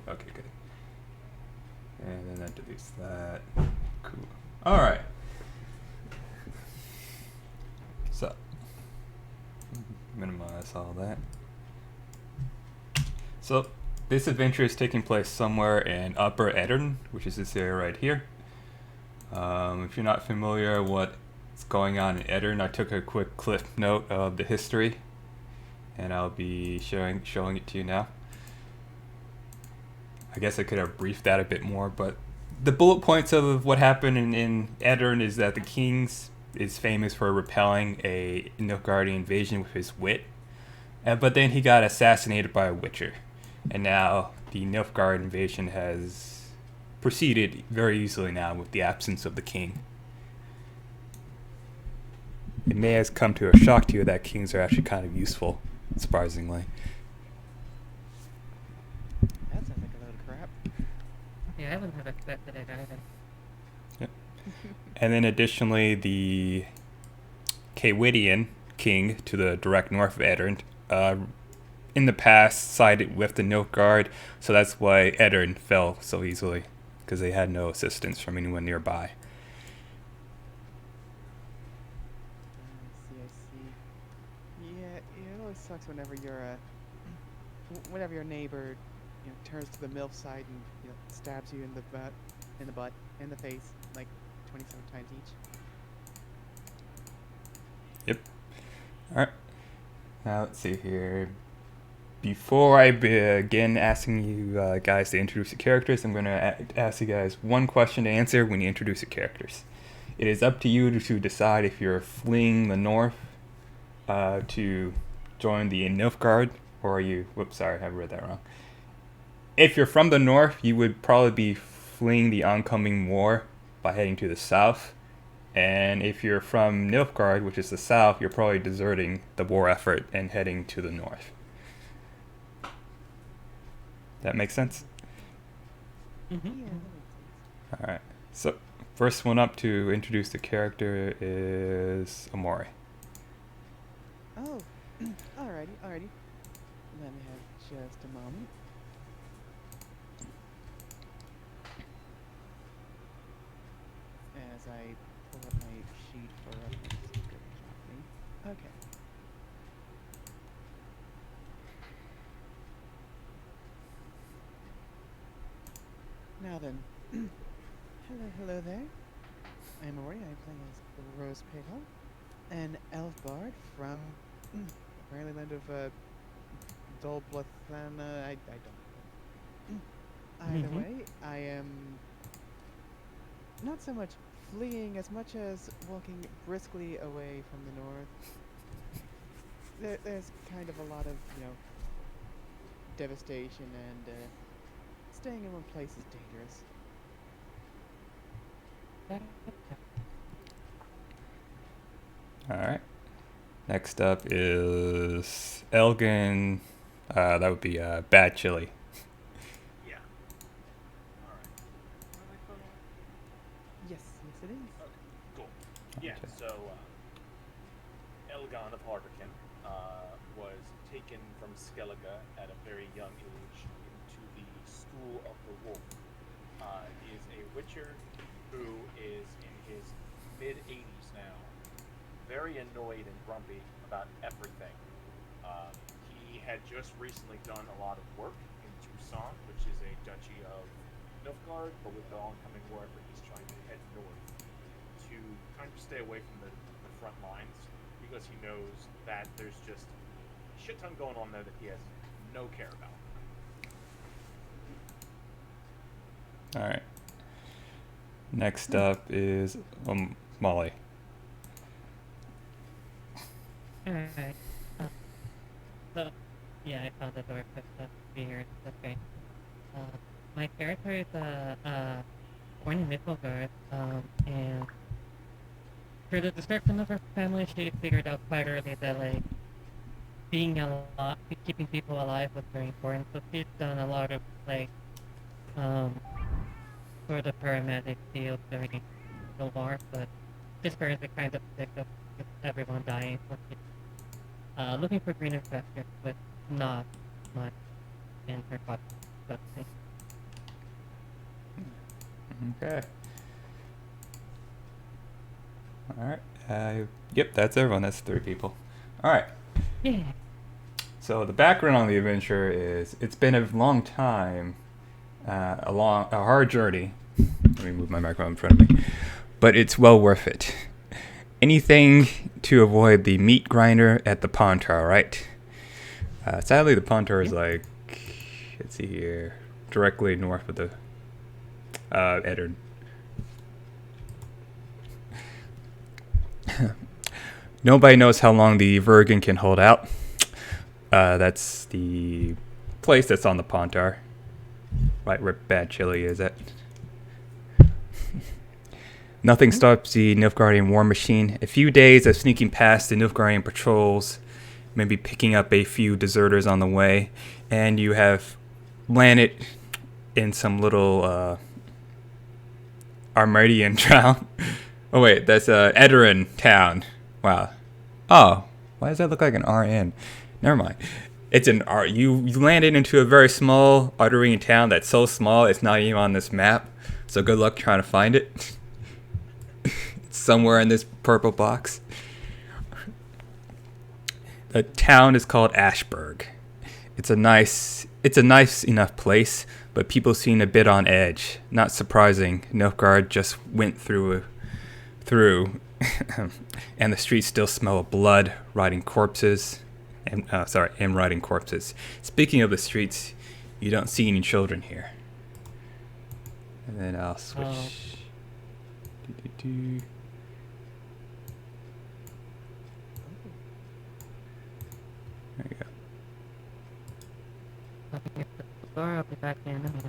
Okay, good. And then that deletes that. Cool. Alright. So, minimize all that. So, this adventure is taking place somewhere in Upper Eddern, which is this area right here. If you're not familiar what's going on in Eddern, I took a quick cliff note of the history, and I'll be showing it to you now. I guess I could have briefed that a bit more, but the bullet points of what happened in Eddern is that the king is famous for repelling a Nilfgaardi invasion with his wit, but then he got assassinated by a witcher, and now the Nilfgaard invasion has proceeded very easily now with the absence of the king. It may have come to a shock to you that kings are actually kind of useful, surprisingly. That sounds like a load of crap. Yeah, I wouldn't have expected it either. Yep. And then additionally, the Caewitian king to the direct north of Eddern, in the past sided with the Nilfgaard, so that's why Eddern fell so easily, because they had no assistance from anyone nearby. I see. Yeah, it always sucks whenever whenever your neighbor, turns to the MILF side and stabs you in the butt, in the face, like 27 times each. Yep. Alright. Now let's see here. Before I begin asking you guys to introduce the characters, I'm going to ask you guys one question to answer when you introduce the characters. It is up to you to decide if you're fleeing the north to join the Nilfgaard, or are you... Whoops, sorry, I read that wrong. If you're from the north, you would probably be fleeing the oncoming war by heading to the south. And if you're from Nilfgaard, which is the south, you're probably deserting the war effort and heading to the north. That makes sense? Mm-hmm. Yeah, that makes sense. Alright, so first one up to introduce the character is Amori. Oh, alrighty. Let me have just a moment. As I pull up my sheet for reference. Good job, me. Okay. Now then, hello there. I'm Ori. I play as Rose Pale, an elf bard from apparently land of Dolblathana. I don't. Either Mhm. way, I am not so much fleeing as much as walking briskly away from the north. There's kind of a lot of devastation, and staying in one place is dangerous. Alright. Next up is Elgin. That would be Bad Chili. Yeah. Alright. Where my phone at? Yes, it is. Okay, cool. Yeah, Okay. so Elgon of Harberkin was taken from Skellige at a very young age into the School of the Wolf. He is a witcher who is in his mid-80s now, very annoyed and grumpy about everything. He had just recently done a lot of work in Tucson, which is a duchy of Nilfgaard, but with the oncoming war effort, he's trying to head north to kind of stay away from the front lines, because he knows that there's just a shit ton going on there that he has no care about. Alright. Next up is Molly. Alright. So, yeah, I found the door quick enough to be here. That's great. My character is born in Niflgaard, and through the description of her family, she figured out quite early that, like, being alive, keeping people alive was very important. So she's done a lot of, like, sort of paramedic deals during the war, but just currently kind of sick of everyone dying. So she's looking for greener pastures with not much in her body. Okay. Alright. Yep, that's everyone. That's 3 people. Alright. Yeah. So the background on the adventure is it's been a long time, a hard journey. Let me move my microphone in front of me. But it's well worth it. Anything to avoid the meat grinder at the Pontar, right? Sadly, the Pontar is like, let's see here, directly north of the Eddard. Nobody knows how long the Virgin can hold out. That's the place that's on the Pontar, right where Bad Chili is at. Nothing stops the Nilfgaardian war machine. A few days of sneaking past the Nilfgaardian patrols, maybe picking up a few deserters on the way, and you have landed in some little Armadian town. Oh wait, that's Edarin town. Wow. Oh, why does that look like an RN? Never mind. It's an R. You landed into a very small Armadian town that's so small it's not even on this map. So good luck trying to find it. It's somewhere in this purple box. The town is called Ashburg. It's a nice enough place, but people seem a bit on edge. Not surprising. Nilfgaard just went through, and the streets still smell of blood, rotting corpses, and rotting corpses. Speaking of the streets, you don't see any children here. And then I'll switch. Oh. There you go. I'll be at the door. I'll be back in a minute.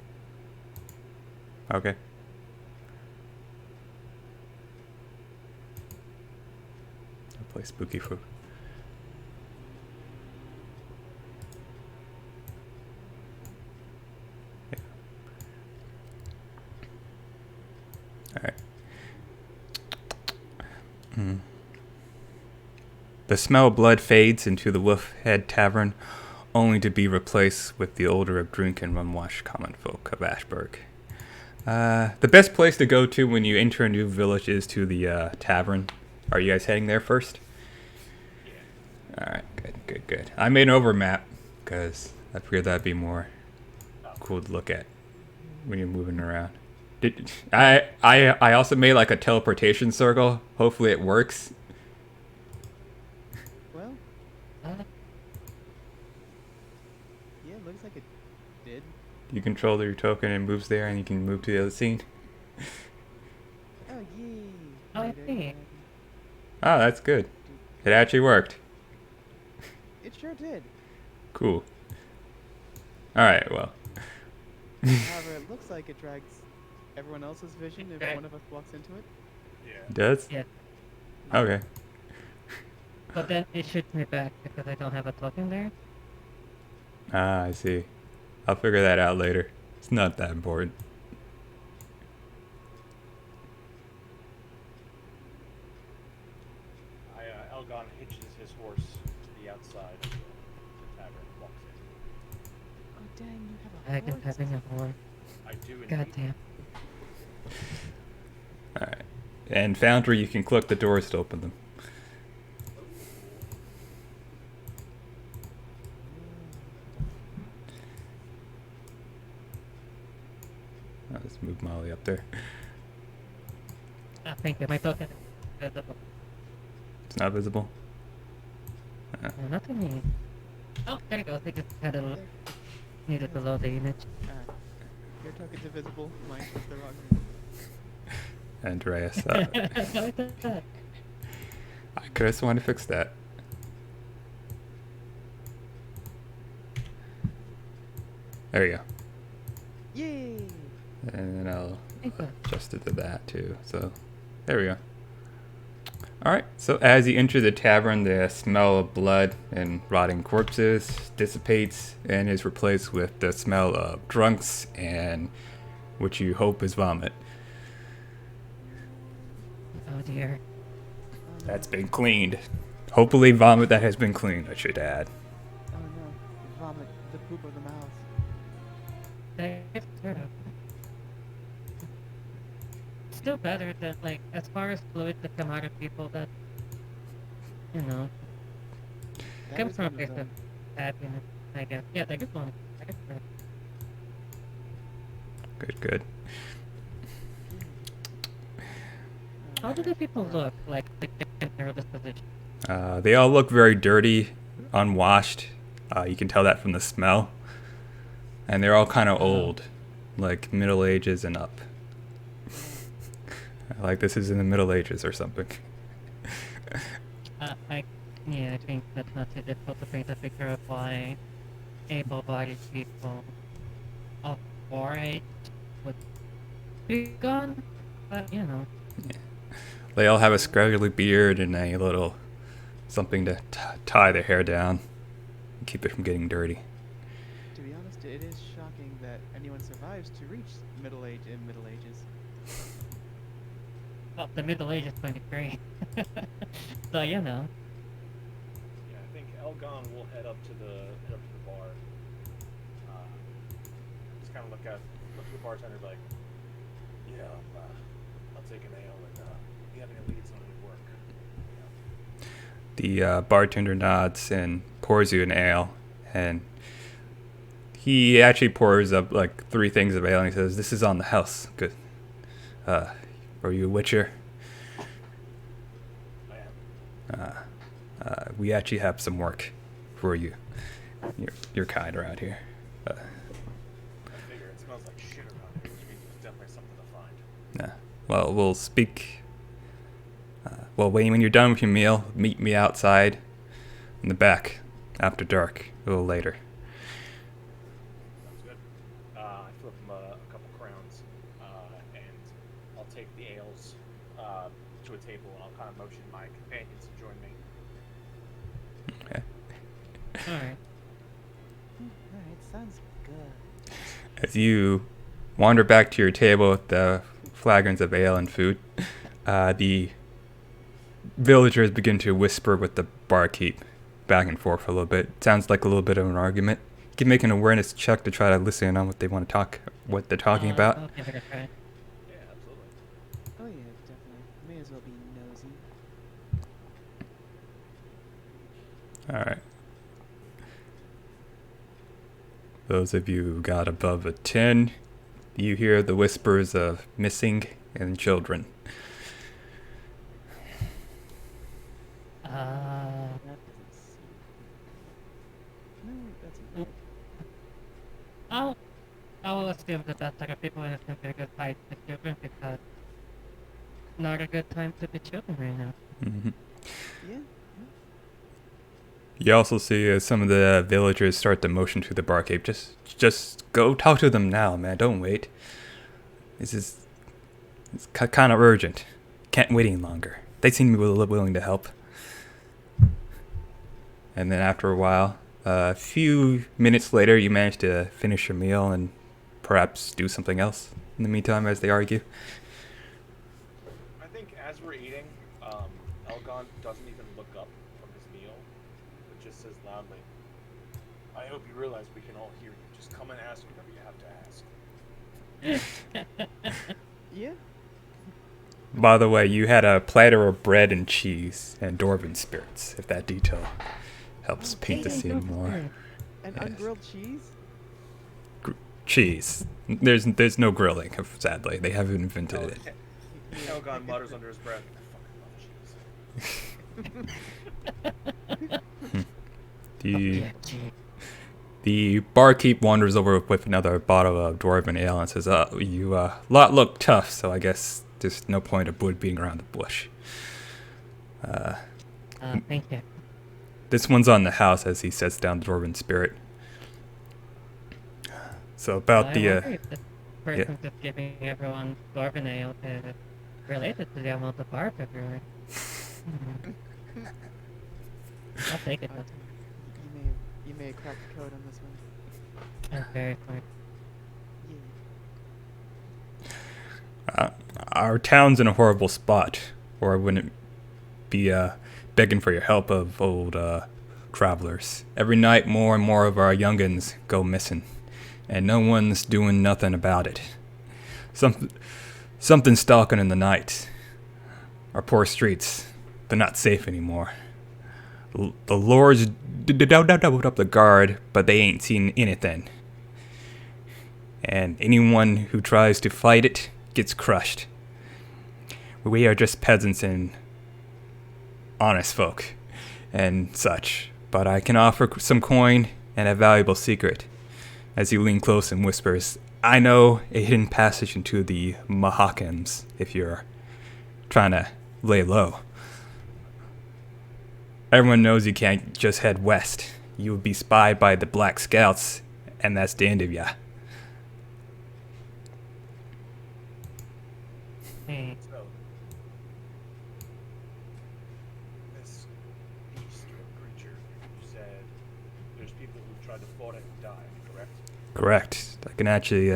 Okay. I'll play spooky food. Yeah. Alright. The smell of blood fades into the Wolfhead Tavern, only to be replaced with the odor of drink and unwashed common folk of Ashburg. The best place to go to when you enter a new village is to the tavern. Are you guys heading there first? Yeah. Alright, good. I made an over map because I figured that'd be more cool to look at when you're moving around. I also made like a teleportation circle. Hopefully it works. Well, Uh, yeah, it looks like it did. You control your token and it moves there and you can move to the other scene. Oh, yay. Oh, I Right, see. Oh, that's good. It actually worked. It sure did. Cool. Alright, well. However, it looks like it drags everyone else's vision if one of us walks into it. Yeah. It does? yeah. Okay. But then it shoots me back because I don't have a token there. Ah, I see. I'll figure that out later. It's not that important. Elgon hitches his horse to the outside of the tavern and walks in. Oh, dang, you have a I can horse. having a horse. I do indeed. Goddamn. Alright. And Foundry, you can click the doors to open them. I'll just move Molly up there. I think that my token is visible. It's not visible. No, not to me. Oh, there you go. They just had a needed to load the image. Your token's invisible. Mine was the wrong one. Andreas. No, it's not. I could have sworn to fix that. There you go. Yay! And then I'll Thank you. adjust it to that too. So there we go. Alright, so as you enter the tavern, the smell of blood and rotting corpses dissipates and is replaced with the smell of drunks and which you hope is vomit. Oh dear. That's been cleaned. Hopefully vomit that has been cleaned, I should add. Oh no. Vomit. The poop of the mouse. There's sort of. still better than, like, as far as fluid to come out of people that, you know, That comes is from a one of place of them. happiness, I guess. Yeah, that is one. Good. How do the people Alright. look, like, in their disposition? They all look very dirty, unwashed. You can tell that from the smell. And they're all kind of old, like Middle Ages and up. Like this is in the Middle Ages or something. I think that's not too difficult to paint a picture of why able-bodied people of our age would be gone, but, you know. They all have a scraggly beard and a little something to tie their hair down and keep it from getting dirty. To be honest, it is shocking that anyone survives to reach middle age in Middle Ages. Well, the Middle Age is 23. So, you know. Yeah, I think Elgon will head up to the bar. Just kind of look at the bartender like, yeah, I'll take an ale and if you have any leads on any work. The bartender nods and pours you an ale, and he actually pours up like 3 things of ale and he says, "This is on the house. Good. Are you a witcher?" I am. We actually have some work for you. You're kind around here. I figure it smells like shit around here, which means there's definitely something to find. Well, we'll speak. When you're done with your meal, meet me outside in the back after dark, a little later. Sounds good. I flip him a couple crowns, and I'll take the ales to a table, and I'll kind of motion my companions to join me. Okay. Alright. Alright, sounds good. As you wander back to your table with the flagons of ale and food, the villagers begin to whisper with the barkeep back and forth a little bit. Sounds like a little bit of an argument. You can make an awareness check to try to listen in on what what they're talking about. I'll give it a try. Yeah, absolutely. Oh yeah, definitely. May as well be nosy. All right. Those of you who got above a 10, you hear the whispers of missing and children. That doesn't seem... No, that's okay. I'll assume that that's like a people in a good fight with children because not a good time to be children right now. Mm-hmm. Yeah. You also see some of the villagers start to motion to the barkeep. Just go talk to them now, man. Don't wait. It's kind of urgent. Can't wait any longer. They seem to be willing to help. And then after a while, a few minutes later, you manage to finish your meal and perhaps do something else in the meantime as they argue. I think as we're eating, Elgon doesn't even look up from his meal, but just says loudly, I hope you realize we can all hear you. Just come and ask whatever you have to ask. Yeah. By the way, you had a platter of bread and cheese and dwarven spirits, if that detail helps paint the scene more. And Yes. ungrilled cheese? Cheese. There's no grilling, sadly. They haven't invented it. Elgon mutters under his breath, I fucking love cheese. The barkeep wanders over with another bottle of dwarven ale and says, you lot look tough, so I guess there's no point of wood being around the bush. Thank you. This one's on the house as he sets down the dwarven spirit. So about I wonder if this person just giving everyone dwarven ale is related to the amount of bark everywhere. I'll take it. You may have cracked the code on this one. That's very smart. Yeah. Our town's in a horrible spot, or I wouldn't be begging for your help of old travelers. Every night more and more of our youngins go missing, and no one's doing nothing about it. Something's stalking in the night. Our poor streets, they're not safe anymore. The lords doubled up the guard, but they ain't seen anything. And anyone who tries to fight it gets crushed. We are just peasants and honest folk and such, but I can offer some coin and a valuable secret. As he leans close and whispers, I know a hidden passage into the Mahakams if you're trying to lay low. Everyone knows you can't just head west. You will be spied by the Black Scouts, and that's the end of ya. Hey, So, this beast or creature, you said there's people who tried to fight it and died, correct? Correct. I can actually,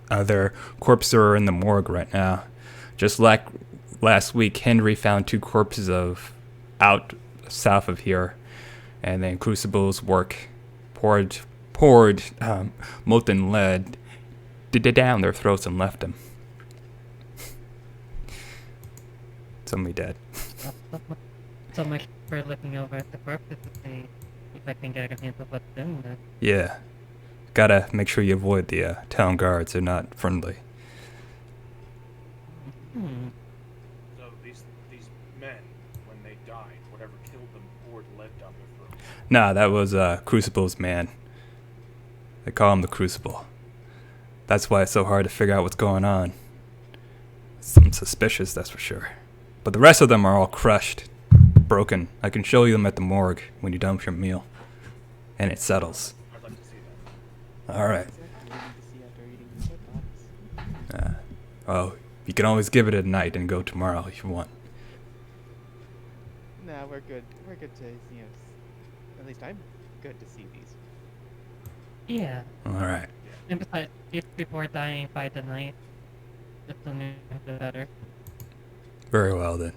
other corpses are in the morgue right now. Just like last week, Henry found 2 corpses of out south of here, and then Crucible's work poured molten lead down their throats and left them. Somebody dead. so much for looking over at the corpses to see if I can get a hint of what's doing that. Yeah. Gotta make sure you avoid the town guards. They're not friendly. Hmm. So these men, when they died, whatever killed them poured lead down their throats. Nah, that was Crucible's man. They call him the Crucible. That's why it's so hard to figure out what's going on. Something suspicious, that's for sure. But the rest of them are all crushed, broken. I can show you them at the morgue when you're done with your meal. And it settles. I'd like to see that. Alright. Exactly what you need to see after eating these dead bodies. Well, you can always give it a night and go tomorrow if you want. Nah, we're good. We're good to, at least I'm good to see these. Yeah. Alright. And besides, if before dying by the night, the sooner the better. Very well then.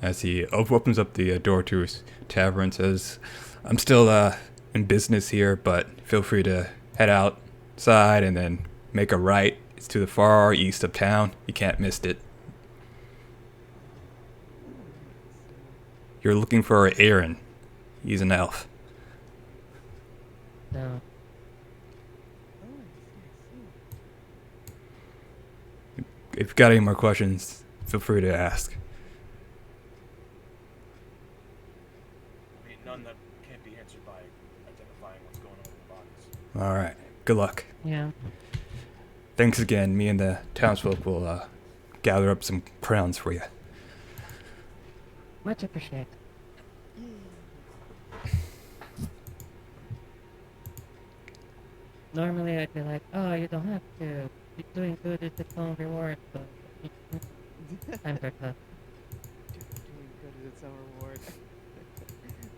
As he opens up the door to his tavern, says, I'm still in business here, but feel free to head outside and then make a right. It's to the far east of town. You can't miss it. You're looking for Aaron. He's an elf. So, Oh, I see. If you've got any more questions, feel free to ask. I mean, none that can't be answered by identifying what's going on with the bodies. Alright. Good luck. yeah. Thanks again. Me and the townsfolk will gather up some crowns for you. Much appreciated. Normally I'd be like, oh, you don't have to. Doing good is its own reward, but time for tough. Doing good is its own reward.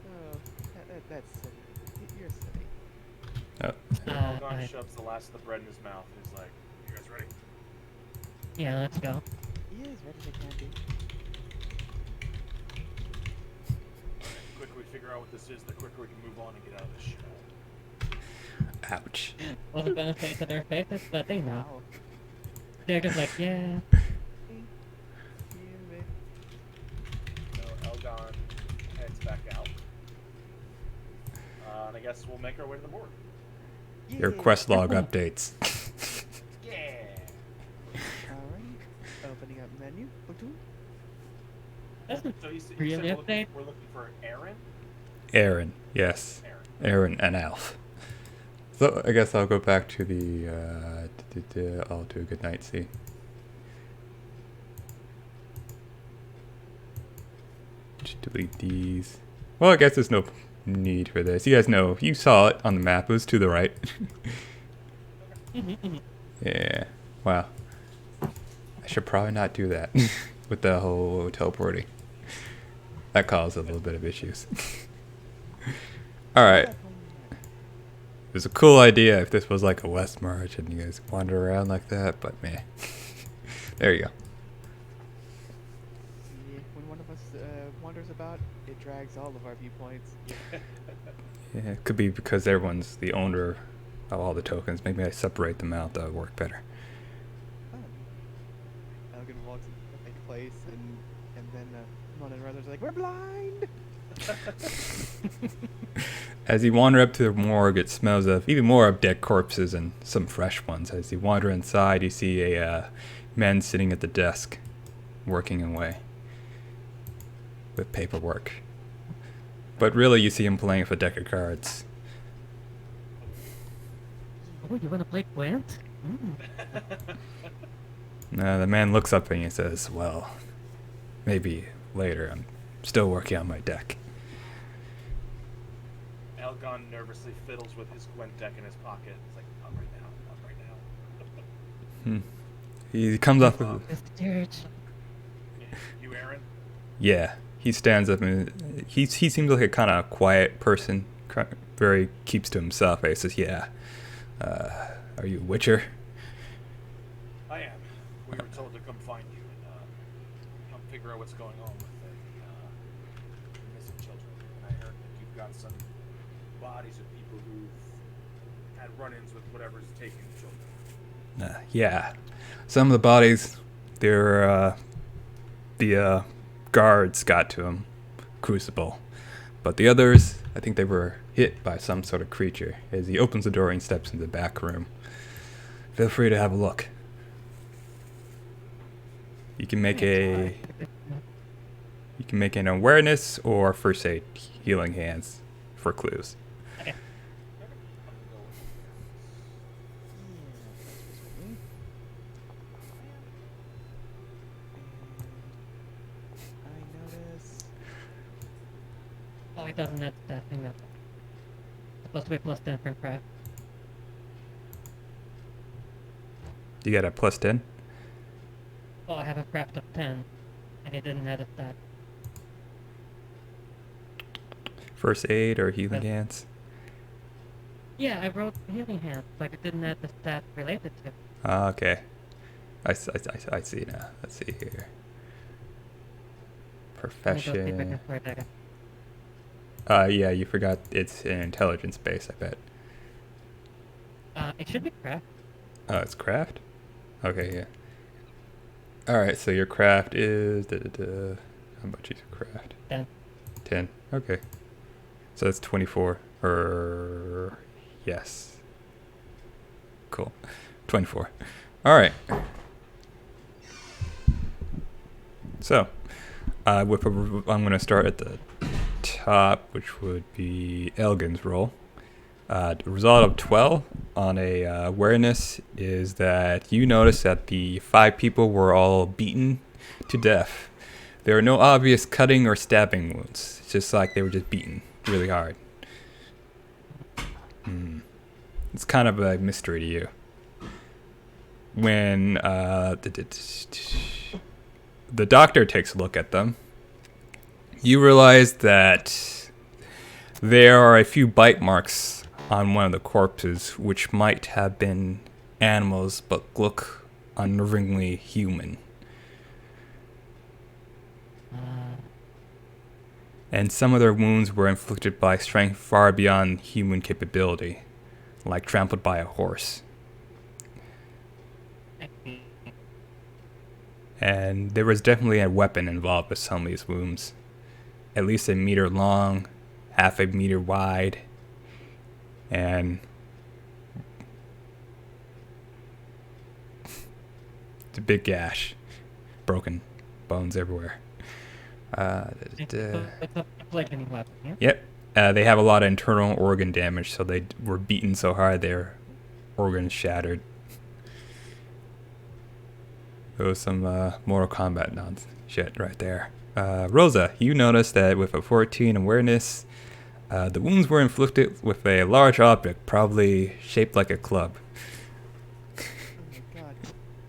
Oh, that's silly. You're silly. Uh, Elgon alright. shoves the last of the bread in his mouth and is like, you guys ready? Yeah, let's go. He is ready as I can be. The quicker we figure out what this is, the quicker we can move on and get out of this shit. Ouch. Wasn't gonna say to their faces, but they know. Wow. They're just like, yeah. So Elgon heads back out. And I guess we'll make our way to the morgue. Your quest log updates. Yeah! Alright. Opening up menu. Platoon. Doesn't So you said really update. we're looking for Aaron? Aaron, yes. Aaron. Aaron, an elf. So I guess I'll go back to the, I'll do a good night, see. Just delete these. Well, I guess there's no need for this. You guys know, you saw it on the map, it was to the right. Yeah, wow. I should probably not do that with the whole teleporting. That caused a little bit of issues. Alright. It was a cool idea if this was like a West March and you guys wander around like that, but meh. There you go. See, when one of us wanders about, it drags all of our viewpoints. Yeah, it could be because everyone's the owner of all the tokens. Maybe I separate them out, that would work better. Oh. place, and then one of the brothers are like, "We're blind." As you wander up to the morgue, it smells of even more of dead corpses and some fresh ones. As you wander inside, you see a man sitting at the desk, working away with paperwork. But really, you see him playing with a deck of cards. Oh, you wanna play Gwent? The man looks up and he says, "Well, maybe later. I'm still working on my deck." Elgon nervously fiddles with his Gwent deck in his pocket. It's like, not right now, not right now. He comes up with... George. You, Aaron? Yeah, he stands up and he seems like a kind of quiet person, very keeps to himself. He says, "Yeah, are you a Witcher?" I am. We were told to come find you and help figure out what's going on with the missing children. And I heard that you've got some bodies of people who've had run-ins with whatever's taking the children. Yeah, some of the bodies, the guards got to him, Crucible, but the others, I think they were hit by some sort of creature. As he opens the door and steps into the back room. Feel free to have a look. You can make an awareness or first aid healing hands for clues. Okay. I notice. Oh, it doesn't have that thing that's supposed to be plus 10 for craft. You got a +10? Oh, I have a craft of 10, and it didn't edit that. First aid or healing hands? Yeah, I wrote healing hands, but it didn't add the stat related to. Okay. I see now. Let's see here. Let me go see if I Profession. can find that. Yeah, you forgot it's an intelligence base, I bet. It should be craft. Oh, it's craft? Okay, yeah. Alright, so your craft is... How much is your craft? 10. 10. Okay. So that's 24. Yes. Cool. 24. Alright. So, I'm going to start at the top, which would be Elgin's roll. The result of 12 on a awareness is that you notice that the 5 people were all beaten to death. There are no obvious cutting or stabbing wounds. It's just like they were just beaten really hard. It's kind of a mystery to you. When the doctor takes a look at them, you realize that there are a few bite marks on one of the corpses, which might have been animals but look unnervingly human. And some of their wounds were inflicted by strength far beyond human capability, like trampled by a horse. And there was definitely a weapon involved with some of these wounds. At least 1 meter long, half a meter wide, and it's a big gash. Broken bones everywhere. It's a bludgeoning weapon, yeah? Yep. They have a lot of internal organ damage, so they were beaten so hard their organs shattered. There was some Mortal Kombat shit right there. Rosa, you noticed that with a 14 awareness, the wounds were inflicted with a large object, probably shaped like a club. Oh my god,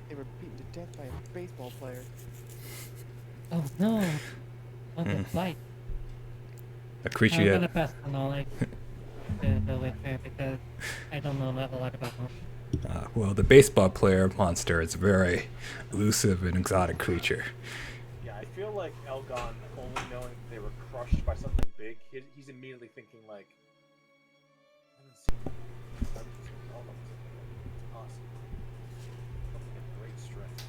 they were beaten to death by a baseball player. Oh no! On the fight. A creature I'm that... gonna pass the knowledge to the Witcher because I don't know a lot about them. Well, the baseball player monster is a very elusive and exotic creature. Yeah, I feel like Elgon, only knowing that they were crushed by something big, he's immediately thinking like, I haven't seen Dungeons and Dragons. It's awesome. Something of great strength.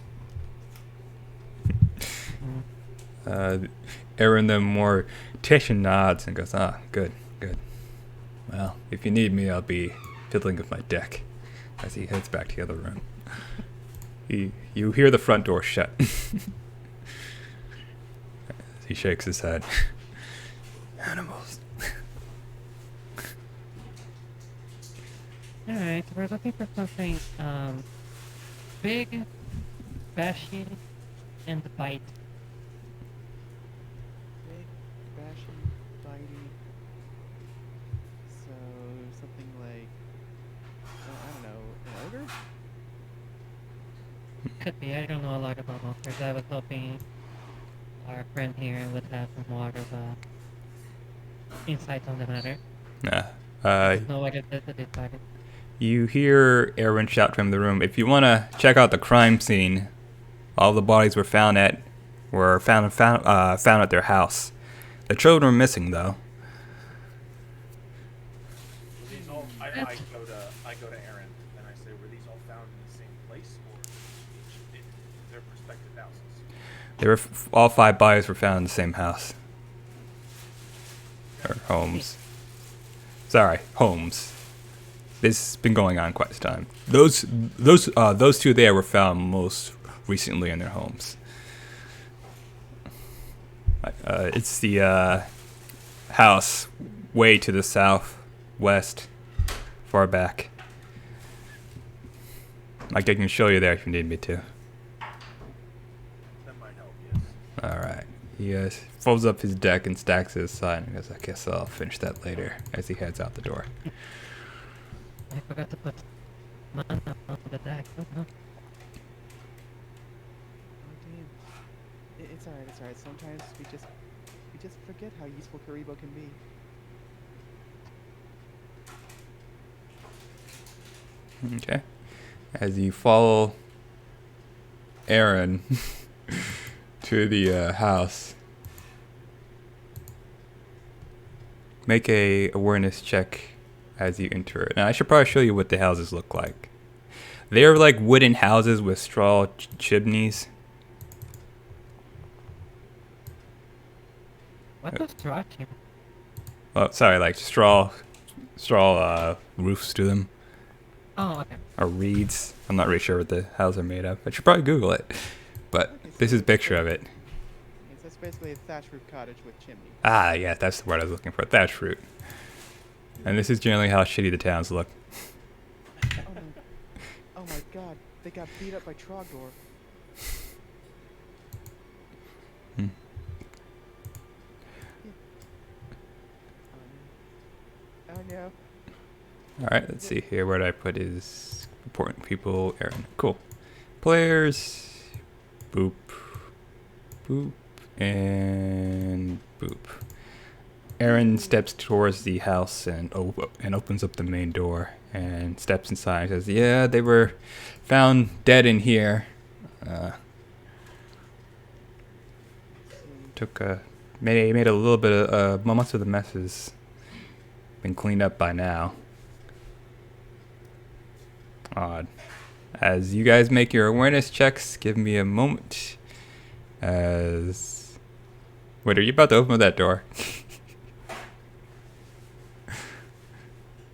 Aaron then more Tishan nods and goes, ah, good, good. Well, if you need me, I'll be fiddling with my deck as he heads back to the other room. You hear the front door shut. He shakes his head. Animals. Alright, we're looking for something, big, bashy, and bite. Big, bashy, bitey. So something like, I don't know, an ogre? Could be, I don't know a lot about monsters. I was hoping our friend here would have more of, insight on the matter. Nah. Know what it is that decided. You hear Aaron shout from the room, if you want to check out the crime scene, all the bodies were found at their house. The children were missing, though. Were these all, I go to Aaron and I say, were these all found in the same place or each in their respective houses? All 5 bodies were found in the same house. Or homes. Sorry, homes. This has been going on quite some time. Those 2 there were found most recently in their homes. It's the house way to the southwest, far back. Like I can show you there if you need me to. That might help, yes. All right. He folds up his deck and stacks it aside and goes, I guess I'll finish that later, as he heads out the door. I forgot to put mana on the deck. Oh, no. Oh, damn. It's alright, it's alright. Sometimes we just forget how useful Karibo can be. Okay. As you follow Aaron to the house, make a awareness check as you enter it. Now, I should probably show you what the houses look like. They're like wooden houses with straw chimneys. What was rocking? Oh, sorry, like straw roofs to them. Oh, okay. Or reeds. I'm not really sure what the houses are made of. I should probably Google it. But this is a picture of it. It's just basically a thatch roof cottage with chimney. Ah, yeah, that's the word I was looking for. Thatch root. And this is generally how shitty the towns look. Oh my god, they got beat up by Trogdor. Oh no. Alright, let's see here. Where did I put his important people? Aaron. Cool. Players. Boop. Boop. And boop. Aaron steps towards the house and opens up the main door and steps inside and says, yeah, they were found dead in here. Made a little bit of, most of the mess has been cleaned up by now. Odd. As you guys make your awareness checks, give me a moment. Wait, are you about to open that door?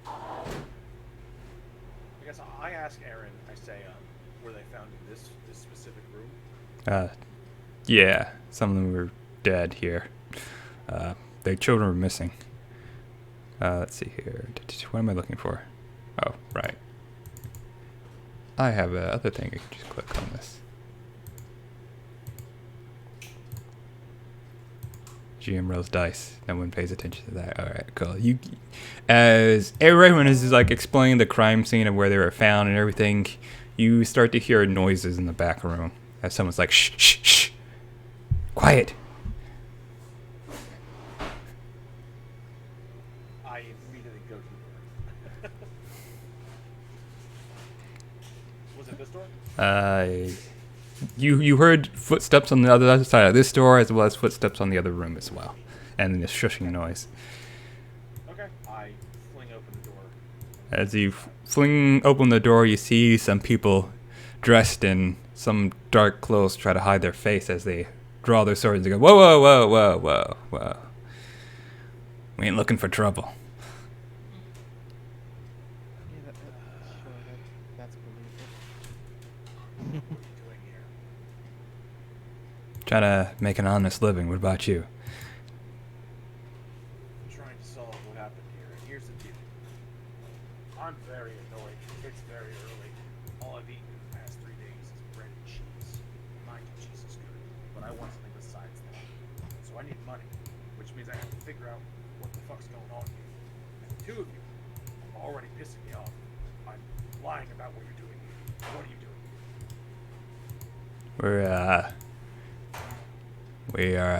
I guess I ask Aaron, I say, were they found in this specific room? Yeah, some of them were dead here. Their children were missing. Let's see here. What am I looking for? Oh, right. I have a other thing. I can just click on this. GM rolls dice. No one pays attention to that. All right, cool. As everyone is like explaining the crime scene of where they were found and everything, you start to hear noises in the back room as someone's like, shh, shh, shh, quiet. I immediately go to the door. Was it this door? You heard footsteps on the other side of this door, as well as footsteps on the other room as well, and this shushing noise. Okay. I fling open the door. As you fling open the door, you see some people dressed in some dark clothes try to hide their face as they draw their swords and go, whoa, whoa, whoa, whoa, whoa, whoa. We ain't looking for trouble. Yeah, sure, that's believable. What are you doing here? Trying to make an honest living. What about you? I'm trying to solve what happened here, and here's the deal. I'm very annoyed. It's very early. All I've eaten in the past 3 days is bread and cheese. Mind you, cheese is good, but I want something besides that. So I need money, which means I have to figure out what the fuck's going on here. And the two of you are already pissing me off. I'm lying about what you're doing here. What are you doing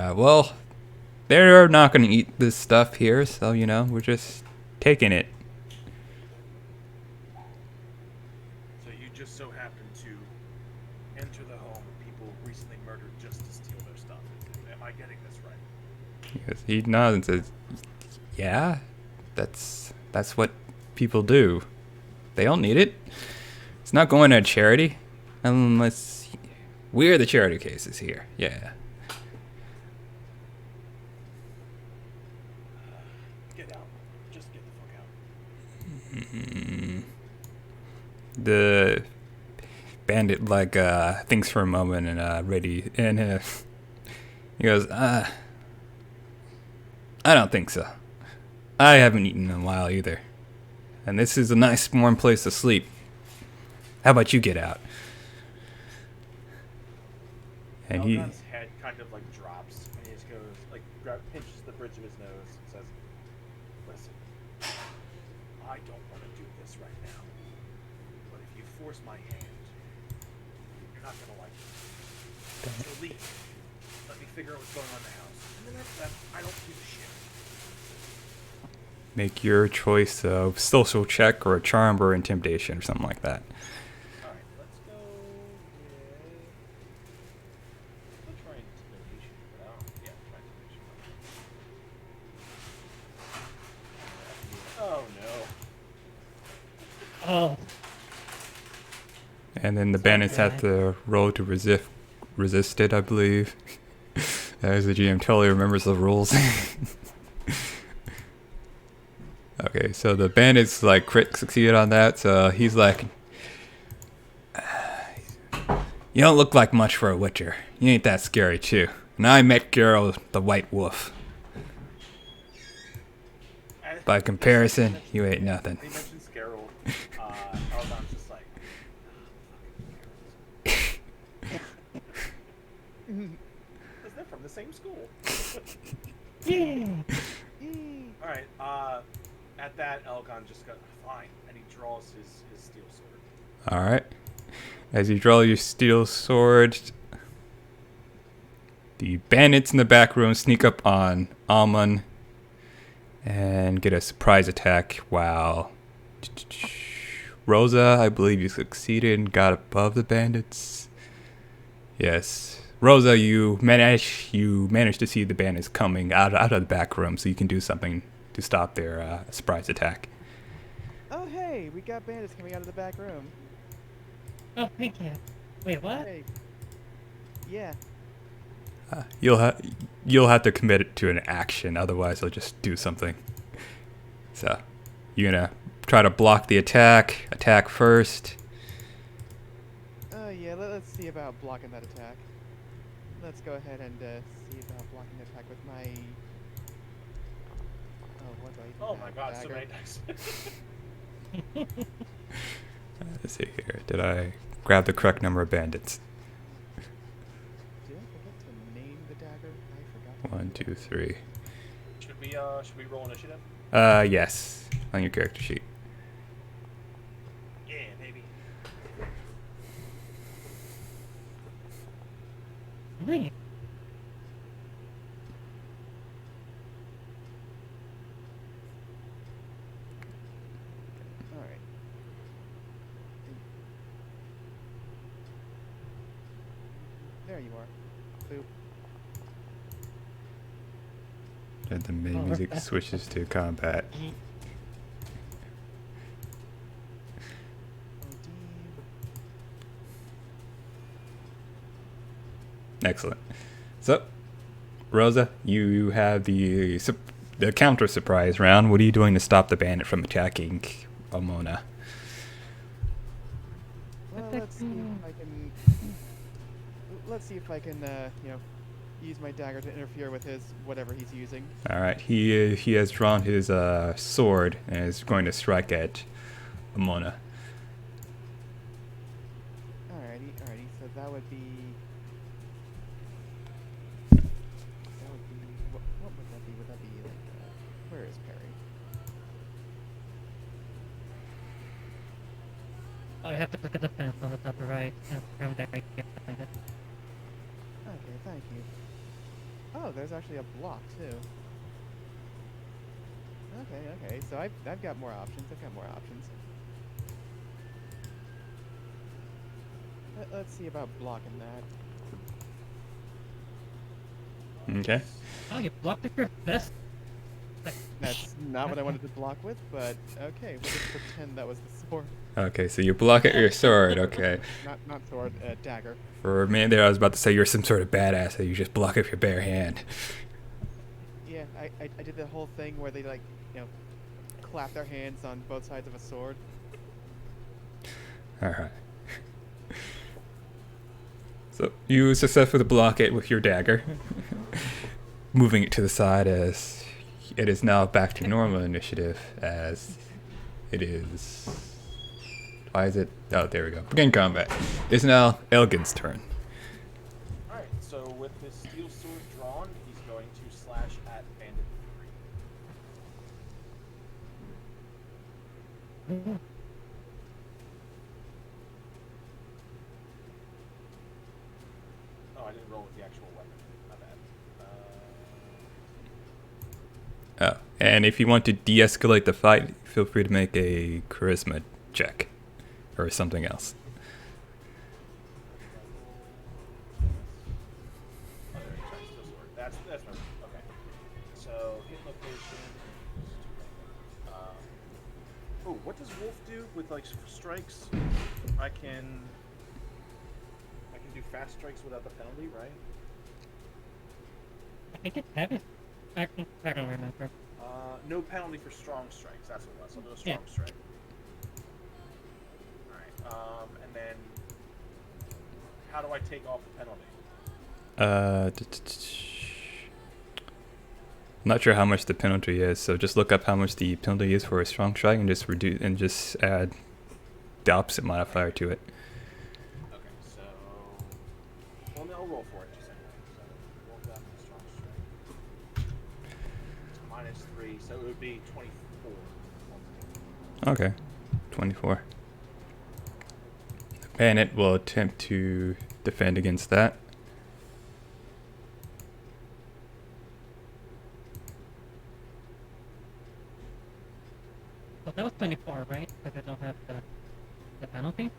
here? Well, they're not going to eat this stuff here, so, you know, we're just taking it. So you just so happen to enter the home of people recently murdered just to steal their stuff. Am I getting this right? He nods and says, yeah, that's what people do. They don't need it. It's not going to charity unless we're the charity cases here. Yeah. Get out. Just get the fuck out. The bandit thinks for a moment and ready and he goes, I don't think so. I haven't eaten in a while either. And this is a nice warm place to sleep. How about you get out? And Elgon's head kind of like drops, and he just goes, like, pinches the bridge of his nose and says, listen, I don't want to do this right now, but if you force my hand, you're not going to like it. So leave. Let me figure out what's going on in the house. And then after that, I don't give a shit. make your choice of social check or a charm or intimidation or something like that. Alright, let's go with... Let's try intimidation for now. Yeah, try intimidation. Oh no. Oh, And then the bandits have to roll to resist it, I believe. As the GM totally remembers the rules. Okay, so the bandits like crit succeeded on that, so he's like, you don't look like much for a witcher. You ain't that scary too. And I met Geralt the White Wolf. By comparison, you ain't nothing. He mentions Geralt. Elgon's just like, because they're from the same school. yeah. Alright, at that, Elgon just got, fine, and he draws his steel sword. Alright. As you draw your steel sword, the bandits in the back room sneak up on Almond and get a surprise attack while Rosa, I believe you succeeded and got above the bandits. Yes. Rosa, you managed to see the bandits coming out of the back room, so you can do something to stop their surprise attack. Oh, hey, we got bandits coming out of the back room. Oh, thank you. Wait, what? Hey. Yeah. You'll have to commit it to an action, otherwise they'll just do something. So, you're gonna try to block the attack first. Oh, yeah, let's see about blocking that attack. Let's go ahead and see about blocking the attack with my... Oh, what do I even Oh my have? god, so Dagger. many dice. Let's see here. Did I grab the correct number of bandits? Did I forget to name the dagger? I forgot. 1, 2, 3. Should we roll initiative? Yes. On your character sheet. Yeah, baby. Wait. Alright. There you are. Boop. And the main music switches to combat. OD. Excellent. So, Rosa, you have the counter surprise round. What are you doing to stop the bandit from attacking Amona? Well, let's see if I can. Let's see if I can, use my dagger to interfere with his whatever he's using. All right, he has drawn his sword and is going to strike at Amona. Alrighty. So that would be. What would that be? Would that be like? Where is parry? Oh, you have to click at the fence on the top right, and from there you can find it. Okay, thank you. Oh, there's actually a block too. Okay. So I've got more options. Let's see about blocking that. Okay. Oh, you blocked with your best. That's not what I wanted to block with, but okay, we'll just pretend that was the sword. Okay, so you block at your sword. Okay. Not sword, dagger. For a minute there, I was about to say you're some sort of badass that you just block with your bare hand. Yeah, I did the whole thing where they clap their hands on both sides of a sword. All right. So you successfully block it with your dagger, moving it to the side as it is now back to normal initiative as it is. Why is it? Oh, there we go. Begin combat. It's now Elgin's turn. Alright, so with his steel sword drawn, he's going to slash at Bandit 3. Oh, I didn't roll with the actual weapon. My bad. Oh, and if you want to de-escalate the fight, feel free to make a charisma check or something else. Oh, there, sorry, steel sword. That's right. Okay. So hit location. Oh, what does Wolf do with like strikes? I can do fast strikes without the penalty, right? I think it's heavy. I don't remember. No penalty for strong strikes. That's what it was. I'll do a strong Yeah. strike. Alright, and then how do I take off the penalty? I'm not sure how much the penalty is, so just look up how much the penalty is for a strong strike and just reduce and just add the opposite modifier to it. Okay, so I'll roll for it just anyway. So roll that for strong strike. -3, so it would be 24. Okay, 24. The bandit will attempt to defend against that. So that was 24, right? Because I don't have the penalty.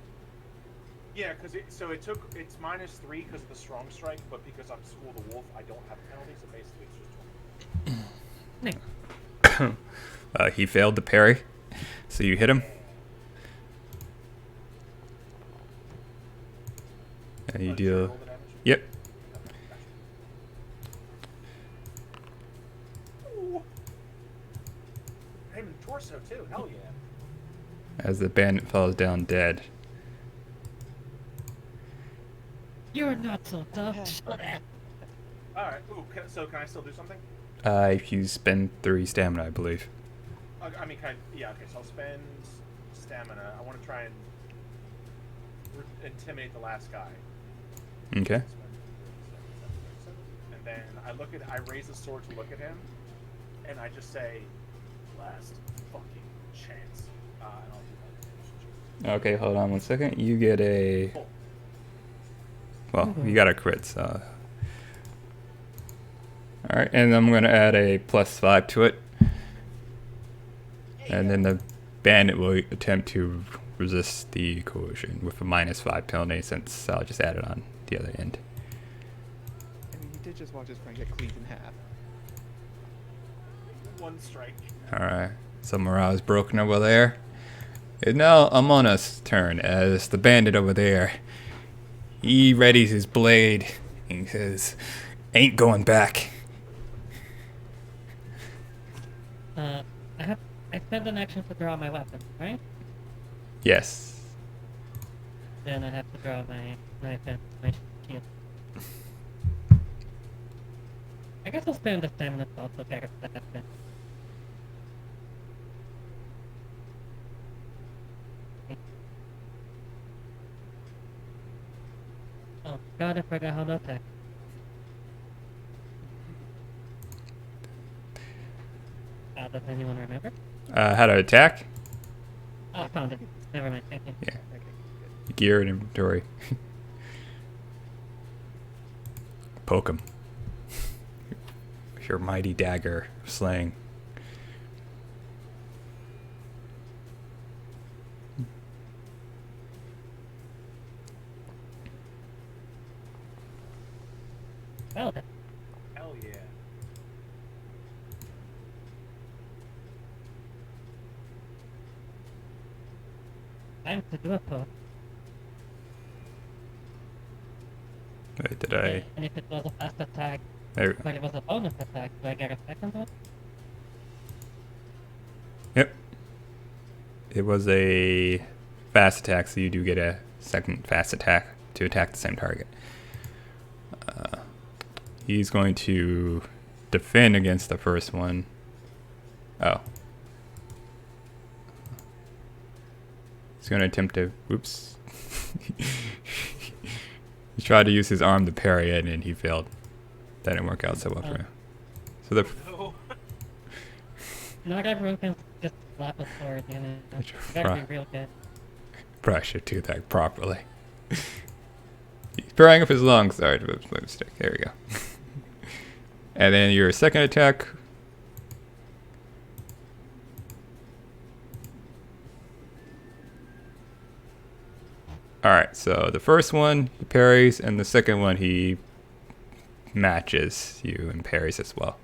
Yeah, because it's -3 because of the strong strike, but because I'm School the Wolf, I don't have a penalty, so basically it's just 20. He failed the parry, so you hit him. And you Did you deal. roll the damage? Yep. Okay, gotcha. Ooh. Hit him in the torso too. Hell yeah. As the bandit falls down dead. You're not so tough. All right. Ooh. So can I still do something? If you spend 3 stamina, I believe. I mean, yeah. Okay. So I'll spend stamina. I want to try and intimidate the last guy. Okay. And then I raise the sword to look at him, and I just say, "Last fucking chance." And I'll do my Okay, hold on one second. You get a. Oh. Well, you got a crit, so. Alright, and I'm going to add a +5 to it. And then the bandit will attempt to resist the coercion with a -5 penalty, since I'll just add it on the other end. I mean, he did just watch his friend get cleaved in half. one strike. Alright, so morale is broken over there. It's now Amona's turn, as the bandit over there, he readies his blade and he says, Ain't going back. I spent an action to draw my weapon, right? Yes. Then I have to draw my knife and my shield. I guess I'll spend the stamina to also check if that's it. Oh god, I forgot how to attack. Does anyone remember? How to attack? Oh, I found it. Never mind, thank you. Yeah. Okay, good. Gear and inventory. Poke him. With your mighty dagger slaying. Well then. Hell yeah. Time to do a poke. Wait, did I? And if it was a fast attack, There. but it was a bonus attack, do I get a second one? Yep. It was a fast attack, so you do get a second fast attack to attack the same target. He's going to defend against the first one. Oh. He's going to attempt to... Oops. He tried to use his arm to parry it, and he failed. That didn't work out so well for him. So the... No. Not everyone can just slap a sword, you know. You gotta be real good. Probably should do that properly. He's parrying up his lungs. Sorry, that was my mistake. There we go. And then your second attack. Alright, so the first one he parries, and the second one he matches you and parries as well.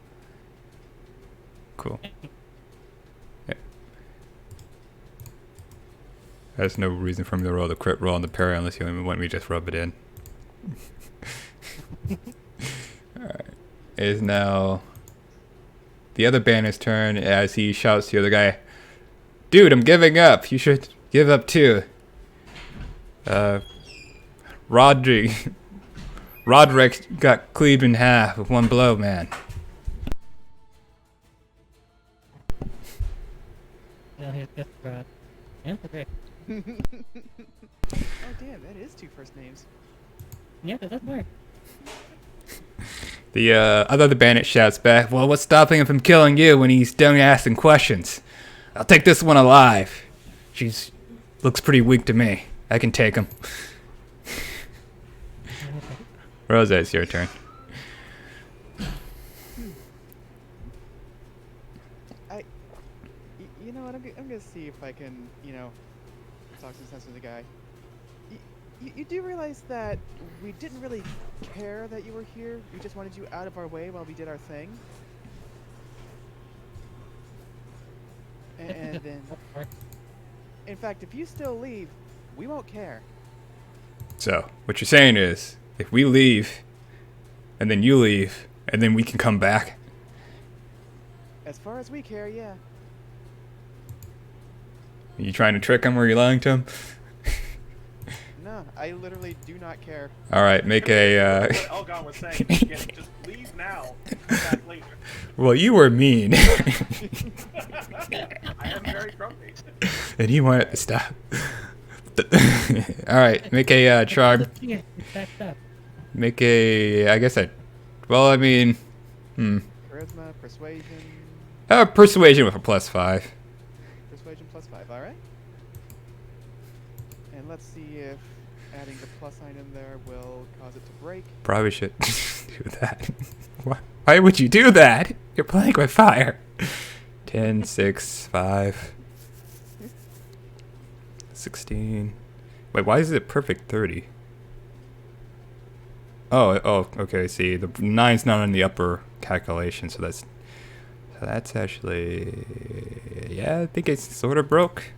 Cool. Yeah. There's no reason for me to roll the crit roll on the parry unless you want me to just rub it in. Alright. It is now the other bandit's turn as he shouts to the other guy, "Dude, I'm giving up. You should give up too." Roderick got cleaved in half with one blow, man. No, he's just and the Rick. Oh damn, that is two first names. Yeah, that does work. The other bandit shouts back, "Well, what's stopping him from killing you when he's done asking questions? I'll take this one alive. She's looks pretty weak to me. I can take him." Rosa, it's your turn. You know what? I'm gonna see if I can, talk some sense to the guy. You do realize that we didn't really care that you were here. We just wanted you out of our way while we did our thing. And then, in fact, if you still leave, we won't care. So, what you're saying is, if we leave, and then you leave, and then we can come back? As far as we care, yeah. Are you trying to trick him or are you lying to him? No, I literally do not care. Alright, make a, What Elgon was saying, again, just leave now, come back later. Well, you were mean. I am very grumpy. And he wanted to stop. Alright, make a, charm. Make a, I guess well, I mean, Charisma, persuasion. Persuasion with a +5. Persuasion +5, alright. And let's see if adding the plus sign in there will cause it to break. Probably should do that. Why would you do that? You're playing with fire. 10, 6, 5, 16. Wait, why is it perfect 30? Oh, okay, see, the 9's not in the upper calculation, so that's actually, yeah, I think it's sort of broke.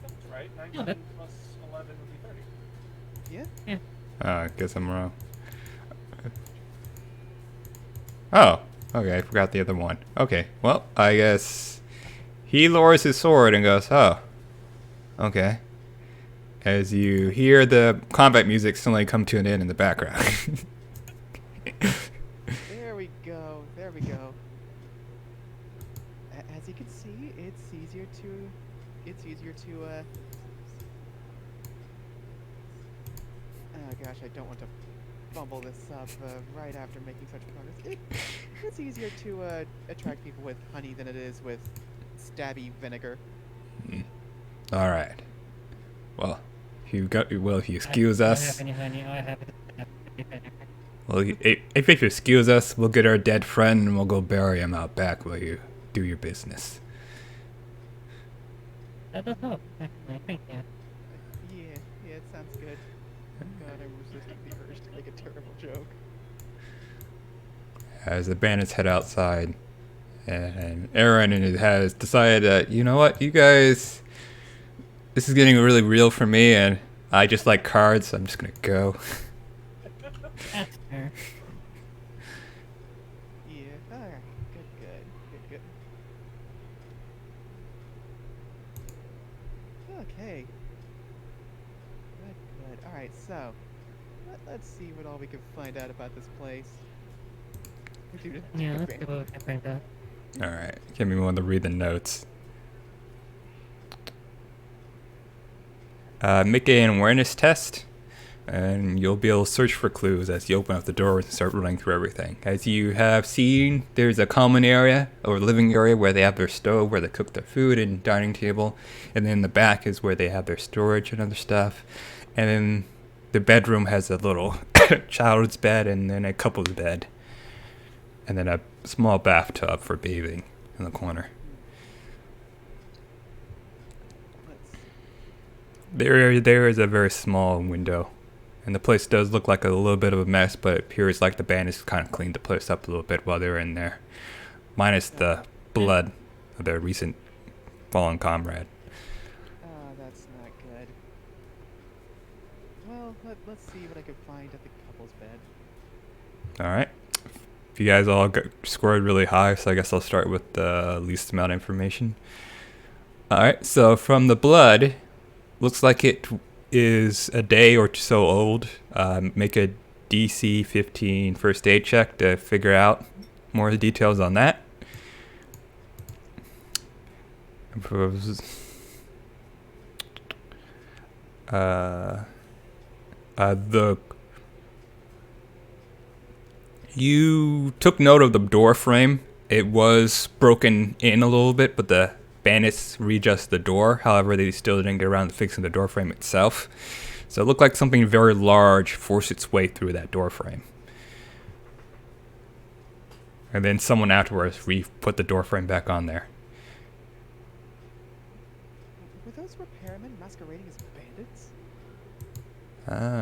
That's right, 19 plus 11 would be 30. Yeah? I guess I'm wrong. Oh, okay, I forgot the other one. Okay, well, I guess he lowers his sword and goes, oh, okay. As you hear the combat music suddenly come to an end in the background. There we go. There we go. As you can see, it's easier to oh gosh, I don't want to fumble this up right after making such progress. It's easier to attract people with honey than it is with stabby vinegar. All right. Well, if you excuse I don't us. have any honey. I have it. Well, if you excuse us, we'll get our dead friend and we'll go bury him out back while you do your business. That does help, actually. Thank you. Yeah, it sounds good. God, I'm resisting the urge to make a terrible joke. As the bandits head outside, and Aaron has decided that, you know what, you guys, this is getting really real for me, and I just like cards, so I'm just gonna go. That's fair. Yeah, alright. Good. Okay. Good. Alright, so, let's see what all we can find out about this place. Yeah, let's see what we can find out. All right, give me one to read the notes. Make an awareness test, and you'll be able to search for clues as you open up the doors and start running through everything. As you have seen, there's a common area or living area where they have their stove, where they cook their food, and dining table, and then the back is where they have their storage and other stuff, and then the bedroom has a little child's bed and then a couple's bed, and then a small bathtub for bathing in the corner. There is a very small window, and the place does look like a little bit of a mess, but it appears like the bandits kind of cleaned the place up a little bit while they were in there, minus the blood of their recent fallen comrade. That's not good. Well, let's see what I can find at the couple's bed. All right. If you guys all scored really high, so I guess I'll start with the least amount of information. All right. So from the blood, looks like it is a day or so old. Make a DC 15 first aid check to figure out more of the details on that. You took note of the door frame. It was broken in a little bit, but the bandits readjusted the door. However, they still didn't get around to fixing the door frame itself. So it looked like something very large forced its way through that door frame. And then someone afterwards put the door frame back on there. Were those repairmen masquerading as bandits?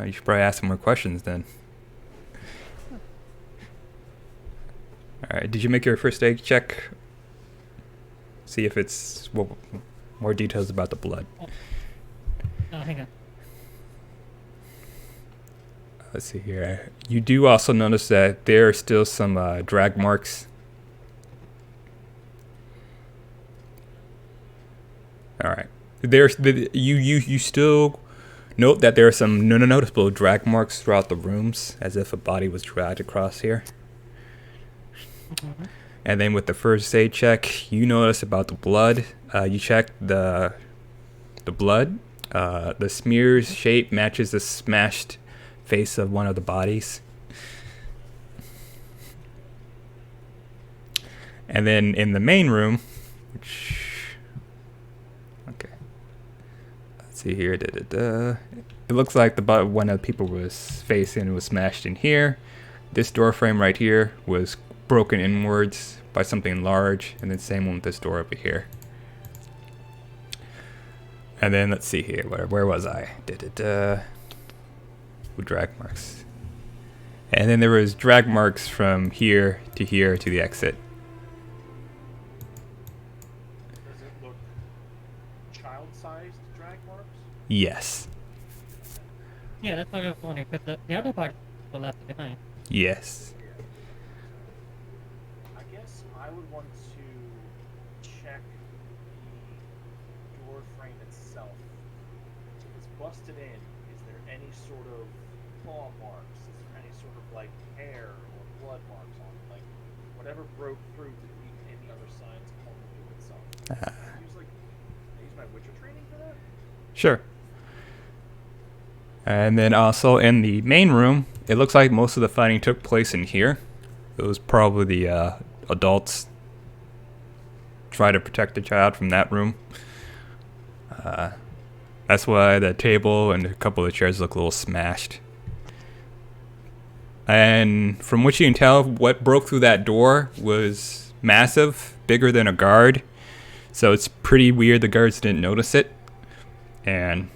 You should probably ask some more questions then. Alright, did you make your first aid check? See if it's more details about the blood. Oh, hang on. Let's see here. You do also notice that there are still some drag marks. Alright. You still note that there are some noticeable drag marks throughout the rooms, as if a body was dragged across here. Mm-hmm. And then with the first aid check, you notice about the blood. You check the blood. The smear's shape matches the smashed face of one of the bodies. And then in the main room, okay, let's see here. It looks like one of the people was facing was smashed in here. This door frame right here was broken inwards by something large, and then same one with this door over here. And then let's see here, where was I? With drag marks. And then there was drag marks from here to the exit. Does it look child-sized drag marks? Yes. Yeah, that's what I was wondering, because the other part was left behind. Yes. I would want to check the door frame itself. If it's busted in, is there any sort of claw marks? Is there any sort of like hair or blood marks on it? Like whatever broke through to leave any other signs on the door itself. Can I use my Witcher training for that? Sure. And then also in the main room, it looks like most of the fighting took place in here. It was probably the adults try to protect the child from that room. That's why the table and a couple of the chairs look a little smashed. And from what you can tell, what broke through that door was massive, bigger than a guard. So it's pretty weird the guards didn't notice it. And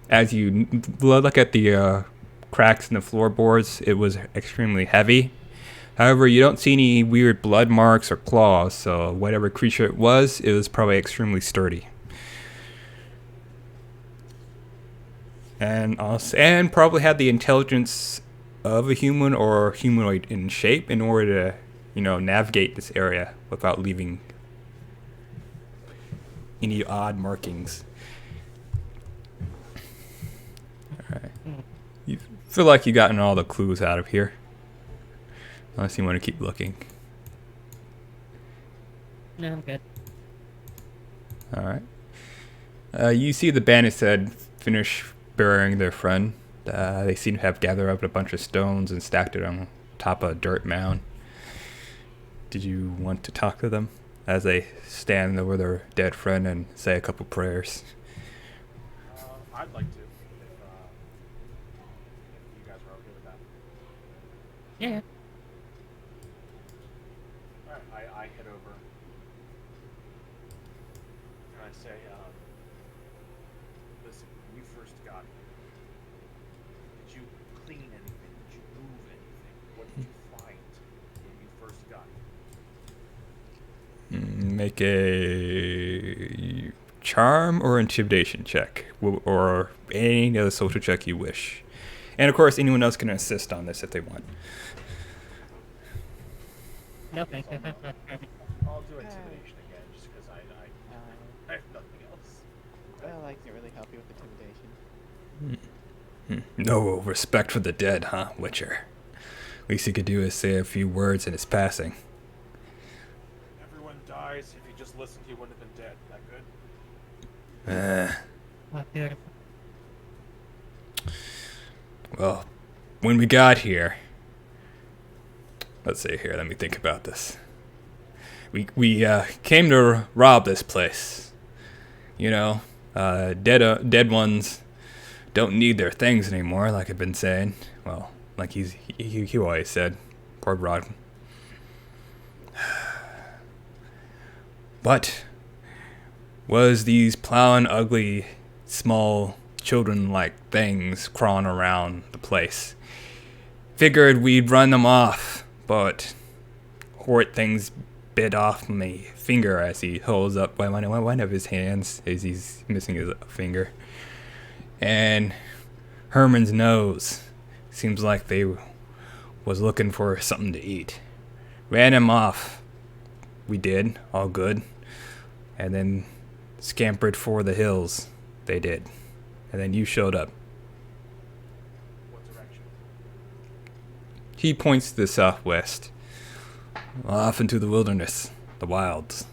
as you look at the cracks in the floorboards, it was extremely heavy. However, you don't see any weird blood marks or claws, so whatever creature it was probably extremely sturdy. And probably had the intelligence of a human or humanoid in shape in order to, navigate this area without leaving any odd markings. Alright. You feel like you've gotten all the clues out of here. Unless you want to keep looking. No, I'm good. Alright. You see the bandits had finished burying their friend. They seem to have gathered up a bunch of stones and stacked it on top of a dirt mound. Did you want to talk to them as they stand over their dead friend and say a couple prayers? I'd like to, if you guys are okay with that. Yeah. Alright, I head over. And I say, listen, when you first got here, did you clean anything? Did you move anything? What did you find when you first got here? Make a charm or intimidation check, or any other social check you wish. And of course, anyone else can assist on this if they want. No, thanks. That's not perfect. I'll do intimidation again, just because I have nothing else. Well, I can't really help you with intimidation. No respect for the dead, huh, Witcher? Least you could do is say a few words in his passing. Everyone dies. If you just listened, he wouldn't have been dead. That good? Oh, beautiful. Well, when we got here, let's see here, let me think about this. We came to rob this place. Dead ones don't need their things anymore, like I've been saying. Well, like he always said. Poor Rod. But was these plowing, ugly, small, children-like things crawling around the place. Figured we'd run them off, but horrid things bit off my finger as he holds up one of his hands as he's missing his finger. And Herman's nose. Seems like they was looking for something to eat. Ran him off. We did, all good. And then scampered for the hills. They did. And then you showed up. What direction? He points to the southwest. Off into the wilderness. The wilds.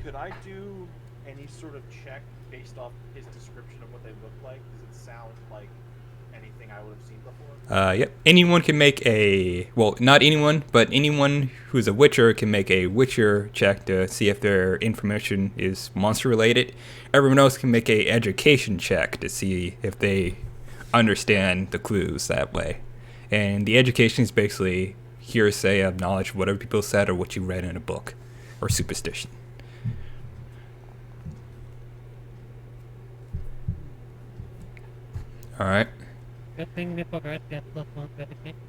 Could I do any sort of check based off his description of what they look like? Does it sound like anything I would have seen before? Yep. Anyone can make not anyone, but anyone who's a Witcher can make a Witcher check to see if their information is monster related. Everyone else can make a education check to see if they understand the clues that way. And the education is basically hearsay of knowledge of whatever people said or what you read in a book or superstition. All right. Good thing we forgot that plus one to education.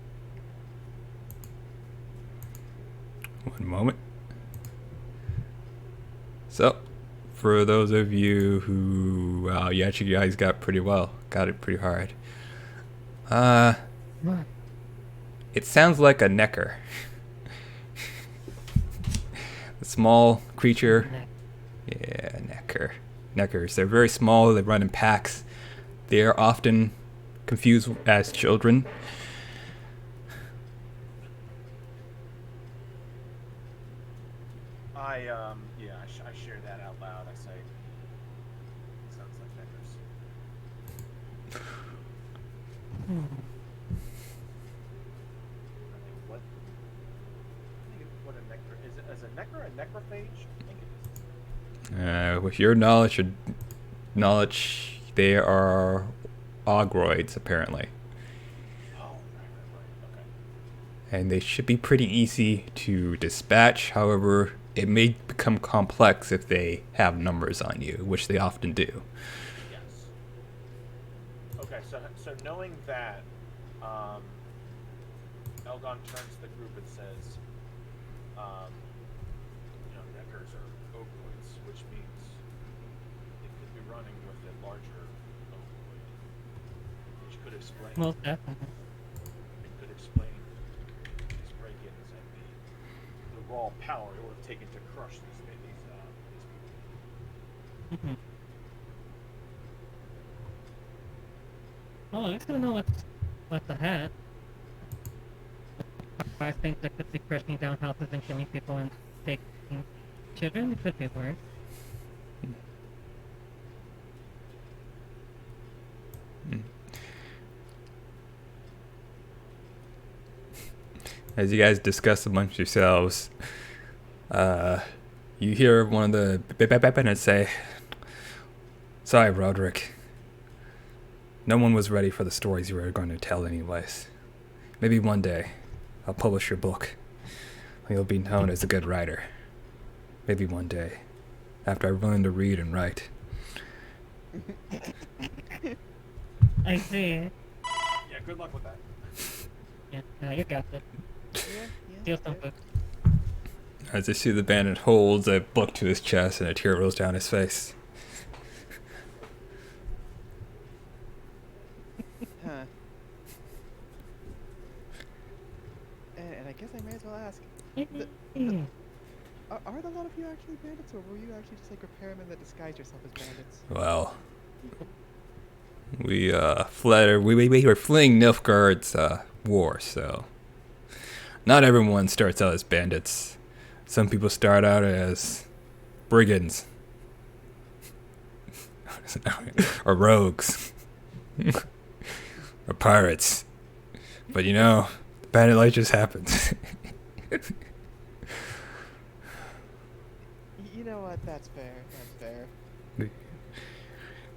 One moment. So, for those of you who, you actually guys got it pretty hard. What? It sounds like a necker. small creature. Neck. Yeah, neckers. They're very small. They run in packs. They are often confused as children. I share that out loud. I say, sounds like neckers. Hmm. I think what a necker is a necker a necrophage? I think it is. With your knowledge, they are ogroids apparently, Oh, right. Okay. and they should be pretty easy to dispatch. However, it may become complex if they have numbers on you, which they often do. Yes. Okay, so knowing that, Elgon turns to the group and says, neckers are ovoids, which means it could be running with a larger ovoid, which could explain. Most definitely. It could explain these break-ins and the raw power it would have taken to crush these people. Mm-hmm. Oh, I still know what's ahead. I think that could be crashing down houses and killing people and taking children. It could be worse. As you guys discuss amongst yourselves, you hear one of the bandits say, "Sorry, Roderick. No one was ready for the stories you were going to tell anyways. Maybe one day, I'll publish your book. You'll be known as a good writer. Maybe one day, after I've learned to read and write." I see. Yeah, good luck with that. Yeah, you got it. Steal some books. As you see the bandit holds a book to his chest and a tear rolls down his face. Huh. And I guess I may as well ask, are a lot of you actually bandits, or were you actually just like repairmen that disguised yourself as bandits? Well, we fled. We were fleeing Nilfgaard's war, so not everyone starts out as bandits. Some people start out as brigands or rogues or pirates. But bandit life just happens. You know what? That's fair.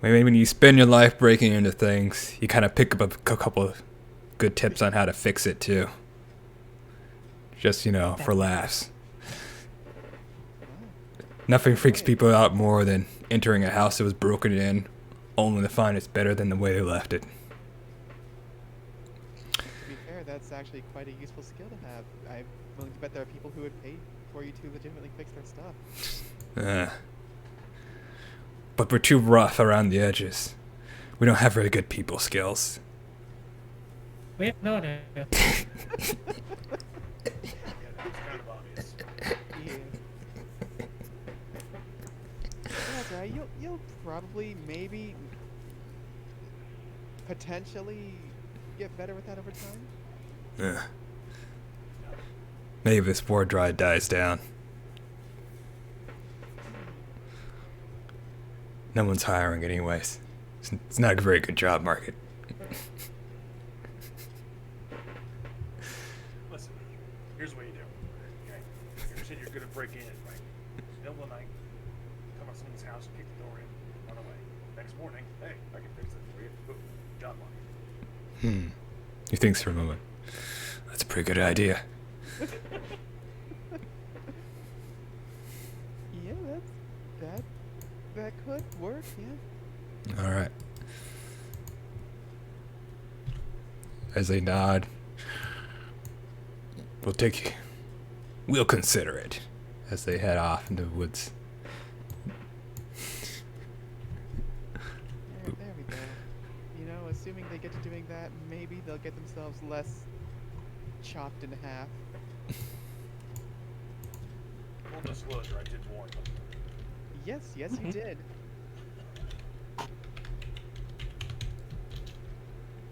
Maybe when you spend your life breaking into things, you kind of pick up a couple of good tips on how to fix it too. Just, for laughs. Nothing freaks people out more than entering a house that was broken in, only to find it's better than the way they left it. To be fair, that's actually quite a useful skill to have. I'm willing to bet there are people who would pay for you to legitimately fix their stuff. But we're too rough around the edges. We don't have very good people skills. We've noticed. Yeah, it's kind of obvious. Yeah. That's right. You'll probably, maybe, potentially get better with that over time. Maybe this war drive dies down. No one's hiring anyways. It's not a very good job market. Listen, here's what you do. Okay? You said you're good at breaking in, right? Middle of the night, come up to someone's house, kick the door in, run away. Next morning, hey, I can fix it for you. Boom, job market. He thinks for a moment. That's a pretty good idea. Yeah, that could work, yeah. All right. As they nod, we'll consider it, as they head off into the woods. There we go. Assuming they get to doing that, maybe they'll get themselves less chopped in half. Full disclosure, I did warn them. Yes, yes, you did.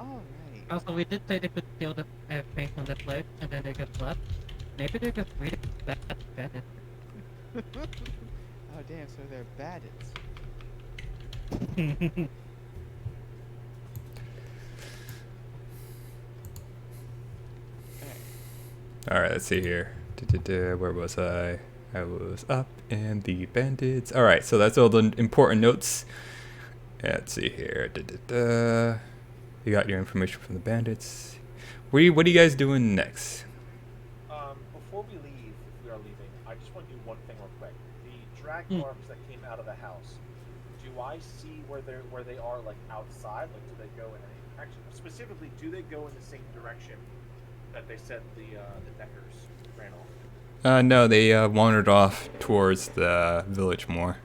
All right. Also, we did say they could steal the everything from the place, and then they just left. Maybe they're just really bad bandits. Oh damn, so they're bandits. All right, let's see here. Where was I? I was up in the bandits. All right, so that's all the important notes. Let's see here. You got your information from the bandits. What are you guys doing next? Before we leave, if we are leaving, I just want to do one thing real quick. The drag Hmm. arms that came out of the house, do I see where they are, like, outside? Like, do they go in any... Actually, specifically, do they go in the same direction that they said the Deckers ran off? No, they wandered off towards the village more.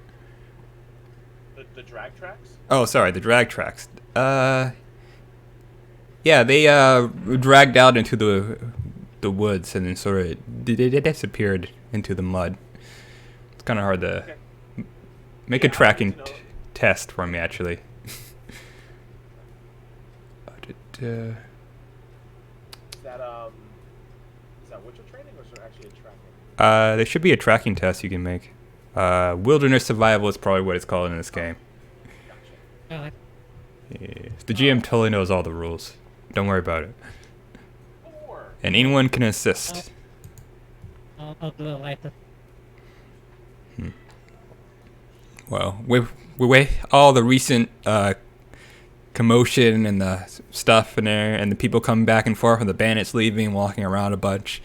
The drag tracks? Oh, sorry, the drag tracks. Yeah, they dragged out into the woods and then sort of they disappeared into the mud. It's kind of hard to Okay. make Yeah, a tracking I need to know- test for me, actually. Is that Witcher training, or is there actually a tracking? There should be a tracking test you can make. Wilderness survival is probably what it's called in this game. Gotcha. Yeah. The GM totally knows all the rules. Don't worry about it. Or... And anyone can assist. I'll do a light. Well, with all the recent commotion and the stuff in there, and the people coming back and forth, and the bandits leaving, walking around a bunch,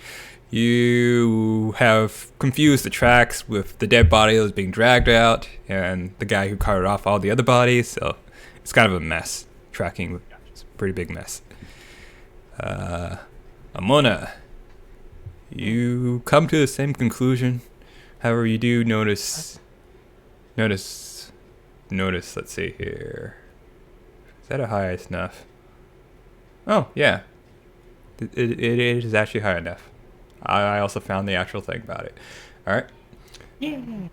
you have confused the tracks with the dead body that was being dragged out, and the guy who carted off all the other bodies. So it's kind of a mess. Tracking, it's a pretty big mess. Amona, you come to the same conclusion. However, you do notice. Let's see here. Is that a high enough? Oh, yeah. It is actually high enough. I also found the actual thing about it. Alright. Yeah.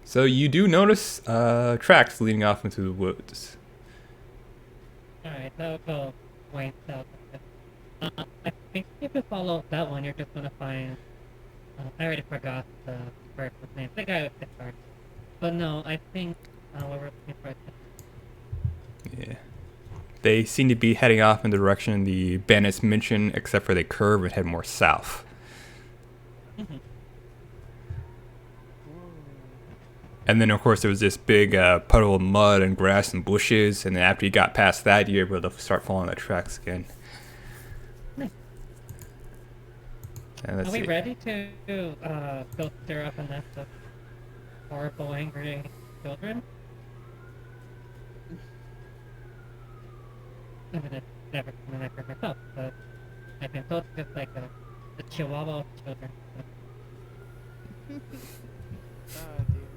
So you do notice tracks leading off into the woods. Alright, that'll go way south. I think if you follow that one, you're just gonna find. I already forgot the person's name. The guy with the card. But no, I think what we're looking for. Yeah. They seem to be heading off in the direction the bandits mentioned, except for they curve and head more south. Mhm. And then, of course, there was this big puddle of mud and grass and bushes. And then after you got past that, you were able to start following the tracks again. Nice. And let's Are we see. ready to go stir up a nest of horrible, angry children? I mean, it's never been an for myself, but I've been told it's just like a chihuahua of children. Oh, dude.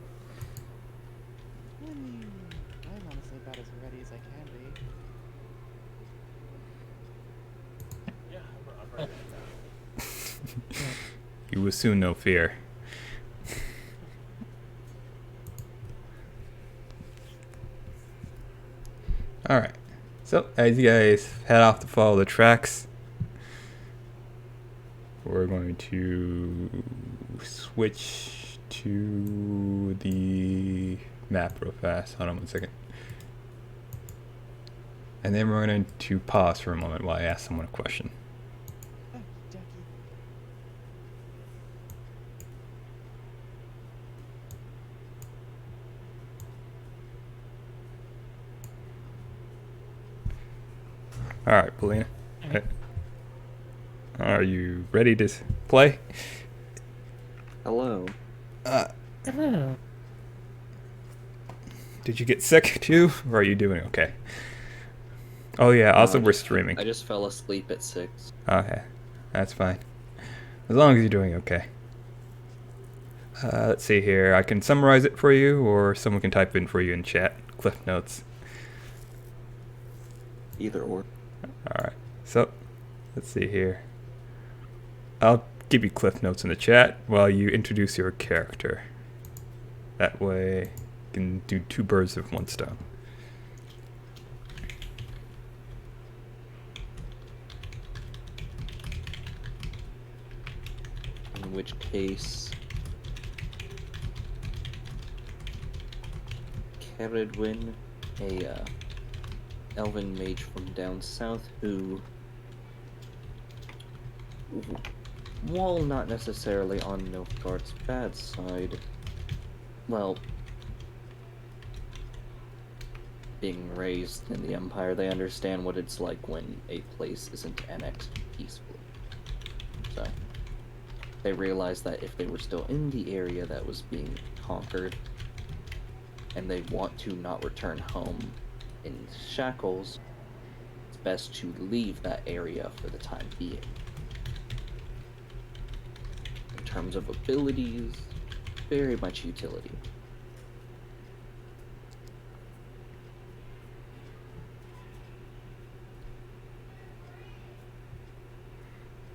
I'm honestly about as ready as I can be. Yeah, I'm ready for that. You will soon know fear. Alright. So, as you guys head off to follow the tracks, we're going to switch to the map real fast. Hold on 1 second. And then we're going to pause for a moment while I ask someone a question. Oh, Jackie. Alright, Polina. Alright. Are you ready to play? Hello. Hello. Did you get sick too? Or are you doing okay? Oh yeah, also we're streaming. I just fell asleep at 6. Okay, that's fine. As long as you're doing okay. Let's see here. I can summarize it for you, or someone can type in for you in chat. Cliff notes. Either or. Alright, so let's see here. I'll give you cliff notes in the chat while you introduce your character. That way, you can do 2 birds with 1 stone. In which case, Caradwin, a elven mage from down south who, while not necessarily on Nilfgaard's bad side, well, being raised in the Empire, they understand what it's like when a place isn't annexed peacefully. So, they realize that if they were still in the area that was being conquered, and they want to not return home in shackles, it's best to leave that area for the time being. In terms of abilities, very much utility.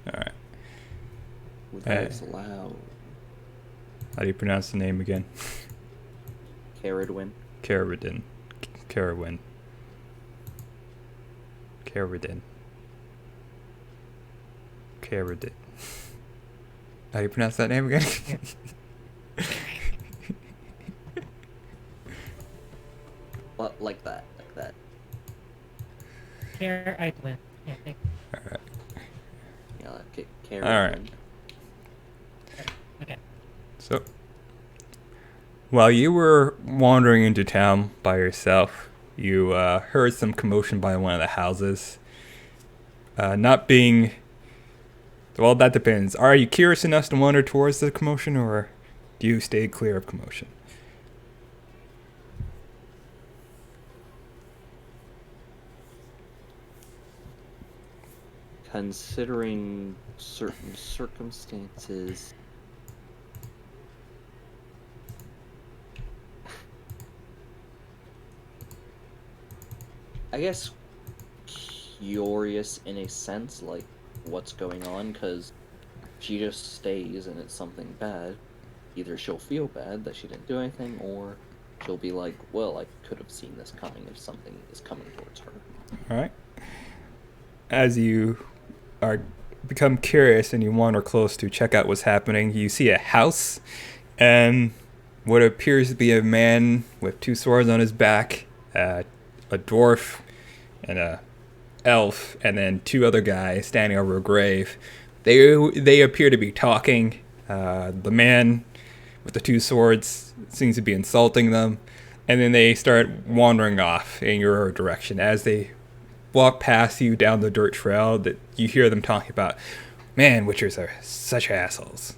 Alright. Without loud. How do you pronounce the name again? Caradwin. Caradin. Caradwin. Caradin. Caradin. How do you pronounce that name again? Well, like that. Here I win. Yeah, thank you. Alright. Yeah, Caradwin. Alright. Okay. So, while you were wandering into town by yourself, you heard some commotion by one of the houses. Not being... Well, that depends. Are you curious enough to wander towards the commotion, or do you stay clear of commotion? Considering certain circumstances, I guess curious in a sense, like what's going on, because she just stays and it's something bad. Either she'll feel bad that she didn't do anything, or she'll be like, well, I could have seen this coming if something is coming towards her. Alright. As you become curious and you wander close to check out what's happening, you see a house and what appears to be a man with 2 swords on his back, a dwarf and a elf, and then 2 other guys standing over a grave. They appear to be talking. The man with the 2 swords seems to be insulting them, and then they start wandering off in your direction. As they walk past you down the dirt trail, that you hear them talking about, man, witchers are such assholes.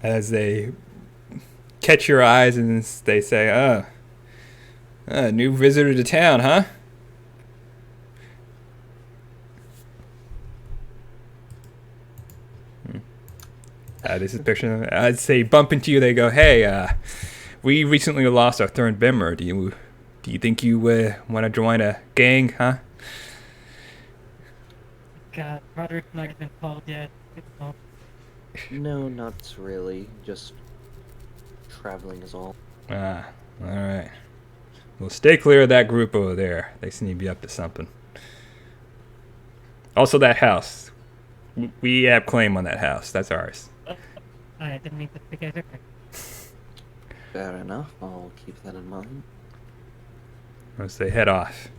As they catch your eyes and they say, new visitor to town, huh? This is a picture. I'd say bump into you. They go, "Hey, we recently lost our third member. Do you think you want to join a gang, huh?" God, Roderick's not even called yet. Oh, No, not really. Just traveling is all. All right. Well, stay clear of that group over there. They seem to be up to something. Also, that house. We have claim on that house. That's ours. I didn't mean to forget it. Fair enough. I'll keep that in mind. As they head off.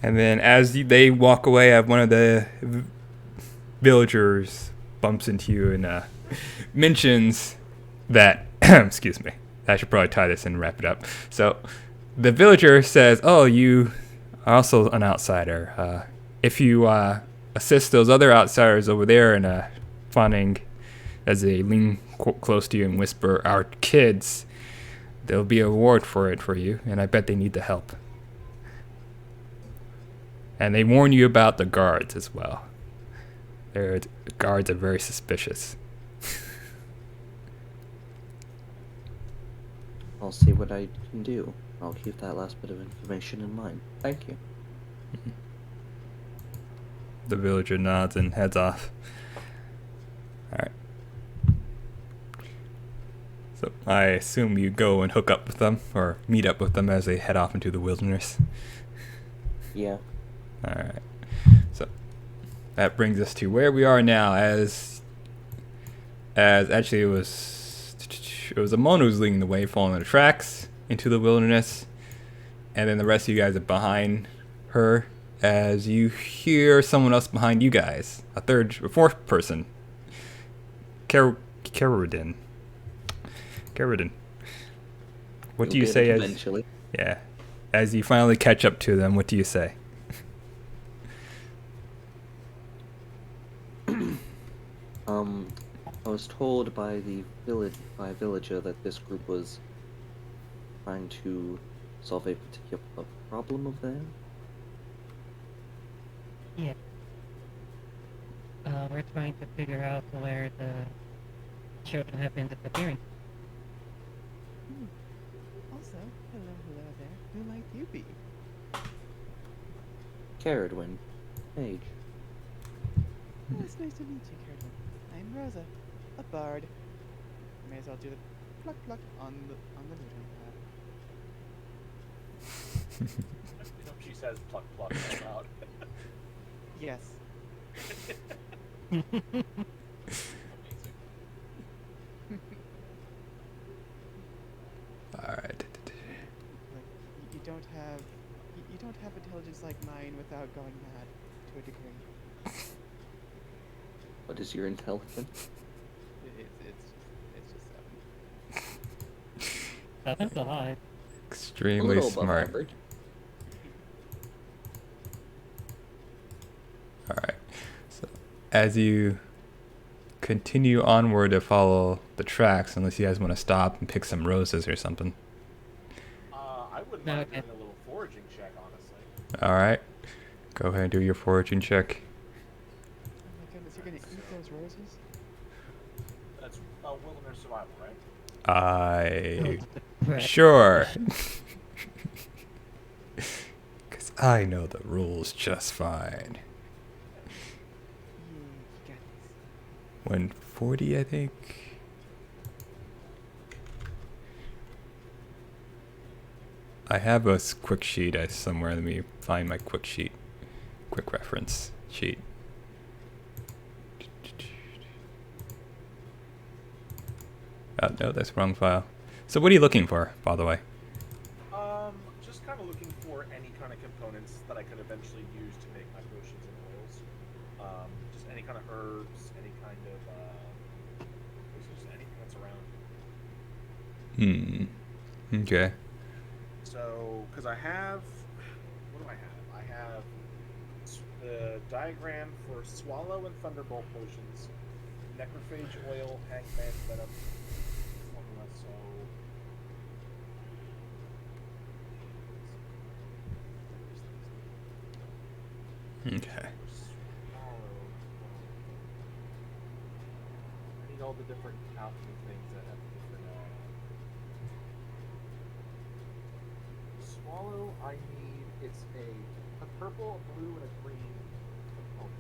And then as they walk away, one of the villagers bumps into you and mentions that, excuse me, I should probably tie this in and wrap it up. So the villager says, "Oh, you are also an outsider. If you assist those other outsiders over there in finding," as they lean close to you and whisper, "our kids, there'll be a reward for it for you, and I bet they need the help." And they warn you about the guards as well. The guards are very suspicious. I'll I'll see what I can do. I'll keep that last bit of information in mind. Thank you. The villager nods and heads off. Alright. So I assume you go and hook up with them, or meet up with them as they head off into the wilderness. Yeah. Alright. So that brings us to where we are now, as actually it was Amon who's leading the way, following the tracks into the wilderness, and then the rest of you guys are behind her, as you hear someone else behind you guys, a fourth person. Carradine. What do you say eventually? As you finally catch up to them, what do you say? I was told by a villager that this group was trying to solve a particular problem of theirs. Yeah. We're trying to figure out where the children have been disappearing. Also, hello there. Who might you be? Caradwin. Mage. Oh, it's nice to meet you, Cardinal. I'm Rosa, a bard. May as well do the pluck pluck on the looting pad. She says pluck pluck out loud. Yes. Amazing. Alright. Like you don't have intelligence like mine without going mad to a degree. What is your intelligence? It's just seven. Seven's a lot. A Extremely little above smart. average. Alright. So as you continue onward to follow the tracks, unless you guys want to stop and pick some roses or something. I wouldn't mind Okay. doing a little foraging check, honestly. Alright. Go ahead and do your foraging check. Oh my goodness, you're gonna eat those roses? That's wilderness survival, right? Right. Sure. Because I know the rules just fine. Yeah, you got this. 140, I think. I have a quick sheet somewhere. Let me find my quick reference sheet. Oh, no, that's the wrong file. So what are you looking for, by the way? Just kind of looking for any kind of components that I could eventually use to make my potions and oils. Just any kind of herbs, any kind of just anything that's around. Okay. So, because I have, what do I have? I have the diagram for Swallow and Thunderbolt Potions, Necrophage Oil, Hangman Venom, Formula, so... Okay. I need all the different alchemy things that have different. Swallow, I need it's a purple, a blue, and a green component.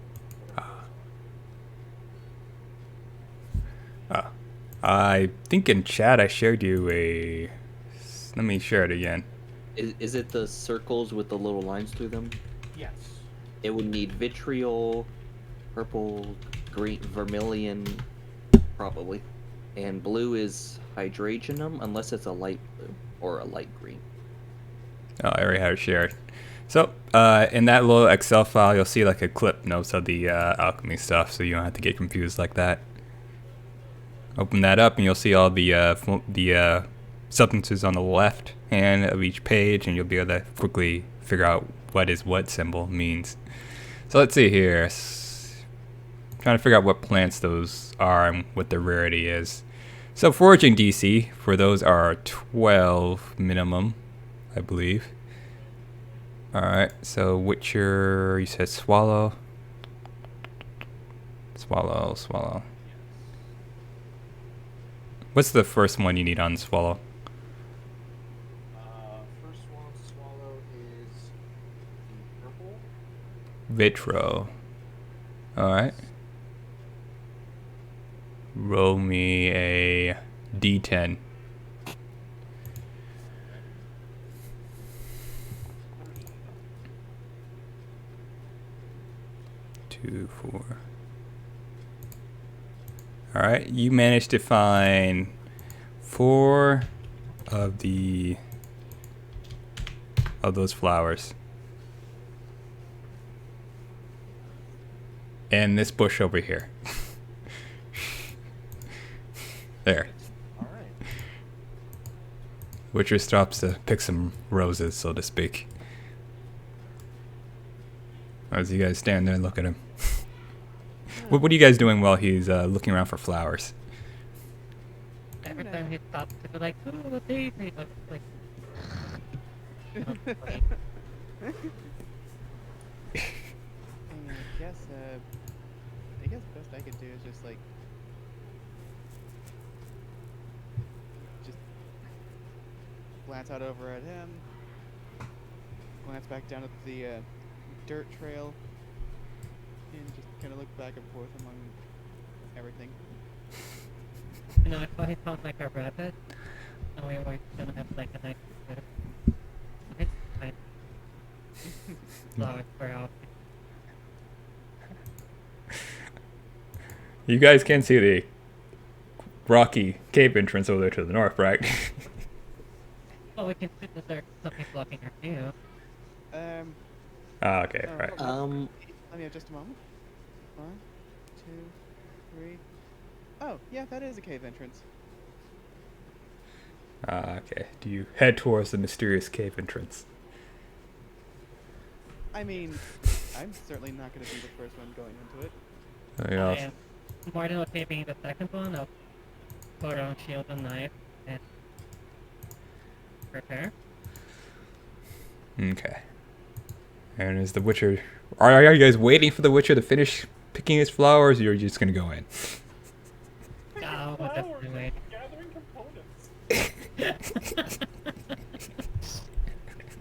Whatever those are. I think in chat I shared you a... Let me share it again. Is it the circles with the little lines through them? Yes. It would need vitriol, purple, green, vermilion, probably. And blue is hydragenum, unless it's a light blue or a light green. Oh, I already have it shared. So, in that little Excel file, you'll see like a clip notes of the alchemy stuff, so you don't have to get confused like that. Open that up, and you'll see all the substances on the left hand of each page, and you'll be able to quickly figure out what is what symbol means. So let's see here. Trying to figure out what plants those are and what the rarity is. So foraging DC for those are 12 minimum, I believe. Alright, so Witcher, you said Swallow. Swallow. What's the first one you need on Swallow? Vitro. Alright. Roll me a d10. 2, 4. Alright, you managed to find 4 of those flowers. And this bush over here. There. All right. Witcher stops to pick some roses, so to speak. As you guys stand there and look at him. What are you guys doing while he's looking around for flowers? Every time he stops to be like, ooh, a daisy, but it's like, And I guess best I could do is just like just glance out over at him, glance back down at the dirt trail, and just kind of look back and forth among everything. you know, if I found like a rabbit, and we were gonna have like a nice bit of nice flowers for our You guys can see the rocky cave entrance over there to the north, right? well, we can see that there's something blocking our view. Okay, Oh, right. Let me have just a moment. 1, 2, 3. Oh, yeah, that is a cave entrance. Okay. Do you head towards the mysterious cave entrance? I mean, I'm certainly not going to be the first one going into it. Yeah. I am more than okay being the second one. I'll put on shield and knife and prepare. Okay. And is the Witcher... Are you guys waiting for the Witcher to finish picking his flowers, or you're just going to go in? Oh, we'll definitely wait. Gathering components.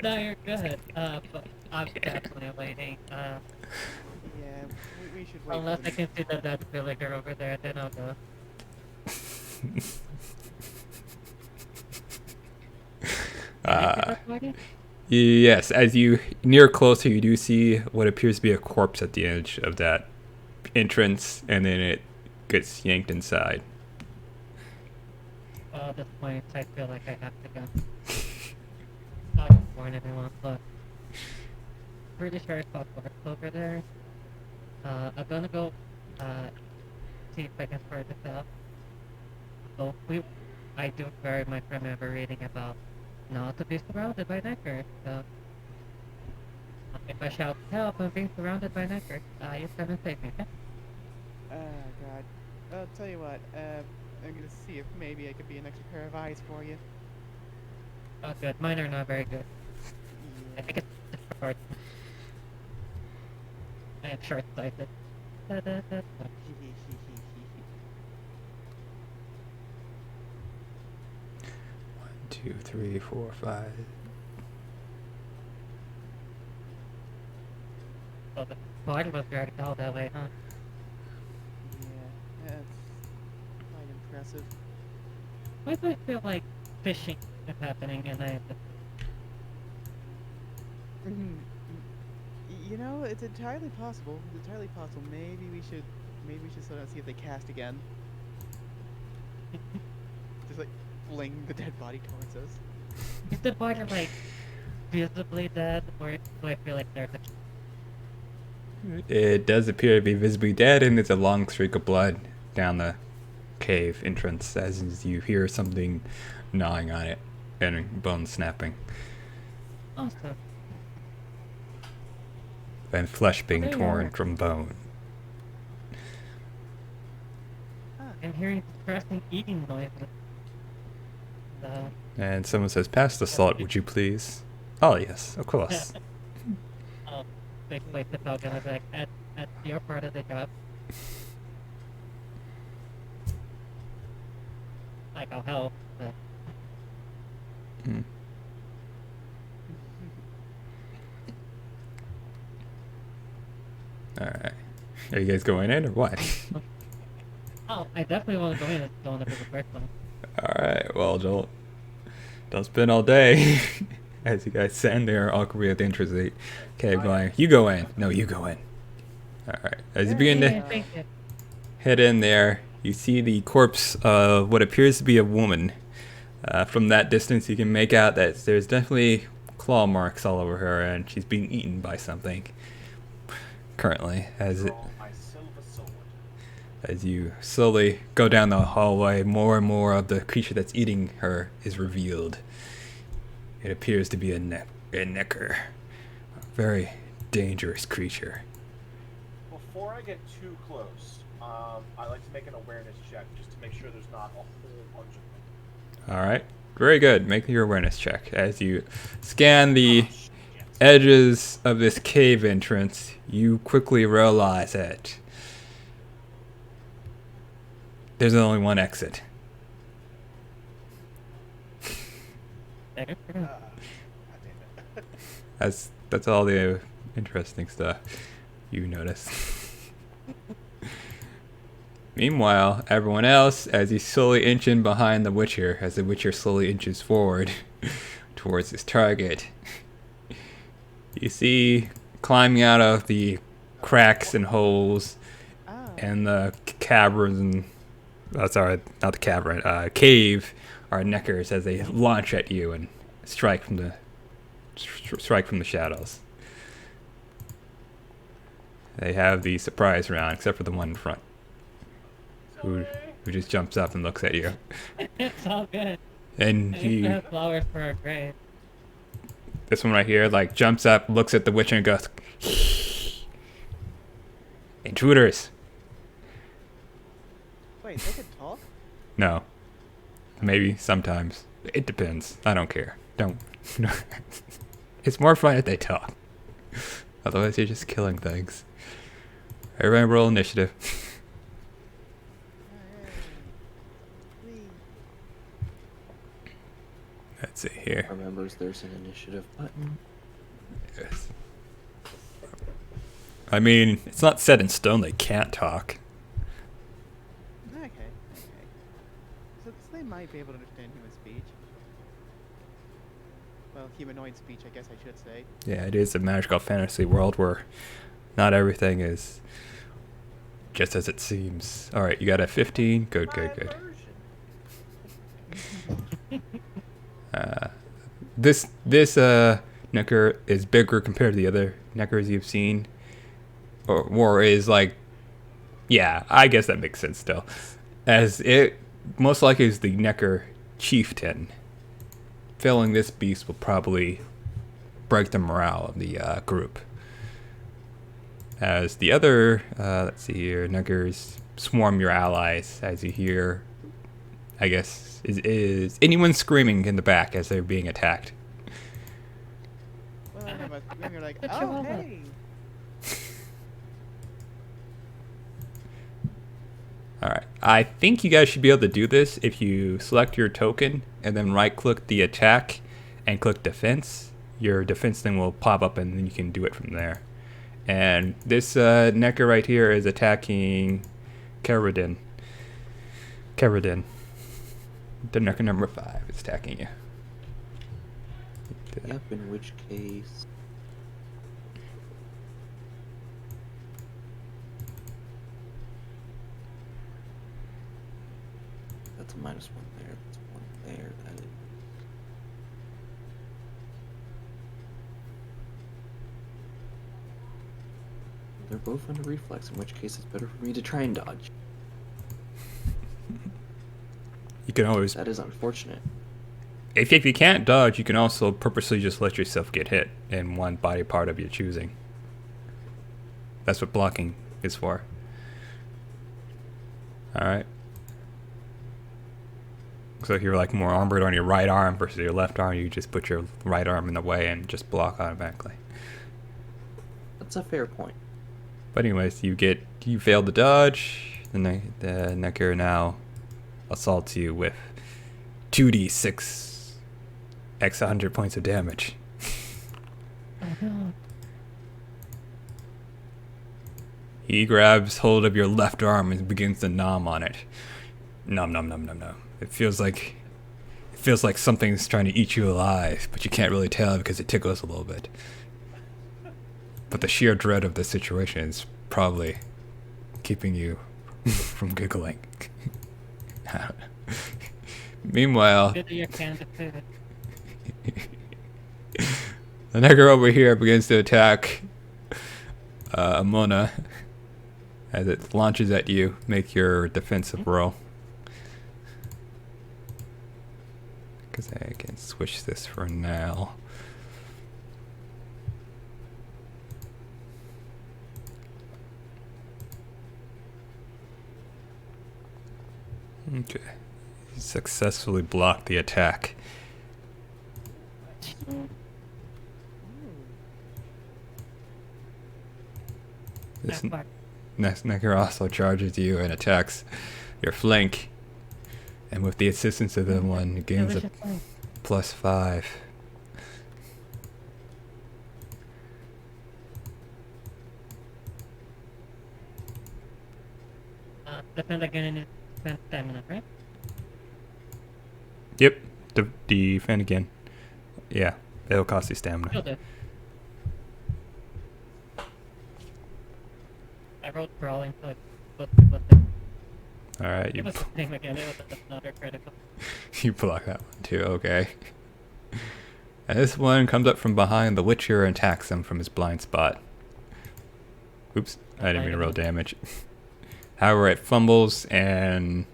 No, you're good. But I'm definitely waiting. Yeah, we should wait. Unless for I the- can see the dead villager over there, then I'll go. Yes, as you near closer, you do see what appears to be a corpse at the edge of that entrance, and then it gets yanked inside. Well, at this point, I feel like I have to go. I'll just warn everyone, but pretty sure I saw corpse over there. I'm gonna go see if I can sort this out. So I do very much remember reading about not to be surrounded by neckers. So if I shout help, I'm being surrounded by neckers. You come and save me, okay? Oh, God. I'll tell you what, I'm going to see if maybe I could be an extra pair of eyes for you. Oh, good. Mine are not very good. I Yeah. think it's short. I am short-sighted. Two, three, 4, 5. So the body was dragged out that way, huh? Yeah, that's quite impressive. Why do I feel like fishing is happening and I have to... You know, it's entirely possible. It's entirely possible. Maybe we should slow down and see if they cast again. Just like fling the dead body towards us. Is the body like visibly dead, or do I feel like there's a... It does appear to be visibly dead, and there's a long streak of blood down the cave entrance as you hear something gnawing on it and bone snapping Awesome. and flesh being There you torn are. from bone. I'm hearing distressing eating noises. So... And someone says, "Pass the salt, would you please?" Oh yes, of course. Oh, basically the Falcon is like, at your part of the job. Like, I'll help, but... Hmm. Are you guys going in or what? Oh, I definitely want to go in and go on the first one. Alright, well, don't spend all day as you guys stand there awkwardly at the entrance gate. Okay, going, you go in. No, you go in. Alright, as you begin to Yeah, thank you. head in there, you see the corpse of what appears to be a woman. From that distance, you can make out that there's definitely claw marks all over her, and she's being eaten by something. Currently, Draw my silver sword. as you slowly go down the hallway, more and more of the creature that's eating her is revealed. It appears to be a necker, a very dangerous creature. Before I get too close, I like to make an awareness check just to make sure there's not a whole bunch of them. All right, very good. Make your awareness check as you scan the Oh, shit. edges of this cave entrance. You quickly realize that there's only one exit. There. God damn it. That's all the interesting stuff you notice. Meanwhile, everyone else, as you slowly inch in behind the Witcher, as the Witcher slowly inches forward towards his target, you see climbing out of the cracks and holes Oh. and the caverns and sorry, not the cavern, cave are neckers as they launch at you and strike from the shadows. They have the surprise round, except for the one in front, who just jumps up and looks at you. It's all good. And I used to he, have flowers for our grave. this one right here, like jumps up, looks at the Witcher and goes, "Intruders." Wait, they can talk? No. Maybe sometimes. It depends. I don't care. Don't. It's more fun if they talk. Otherwise, you're just killing things. Everybody roll initiative. Whee. Let's see here. Remembers there's an initiative button. Yes. I mean, it's not set in stone they can't talk. Okay. So they might be able to understand human speech. Well, humanoid speech, I guess I should say. Yeah, it is a magical fantasy world where not everything is just as it seems. Alright, you got a 15? Good. My version. This necker is bigger compared to the other neckers you've seen. Or is like, yeah, I guess that makes sense still. As it most likely is the necker chieftain. Filling this beast will probably break the morale of the group. As the other, let's see here, neckers swarm your allies as you hear, I guess, is anyone screaming in the back as they're being attacked? Well, then you're like, But oh, Chihuahua. hey! Alright, I think you guys should be able to do this if you select your token and then right click the attack and click defense. Your defense thing will pop up and then you can do it from there. And this necker right here is attacking Caradin. The necker number 5 is attacking you. Yep, in which case... That's a -1 there, that's 1 there, that is... They're both under reflex, in which case it's better for me to try and dodge. You can always, That is unfortunate. if you can't dodge, you can also purposely just let yourself get hit in one body part of your choosing. That's what blocking is for. Alright. So if you're like more armored on your right arm versus your left arm, you just put your right arm in the way and just block automatically. That's a fair point. But anyways, you failed to dodge. The necker now assaults you with 2d6 x 100 points of damage. Oh no. He grabs hold of your left arm and begins to nom on it. Nom nom nom nom nom. It feels like something's trying to eat you alive, but you can't really tell because it tickles a little bit. But the sheer dread of the situation is probably keeping you from giggling. Meanwhile, Good that you're canned of food. the nigger over here begins to attack Amona as it launches at you. Make your defensive roll. Because I can switch this for now. Okay. You successfully blocked the attack. This That part. next nigger also charges you and attacks your flank. And with the assistance of the one, it gains a Delicious thing. +5. Defend again and spend stamina, right? Yep. Defend again. Yeah. It'll cost you Still stamina. do. I wrote brawling, so it's supposed to be +6. Alright, It was the same again. It was another critical. you block that one too, okay. And this one comes up from behind the Witcher and attacks him from his blind spot. Oops, I didn't mean to roll damage. However, it fumbles and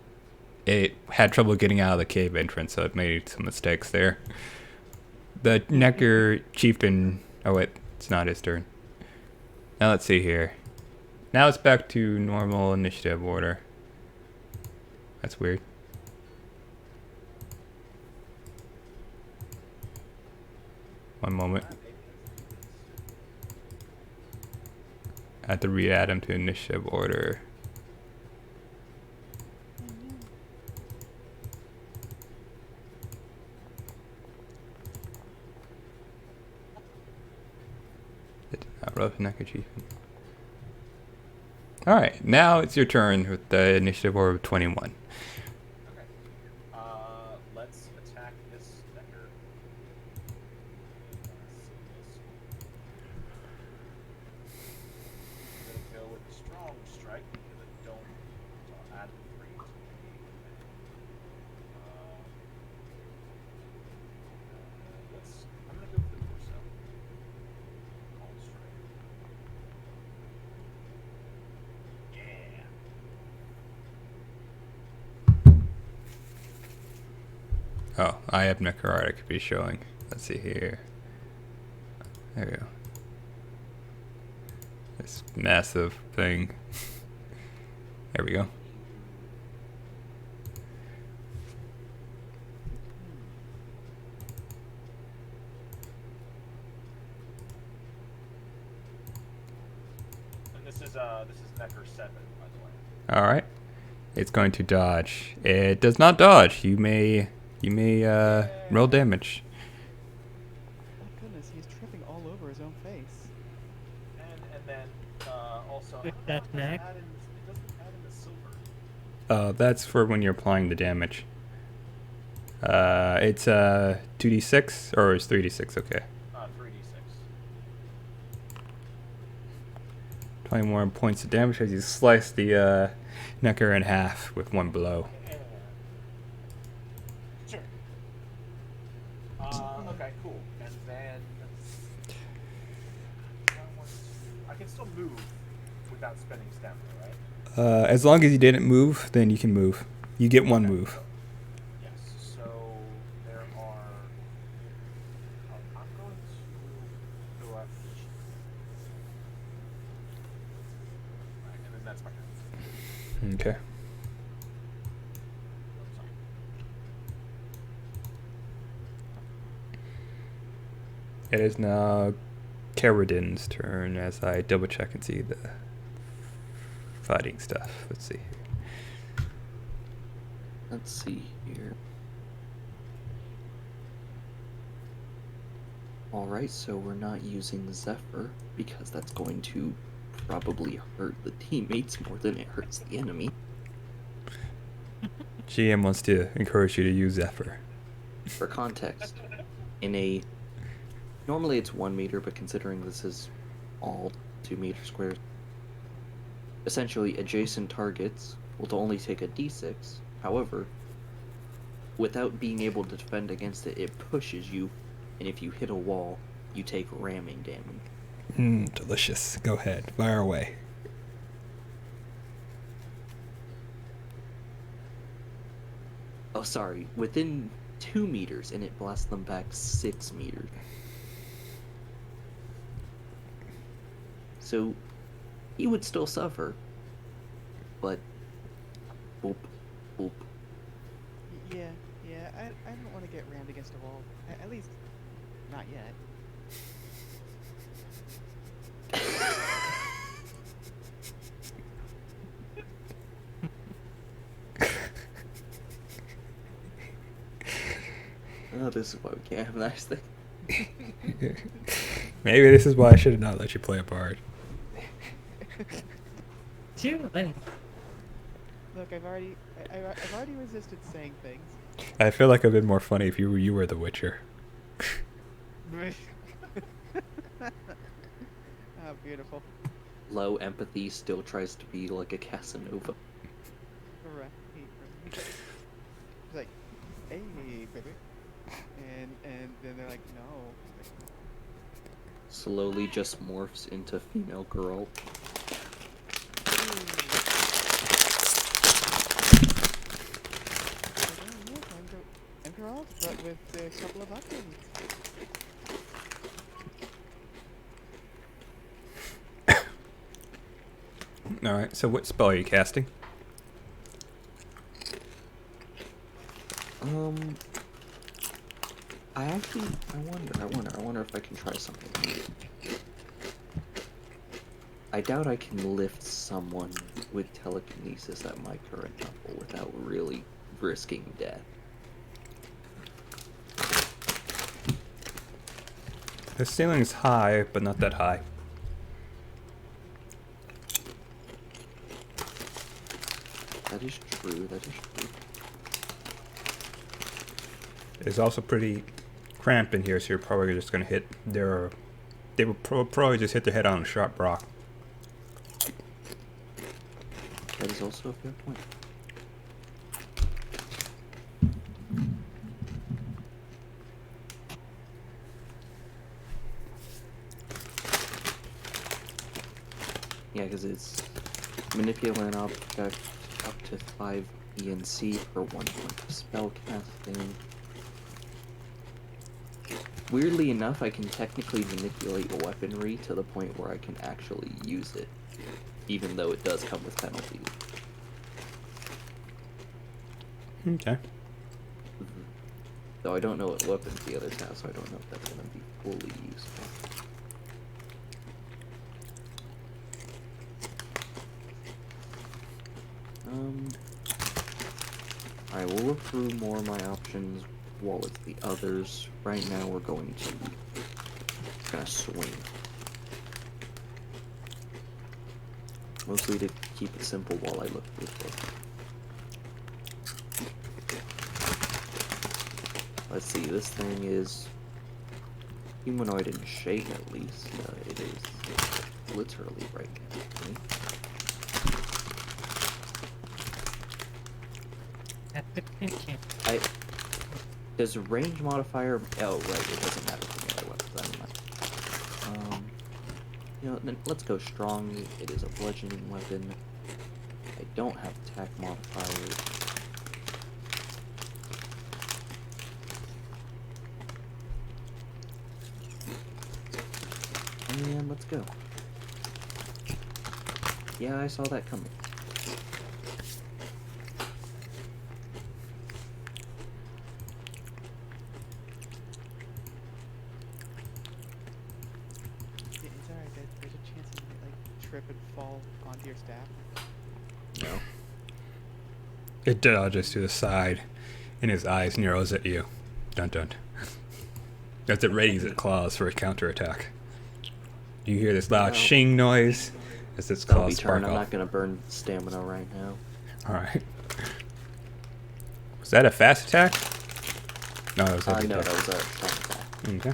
it had trouble getting out of the cave entrance, so it made some mistakes there. The Necker chieftain... Oh wait, it's not his turn. Now let's see here. Now it's back to normal initiative order. That's weird. One moment. I have to re-add him to initiative order. It did not roll Necker Chieftain. Alright, now it's your turn with the initiative order of 21. Okay. Let's attack this Necker. I'm gonna go with a strong strike because I don't. So I'll add 3 to the. I'm gonna go for the torso. Call strike. Yeah. Oh, I have Necker art I could be showing. Let's see here. There we go. This massive thing. There we go. And this is Necker 7, by the way. Alright. It's going to dodge. It does not dodge. You may roll damage. My goodness, he's tripping all over his own face. And then also With I don't that know, it neck. doesn't add in the silver. That's for when you're applying the damage. It's 2d6 or is 3d6 okay. 3d6. 20 more points of damage as you slice the Necker in half with one blow. Sure. Okay, cool. And then I can still move without spending stamina, right? As long as you didn't move, then you can move. You get one move. Yes. So there are. I'm going to go after the chief. Right, and then that's my turn. Okay. I'm sorry. It is now Karadin's turn as I double check and see the fighting stuff. Let's see. Let's see here. Alright, so we're not using Zephyr because that's going to probably hurt the teammates more than it hurts the enemy. GM wants to encourage you to use Zephyr. For context, normally it's 1 meter, but considering this is all 2 meter squares, essentially adjacent targets will only take a d6. However, without being able to defend against it, it pushes you, and if you hit a wall, you take ramming damage. Delicious. Go ahead. Fire away. Oh, sorry, within 2 meters, and it blasts them back 6 meters. So, he would still suffer, but boop, boop. Yeah, I don't want to get rammed against a wall. At least, not yet. Oh, this is why we can't have nice things. Maybe this is why I should have not let you play a bard. Too late. Look, I've already resisted saying things. I feel like it'd been more funny if you were the Witcher. Oh, beautiful. Low empathy still tries to be like a Casanova. Right. It's like, hey, baby. And then they're like, no. Slowly just morphs into female girl. I'm girls, but with a couple of updates. Alright, so what spell are you casting? I wonder if I can try something new. I doubt I can lift someone with telekinesis at my current level without really risking death. The ceiling's high, but not that high. That is true, It's also pretty cramped in here, so you're probably just gonna hit their... They will probably just hit their head on a sharp rock. That is also a fair point. Yeah, because it's manipulate an object up to 5 ENC for 1 point of spell casting. Weirdly enough, I can technically manipulate weaponry to the point where I can actually use it, even though it does come with penalties. Okay. Though I don't know what weapons the others have, so I don't know if that's going to be fully useful. I will look through more of my options while it's the others. Right now we're going to swing. Mostly to keep it simple while I look through it. Let's see, this thing is humanoid in shape at least. It is literally right next to me. Does range modifier? Oh, right, it doesn't matter for melee weapons. You know, then let's go strong. It is a bludgeoning weapon. I don't have attack modifiers. And let's go. Yeah, I saw that coming. There's a chance you might like trip and fall onto your staff. No. It dodges to the side, and his eyes narrows at you. Dun dun. As it raises its claws for a counterattack. You hear this loud shing noise, As its That'll claws be turn. spark I'm off. not gonna burn stamina right now. Alright. Was that a fast attack? No, it was a heavy No, attack. that was a fast attack. Okay.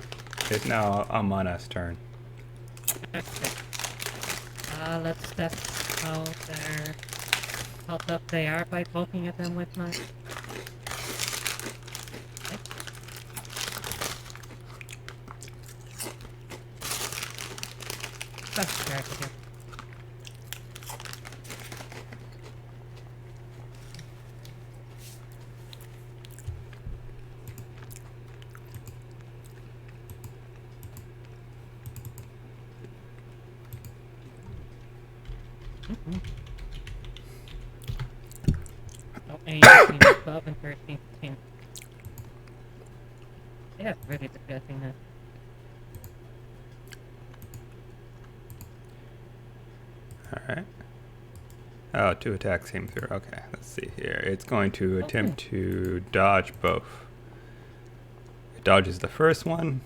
It's now Amana's turn. Okay. Let's test how tough they are by poking at them with my... Let's start again. Oh, 18, 12, and 13, 15. Yeah, really disgusting that. Alright. Oh, 2 attacks came through. Okay, let's see here. It's going to attempt to dodge both. It dodges the first one.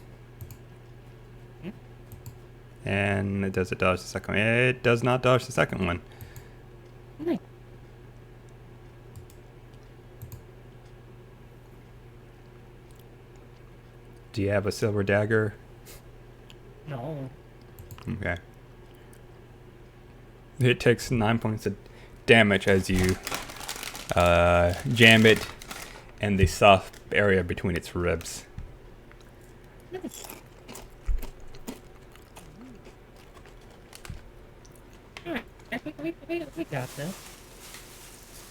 Hmm? And does it dodge the second one? It does not dodge the second one. Nice. Do you have a silver dagger? No. Okay. It takes 9 points of damage as you jam it in the soft area between its ribs. Nice. Alright, I think we got this.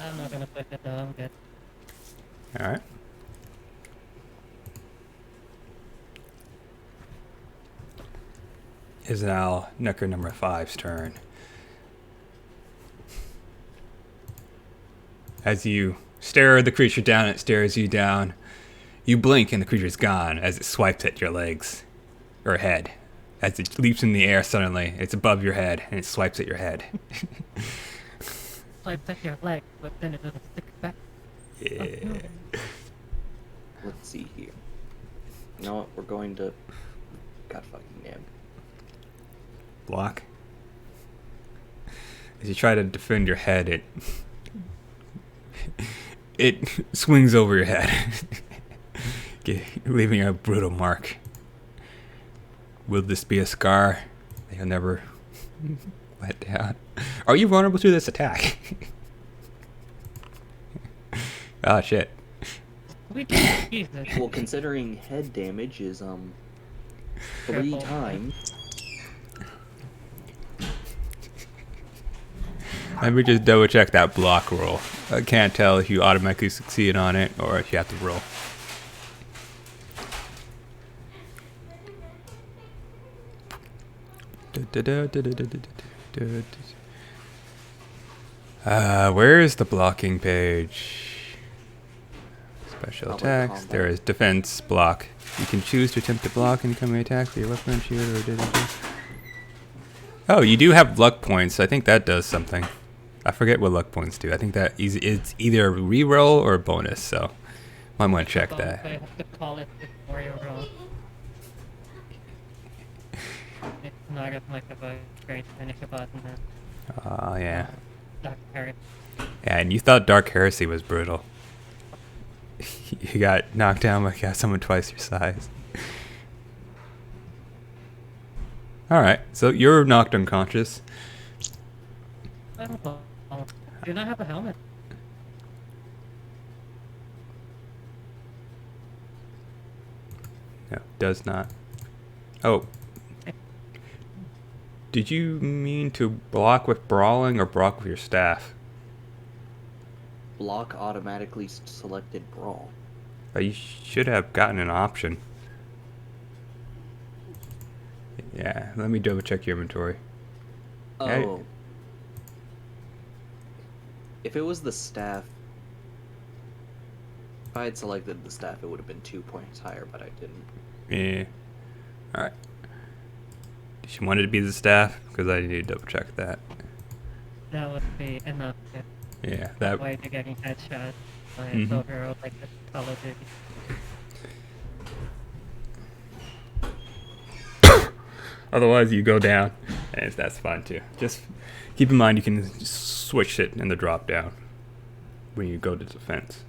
I'm not gonna push it though, I'm good. Alright. Is now Knucker number 5's turn. As you stare the creature down, it stares you down. You blink and the creature's gone as it swipes at your legs. Or head. As it leaps in the air suddenly. It's above your head and it swipes at your head. So I touch your leg, but then it doesn't stick back. Yeah. Let's see here. You know what? We're going to. God fucking damn. Block. As you try to defend your head, it swings over your head, leaving a brutal mark. Will this be a scar that you'll never let down? Are you vulnerable to this attack? Oh shit. Jesus. Well, considering head damage is 3 Careful. times. Let me just double check that block roll. I can't tell if you automatically succeed on it or if you have to roll. Where is the blocking page? Special Not like attacks. combat. There is defense block. You can choose to attempt to block incoming attack with your weapon, shield, or da-da-da. Oh, you do have luck points. I think that does something. I forget what luck points do. I think that it's either a reroll or a bonus, so might want to check So that. I have to call it before you roll. It's not as much of a great finish button than Oh, yeah. Dark Parrot. Yeah, and you thought Dark Heresy was brutal. You got knocked down by someone twice your size. Alright, so you're knocked unconscious. I don't know. Do not have a helmet. No, does not. Oh. Did you mean to block with brawling or block with your staff? Block automatically selected brawl. You should have gotten an option. Yeah, let me double check your inventory. Oh. Hey. If it was the staff, if I had selected the staff, it would have been 2 points higher, but I didn't. Yeah. Alright. Did you want it to be the staff? Because I need to double check that. That would be enough to Yeah, that. avoid you getting headshot by a Mhm. soldier like the Call of Duty. Otherwise, you go down And that's fine too. Just keep in mind you can switch it in the drop down when you go to defense.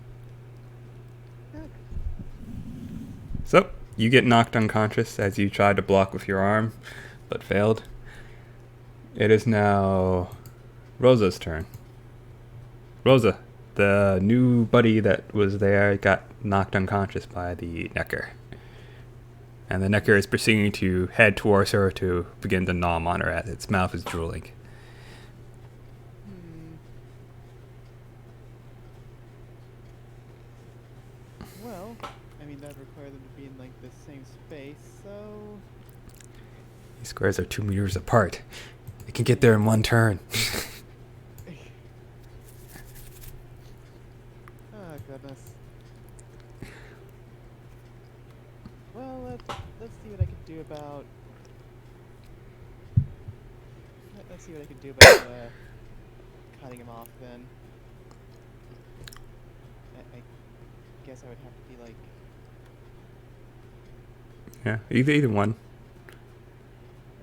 So, you get knocked unconscious as you try to block with your arm, but failed. It is now Rosa's turn. Rosa, the new buddy that was there got knocked unconscious by the Necker. And the Necker is proceeding to head towards her to begin to nom on her as its mouth is drooling. Well, I mean, that'd require them to be in, like, the same space, so... These squares are 2 meters apart. It can get there in one turn. Oh, goodness. Well, let's see what I can do about... Let's see what I can do about, cutting him off, then. I guess I would have to be, like... Yeah, either one.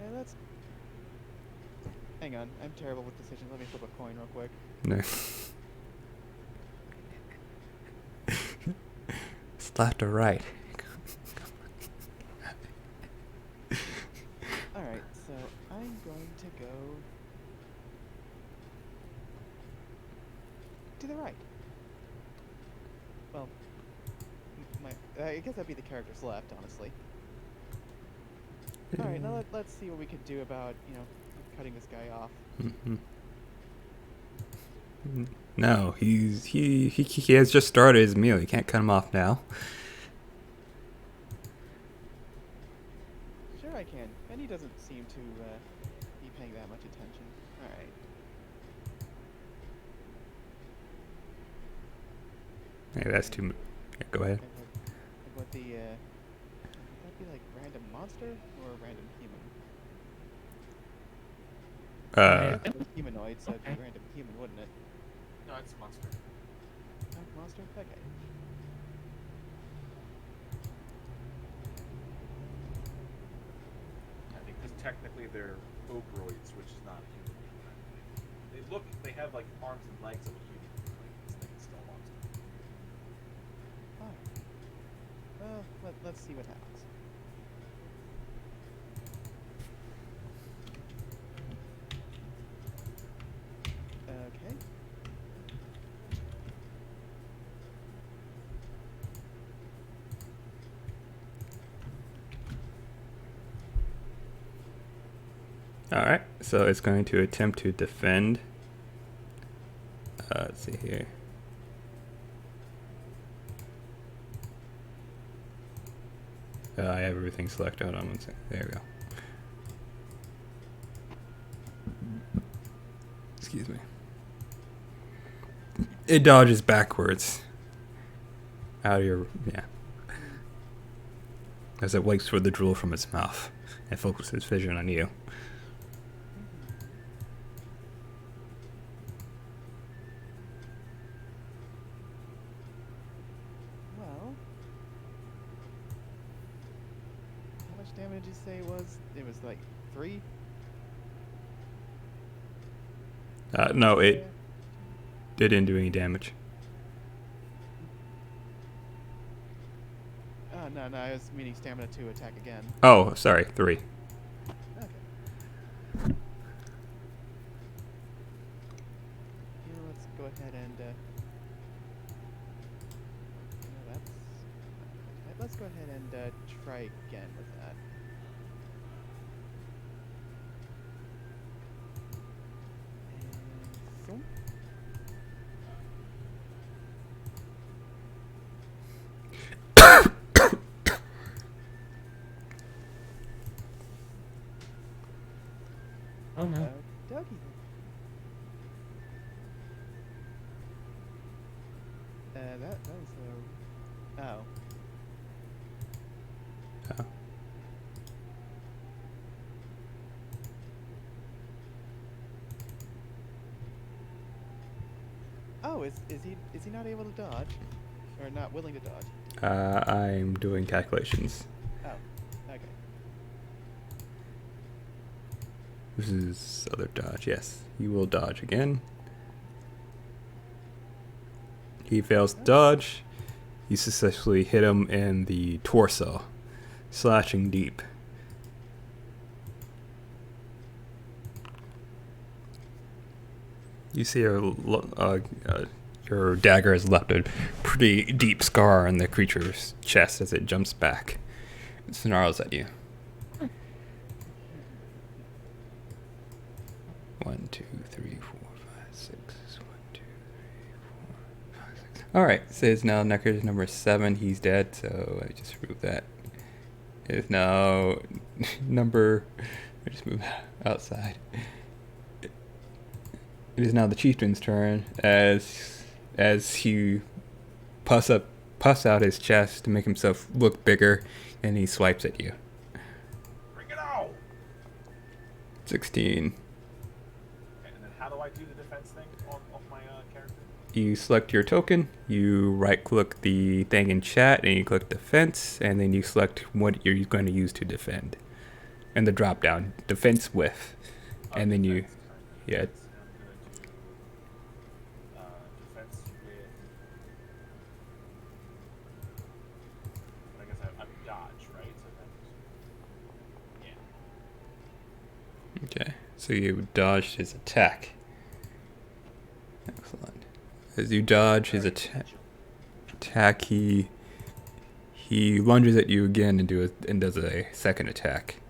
Yeah, let's... Hang on, I'm terrible with decisions. Let me flip a coin real quick. No. It's left or right. Alright, so I'm going to go... to the right. Well, I guess that'd be the characters left, honestly. Alright, now let's see what we could do about, you know, cutting this guy off. No, he has just started his meal. You can't cut him off now. Sure I can. And he doesn't seem to be paying that much attention. Alright. Hey, that's too. Yeah, go ahead. And what the, would that be like random monster or random human? If it was humanoid, so it'd be random human, wouldn't it? No, it's a monster. Oh, monster? Okay. I think because technically they're ogroids, which is not a human. They have like arms and legs of a human. Like, this thing is still a monster. Alright. Well, let's see what happens. Okay. Alright, so it's going to attempt to defend. Let's see here. I have everything selected. Hold on one second. There we go. Excuse me. It dodges backwards. Out of your... yeah. As it waits for the drool from its mouth and focuses its vision on you. Well, how much damage did you say it was? It was like 3? No, it Yeah. didn't do any damage. Oh, no, I was meaning stamina to attack again. Oh, sorry, 3. Okay. Let's go ahead and, let's go ahead and, try again with that. And thump. Oh no. Dougie. That was a... Oh. Oh. Oh, is he not able to dodge? Or not willing to dodge? I'm doing calculations. Oh, okay. This is other dodge. Yes, he will dodge again. He fails to dodge. You successfully hit him in the torso, slashing deep. You see your dagger has left a pretty deep scar on the creature's chest as it jumps back. It snarls at you. 1, 2, 3, 4, 5, 6. 1, 2, 3, 4, 5, 6. All right, so it's now Necker's number 7. He's dead, so I just removed that. It's now number. I just moved outside. It is now the chieftain's turn as he puffs out his chest to make himself look bigger, and he swipes at you. Bring it on! 16. Okay, and then how do I do the defense thing on my character? You select your token, you right-click the thing in chat, and you click defense, and then you select what you're going to use to defend. And the drop-down, defense with, and then you, yeah. Defense with. I guess I'm dodge, right? So that's. Yeah. Okay, so you dodged his attack. Excellent. As you dodge his attack, he lunges at you again and does a second attack.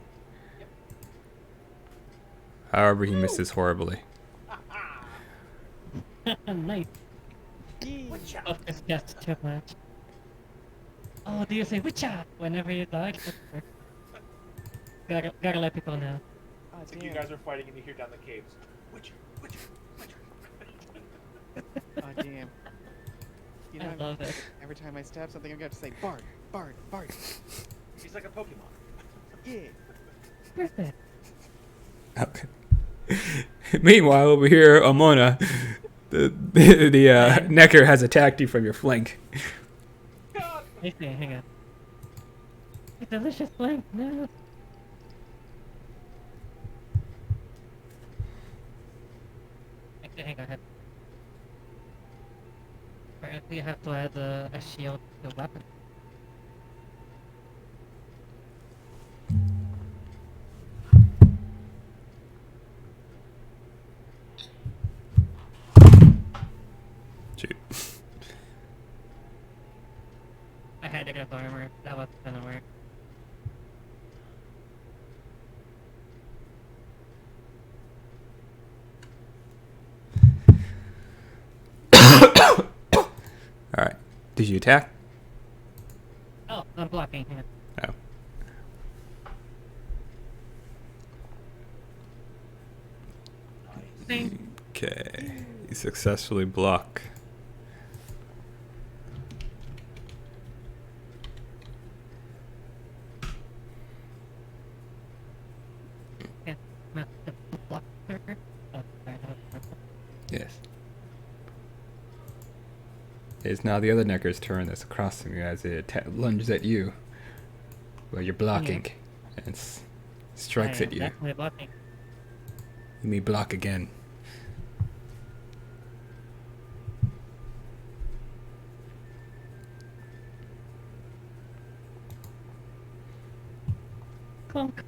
Yep. However, he misses horribly. Nice. Yay. Oh, it's just too much. Oh, do you say witcha whenever you dodge? Gotta let people know. Oh, It's like damn. you guys are fighting and you hear down the caves. Witcher. Oh, damn. You know, I love it. every time I stab something, I'm going to say, Bard, Bard, Bard. He's like a Pokemon. Yeah. Perfect. Okay. Meanwhile, over here, Amona, the Necker has attacked you from your flank. God! I see, hang on. A delicious flank, no. Actually, hang on. Apparently, you have to add a shield to the weapon. Shoot. I had to get armor. That wasn't gonna work. All right. Did you attack? Oh, I'm blocking him. No. Ding. Okay. You successfully block. Can't mess the blocker. Oh, sorry, that was purple. Yes. It's now the other Necker's turn that's across from you as it lunges at you. Where you're blocking. And strikes I at am you. Definitely blocking. You may block again. Clunk.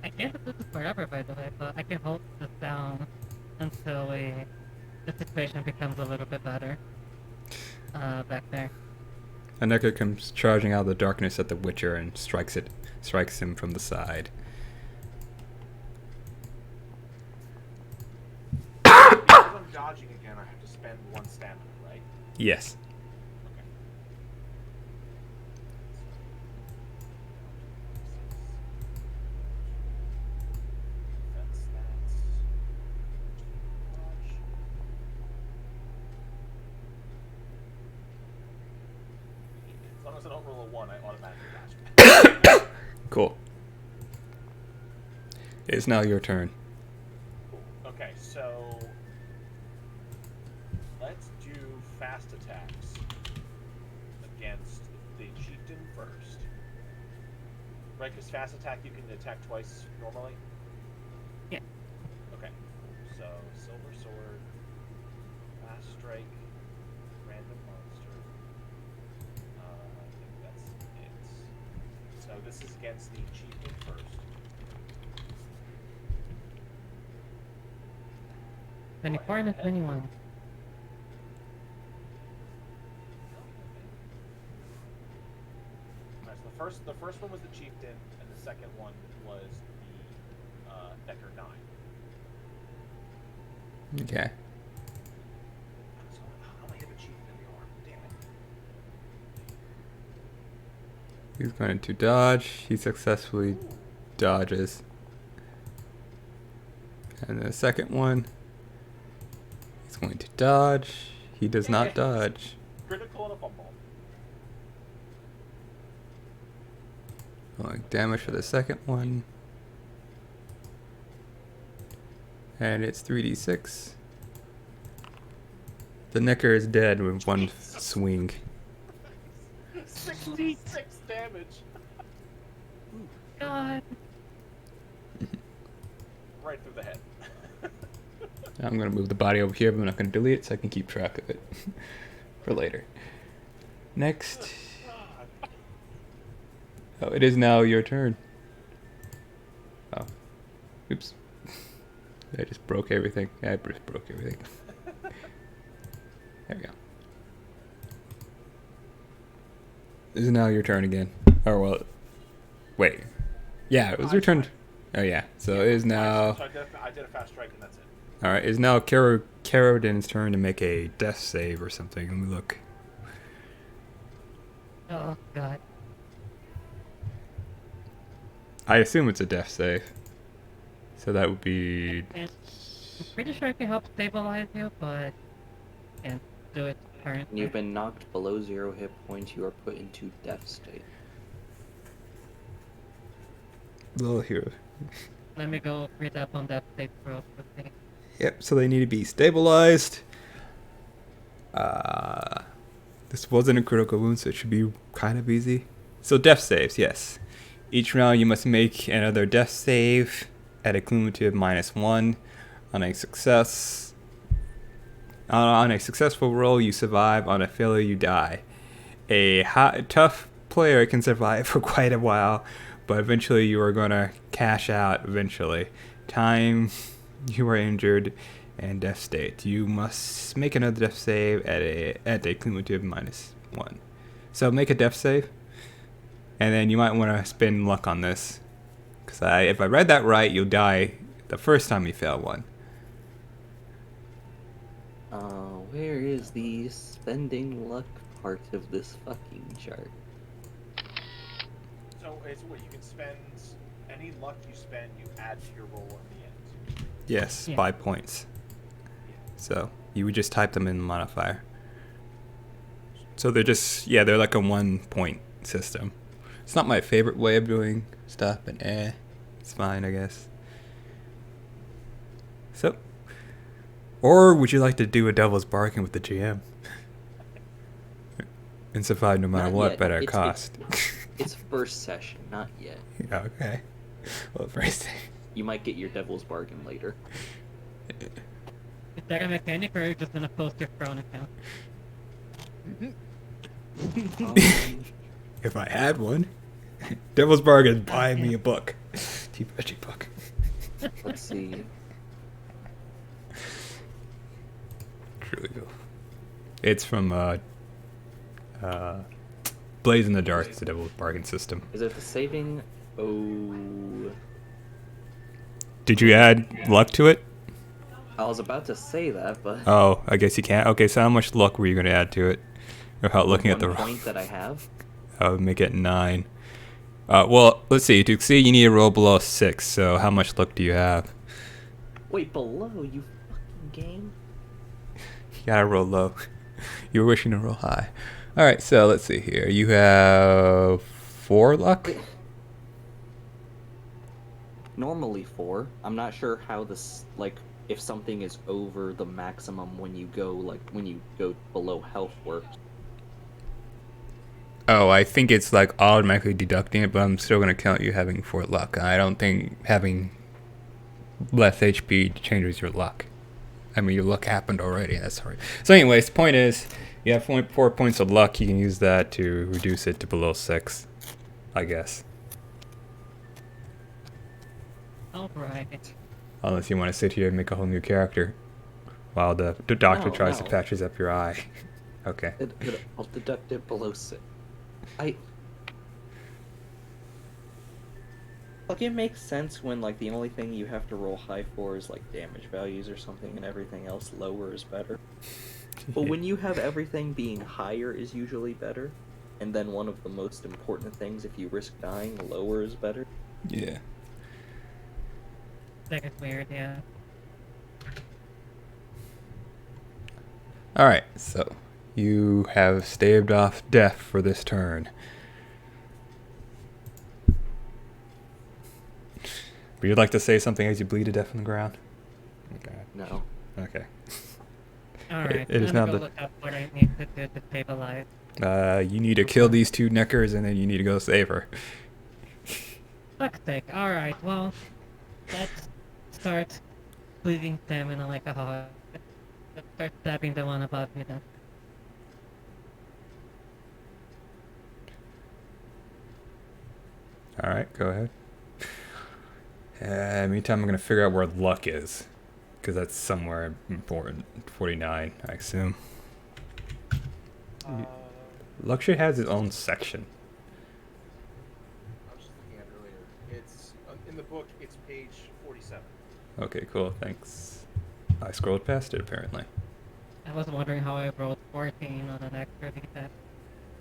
I guess this is forever, by the way, but I can hold this down until the situation becomes a little bit better. Back there. A Necker comes charging out of the darkness at the Witcher and strikes him from the side. Because I'm dodging again, I have to spend 1 stamina, right? Yes. Okay. That's dodge. As long as I don't roll a 1, I automatically dodge. Cool. It's now your turn. Cool. Okay, so let's do fast attacks against the chieftain first. Right, because fast attack you can attack twice normally. Yeah. Okay. So silver sword, fast strike, random monster. I think that's it. So this is against the chieftain first. 24 and a 21. Alright, so the first one was the chieftain, and the second one was the Decker 9. Okay. So how do I hit the chieftain in the arm? Damn it. He's going to dodge. He successfully dodges. And the second one, he's going to dodge. He does not dodge. Critical and a fumble. Rolling damage for the second one. And it's 3d6. The Necker is dead with one swing. 66 damage. God. Right through the head. I'm going to move the body over here, but I'm not going to delete it so I can keep track of it for later. Next. Oh, it is now your turn. Oh. Oops. I just broke everything. I just broke everything. There we go. This is now your turn again. Or, well, wait. Yeah, it was your turn. Oh, yeah. So it is now... So I did a fast strike and that's it. Alright, it's now Carradin's turn to make a death save or something. Let me look. Oh, God. I assume it's a death save. So that would be... And I'm pretty sure I can help stabilize you, but can't do it currently. You've been knocked below 0 hit points. You are put into death state. Little hero. Let me go read up on that state real quickly. Yep, so they need to be stabilized. This wasn't a critical wound, so it should be kind of easy. So death saves, yes. Each round you must make another death save at a cumulative -1. On a success, on a successful roll, you survive. On a failure, you die. A tough player can survive for quite a while, but eventually you are going to cash out eventually. Time you are injured and death state. You must make another death save at a cumulative -1. So make a death save, and then you might want to spend luck on this, because if I read that right, you'll die the first time you fail one. Where is the spending luck part of this fucking chart? So it's what you can spend. Any luck you spend, you add to your roll at the end. Yes, Yeah. 5 points. So you would just type them in the modifier. So they're just, yeah, they're like a 1 point system. It's not my favorite way of doing stuff, but it's fine, I guess. So, or would you like to do a devil's bargain with the GM? And survive no matter Not what, yet. but at It's- cost. It's first session, not yet. Yeah, okay. Well, first. You might get your devil's bargain later. Is that a mechanic or are you just gonna post your Throne account? If I had one. Devil's bargain, buy me a book. Cheap book. Let's see. Truly cool. It's from Blaze in the Dark. It's a Devil's bargain system. Is it the saving? Oh, Did you add luck to it? I was about to say that, but Oh, I guess you can't. Okay, so how much luck were you going to add to it? Without looking at the one point that I have. I would make it 9. Well, let's see. To succeed, you need to roll below 6. So how much luck do you have? Wait, below you fucking game. You gotta roll low. You were wishing to roll high. All right, so let's see here. You have 4 luck. Wait. Normally 4. I'm not sure how this, like, if something is over the maximum when you go below health works. Oh, I think it's like automatically deducting it, but I'm still gonna count you having 4 luck. I don't think having less HP changes your luck. I mean, your luck happened already. That's hard. So, anyways, the point is, you have 4 points of luck. You can use that to reduce it to below 6, I guess. Alright. Unless you want to sit here and make a whole new character, while the doctor No, tries to no. patches up your eye. Okay. I'll deduct it below 6. Like, it makes sense when, like, the only thing you have to roll high for is, like, damage values or something, and everything else lower is better. But when you have everything being higher is usually better, and then one of the most important things, if you risk dying, lower is better. Yeah. That is weird, yeah. Alright, so you have staved off death for this turn. Would you like to say something as you bleed to death on the ground? Okay. No. Okay. Alright, It is I'm now gonna the- go look up what I need to do to stabilize. You need to kill these 2 neckers and then you need to go save her. Fuck's sake. Alright, well, let's start bleeding stamina like a hog. Let's start stabbing the one above me then. Alright, go ahead. Meantime, I'm going to figure out where luck is. Because that's somewhere important. 49, I assume. Luxury has its own section. I was just looking at it earlier. It's in the book. It's page 47. Okay, cool, thanks. I scrolled past it, apparently. I was wondering how I rolled 14 on an extra d10.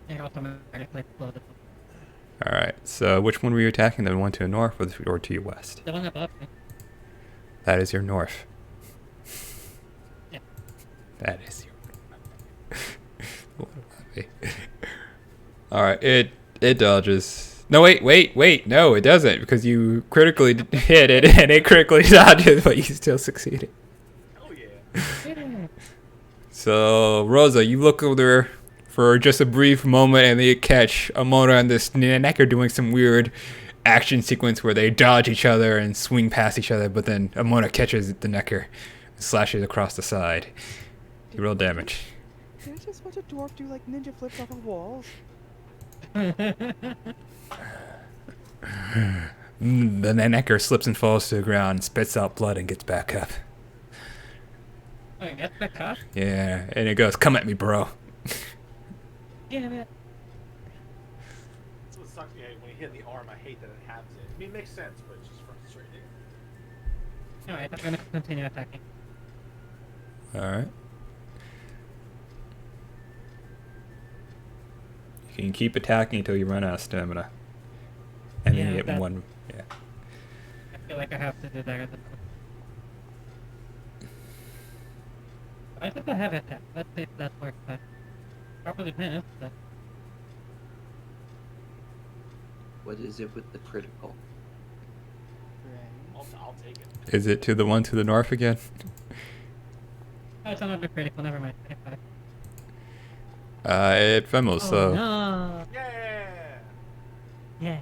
It automatically exploded. Alright, so which one were you attacking? The one to the north or to your west? The one above me. That is your north. Yeah. That is your Alright, it dodges. No, wait, no, it doesn't, because you critically hit it, and it critically dodges, but you still succeeded. Oh yeah. Yeah. So, Rosa, you look over there for just a brief moment, and then you catch Amona and this necker doing some weird action sequence where they dodge each other and swing past each other, but then Amona catches the necker and slashes across the side. You roll damage. Did I just watch a dwarf do like ninja flips off of walls? The necker slips and falls to the ground, spits out blood, and gets back up. Oh, you get back up? Yeah, and it goes, "Come at me, bro." Damn it. That's what sucks. Yeah, when you hit the arm, I hate that it happens. I mean, it makes sense, but it's just frustrating. Alright, I'm gonna continue attacking. Alright. You can keep attacking until you run out of stamina. And then Yeah, you get that- one. Yeah. I feel like I have to do better than I think I have attack. Let's see if that works better. Probably missed, but What is it with the critical? Right. I'll take it. Is it to the one to the north again? oh, it's another critical. Never mind. 25. It fumbles, Oh so. no! Yeah. Yeah.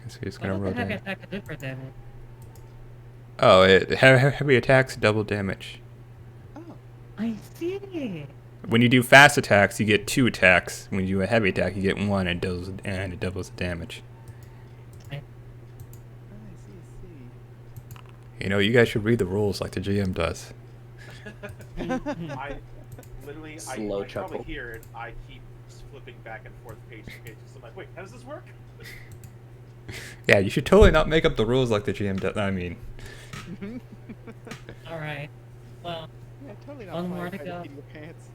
So he's What gonna does roll the heavy damage. attack do for damage? Oh, heavy attacks double damage. Oh, I see. When you do fast attacks, you get 2 attacks. When you do a heavy attack, you get 1, and it doubles the damage. I see. You know, you guys should read the rules like the GM does. I literally, Slow I chuckle. probably hear it. I keep flipping back and forth page to page. So I'm like, wait, how does this work? Yeah, you should totally not make up the rules like the GM does. I mean, Alright. Well, Yeah, totally not One more flying to by the go. seat of your pants.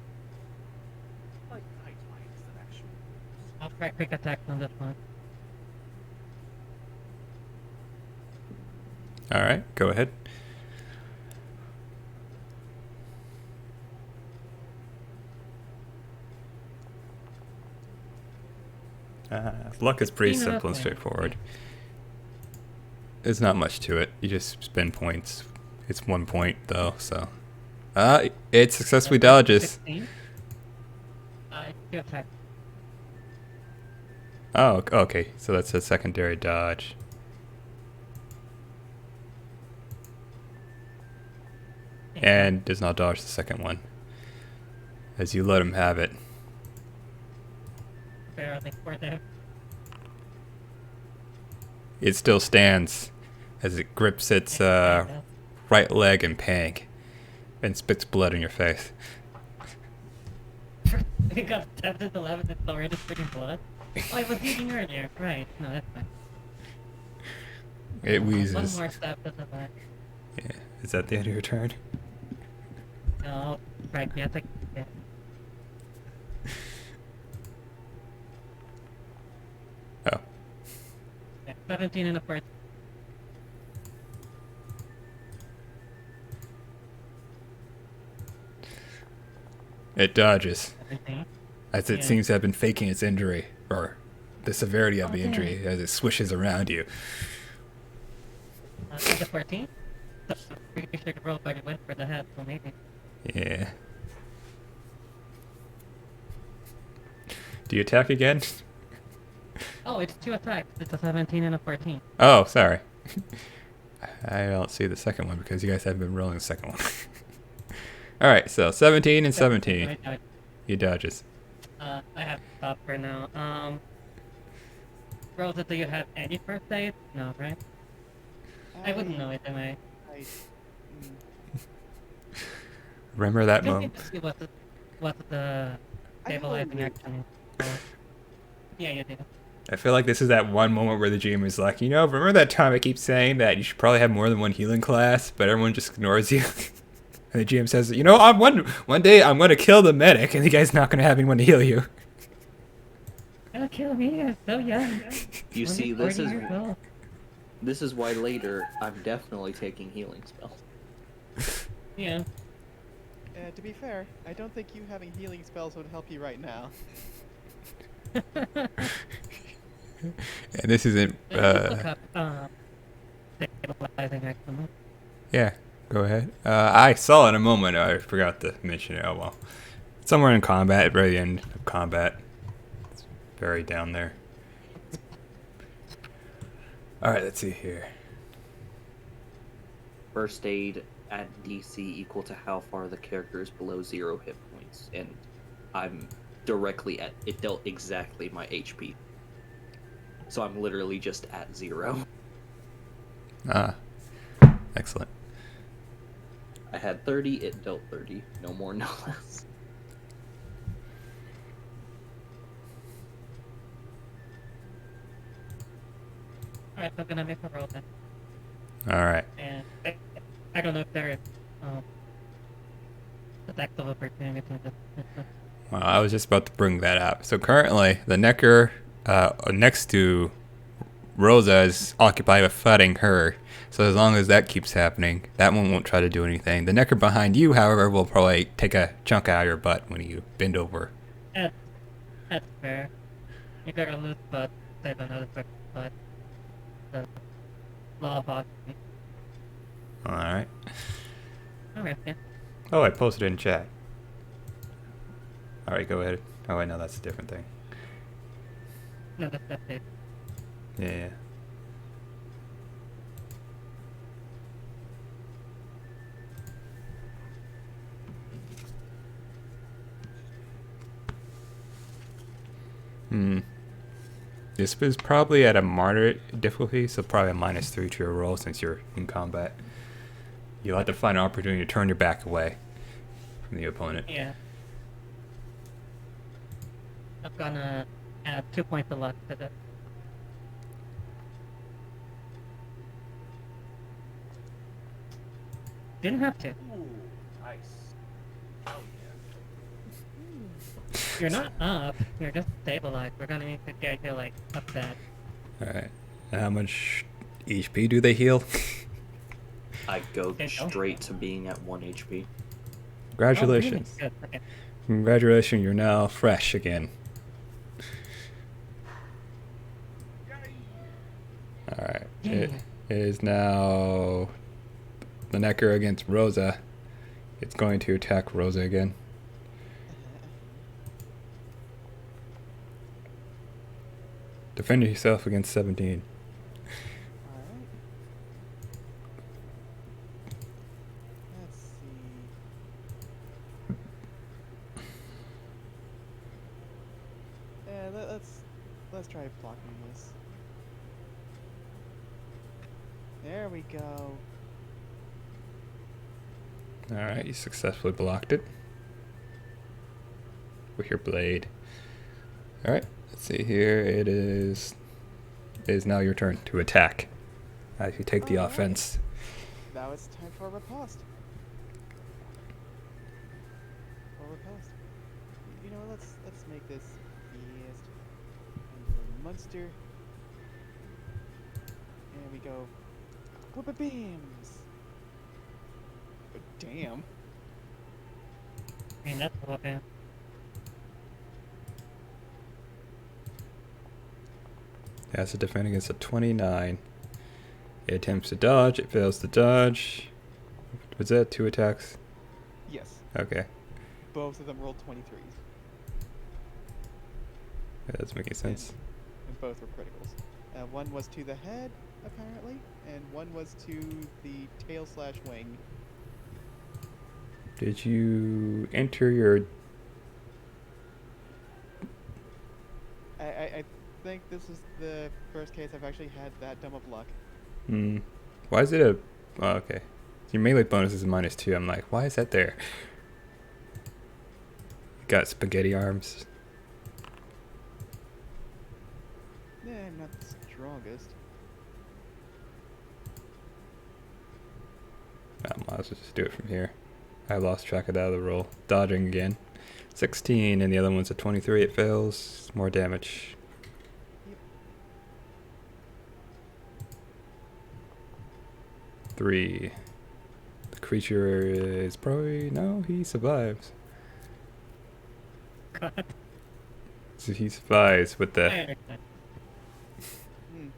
Like, why is that actually? I'll try quick attacks on this one. alright, go ahead. Luck is pretty simple and straightforward. There's not much to it. You just spend points. It's 1 point though, so. It successfully dodges. 16. Two attacks. Oh, okay. So that's a secondary dodge. And does not dodge the second one. As you let him have it. Barely for them. It still stands as it grips its right leg and pang and spits blood in your face. You got stabbed at 11 and it's already spitting blood? Oh, I was eating earlier. Right. No, that's fine. It One wheezes. more stab to the back. Yeah. Is that the end of your turn? No, right, yeah, yeah. Oh. Yeah, 17 and a 14. It dodges. 17. As it Yeah. seems to have been faking its injury, or the severity of the dang. injury, as it swishes around you. The 14? So, pretty sure the roll already went for the head, so maybe. Yeah. Do you attack again? Oh, it's 2 attacks. It's a 17 and a 14. Oh, sorry. I don't see the second one because you guys haven't been rolling the second one. Alright, so 17 and 17. He dodges. I have to stop for now. Rosa, do you have any first aid? No, right? I wouldn't know it, am I? Remember that Just moment? need to see what the stabilizing action is. Yeah, you do. I feel like this is that one moment where the GM is like, you know, remember that time I keep saying that you should probably have more than one healing class, but everyone just ignores you? And the GM says, you know, one day I'm going to kill the medic, and the guy's not going to have anyone to heal you. Don't kill me, I'm so young. You Only see, 40 years old. this is why later I'm definitely taking healing spells. Yeah. To be fair, I don't think you having healing spells would help you right now. And this isn't, Look up, stabilizing action. yeah, go ahead. I saw it in a moment, I forgot to mention it, oh well. Somewhere in combat, at the very end of combat. It's very down there. Alright, let's see here. First aid at DC equal to how far the character is below 0 hit points, and I'm directly at it dealt exactly my HP. So I'm literally just at 0. Ah, excellent. I had 30, it dealt 30. No more, no less. Alright, so I'm gonna make a roll then. Alright. And I don't know if there is attacks of opportunity in this. Well, I was just about to bring that up. So currently, the Necker next to Rosa is occupied with fighting her. So as long as that keeps happening, that one won't try to do anything. The Necker behind you, however, will probably take a chunk out of your butt when you bend over. That's fair. You got a loose butt, save another person's butt. The law of hockey. Alright. Alright, yeah. Oh, I posted it in chat. Alright, go ahead. Oh, wait, no, that's a different thing. No, that's it. Yeah. This is probably at a moderate difficulty, so probably a -3 to your roll since you're in combat. You'll have to find an opportunity to turn your back away from the opponent. Yeah. I'm gonna add 2 points of luck to this. Didn't have to. Ooh, nice. Oh yeah. You're not up, you're just stabilized. We're gonna need to get you, like, upset. Alright. How much HP do they heal? I go Okay, go. straight to being at 1 HP. Congratulations. Oh, really? Good. Okay. Congratulations, you're now fresh again. Alright. It is now the Necker against Rosa. It's going to attack Rosa again. Defend yourself against 17. Alright. Let's see. Yeah, let's try blocking this. There we go. Alright, you successfully blocked it. With your blade. Alright, let's see here. It is now your turn to attack. As you take the Alright. offense. Now it's time for a riposte. You know, let's make this easiest. And monster. And we go. Whoop beams. But damn. I mean, that's a weapon. As a defend against a 29. It attempts to dodge. It fails to dodge. Was that 2 attacks? Yes. Okay. Both of them rolled 23s. Yeah, that's making sense. And both were criticals. One was to the head, apparently, and one was to the tail/wing. Did you enter your... I think this is the first case I've actually had that dumb of luck. Why is it a... Oh, okay. Your melee bonus is -2. I'm like, why is that there? You got spaghetti arms. Yeah, I'm not the strongest. I might as well just do it from here. I lost track of that other roll. Dodging again. 16, and the other one's a 23. It fails. More damage. Yep. 3. The creature is probably... No, he survives. God. So he survives with the... Hmm.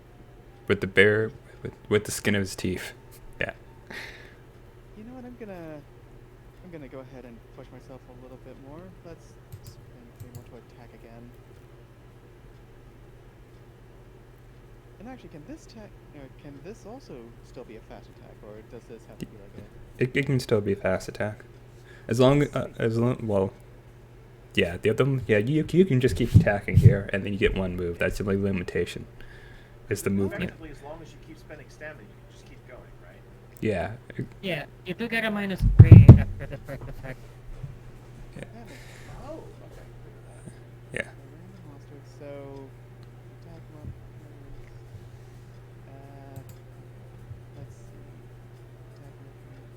With the bear... With the skin of his teeth. Yeah. You know what? I'm gonna go ahead and push myself a little bit more. Let's spend 3 more to attack again. And actually, can this also still be a fast attack, or does this have to be like a? It can still be a fast attack. As long... well... Yeah, the other... Yeah, you can just keep attacking here, and then you get 1 move. That's the only limitation. It's the movement. Effectively, as long as you keep spending stamina, you can just keep going, right? Yeah. Yeah, you do get a -3 after the first attack. Yeah. That makes sense. Oh, okay. Yeah. Random monster. So attack modifiers. Let's see. Attack modifier.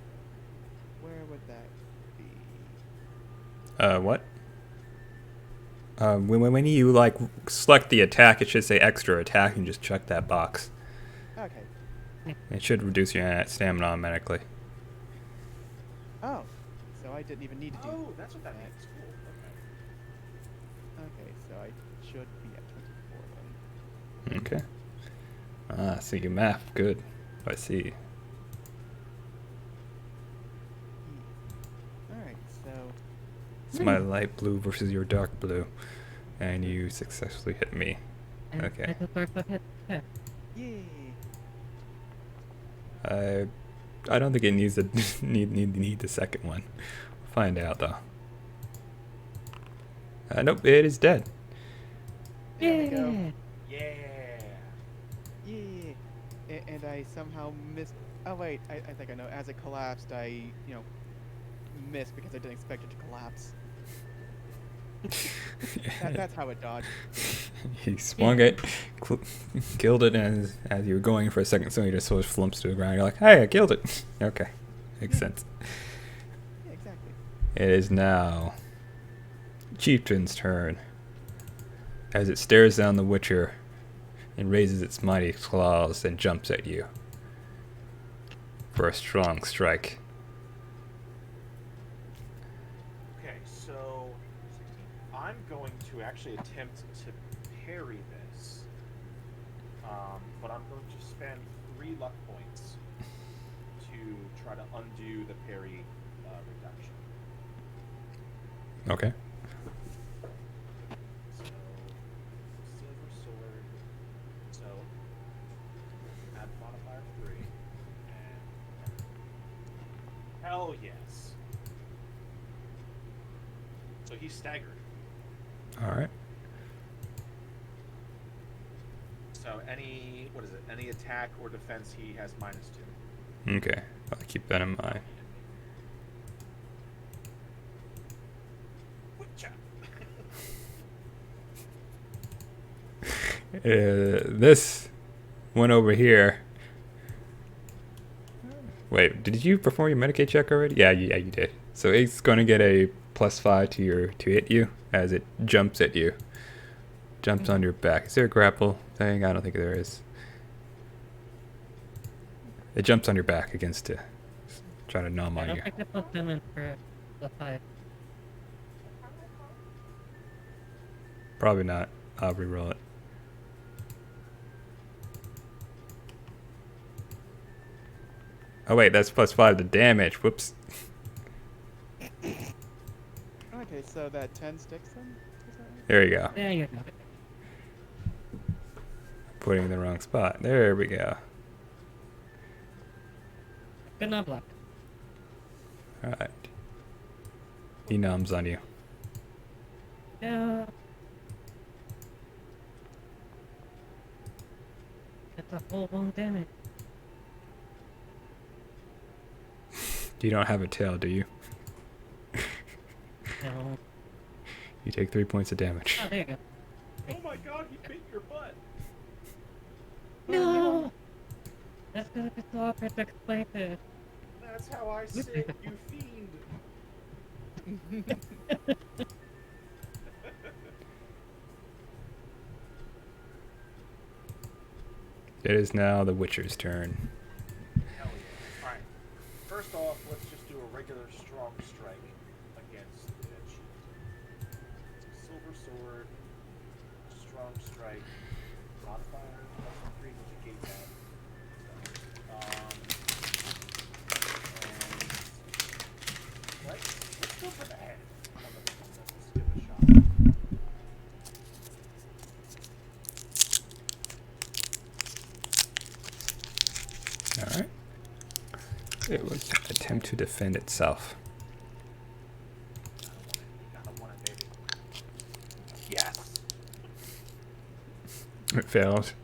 Where would that be? What? When you like select the attack, it should say extra attack, and just check that box. Okay. It should reduce your stamina automatically. Oh, so I didn't even need to do. Oh, that's what that means. Cool. Okay. Okay, so I should be at 24 then. Okay. So your math, good. I see. Alright, so It's my light blue versus your dark blue, and you successfully hit me. And Okay. it's a first hit. Yeah. yay. I don't think it needs the need the second one. We'll find out though. Nope, it is dead. There we go. Yeah. Yeah. Yay. And I somehow missed. Oh wait, I think I know. As it collapsed, I missed because I didn't expect it to collapse. That's how it dodged. He swung it, killed it, and as you were going for a second, so you just sort of flumps to the ground. You're like, "Hey, I killed it." Okay, makes sense. Yeah, exactly. It is now Chieftain's turn. As it stares down the Witcher and raises its mighty claws and jumps at you for a strong strike. Okay, so I'm going to actually attempt to parry this, but I'm going to spend 3 luck points to try to undo the parry reduction. Okay. So, silver sword. Yes. So he's staggered. All right. So any any attack or defense he has -2. Okay. I'll keep that in mind. Witcha. This one over here. Wait, did you perform your Medicaid check already? Yeah, you did. So it's going to get a +5 to hit you as it jumps at you. Jumps on your back. Is there a grapple thing? I don't think there is. It jumps on your back against it. Trying to numb I on don't you. think it puts him in for the 5. Probably not. I'll reroll it. Oh wait, that's +5 to damage. Whoops. Okay, so that 10 sticks then? Is that right? There you go. There you go. Putting in the wrong spot. There we go. Good not block. Alright. He numbs on you. Yeah. It's a full wound damage. You don't have a tail, do you? No. You take 3 points of damage. Oh, there you go. Oh my god, he bit your butt. No! That's gonna be so awkward to explain to. That's how I said, you fiend. It is now the Witcher's turn. Hell yeah. Alright. First off, let's just do a regular strong strike against the bitch. Silver sword, strong strike, modifier, +3 with the gate tab. And let's go for the head. Let's give it a shot. Alright. It will attempt to defend itself. I don't want it, baby. Yes! It fails.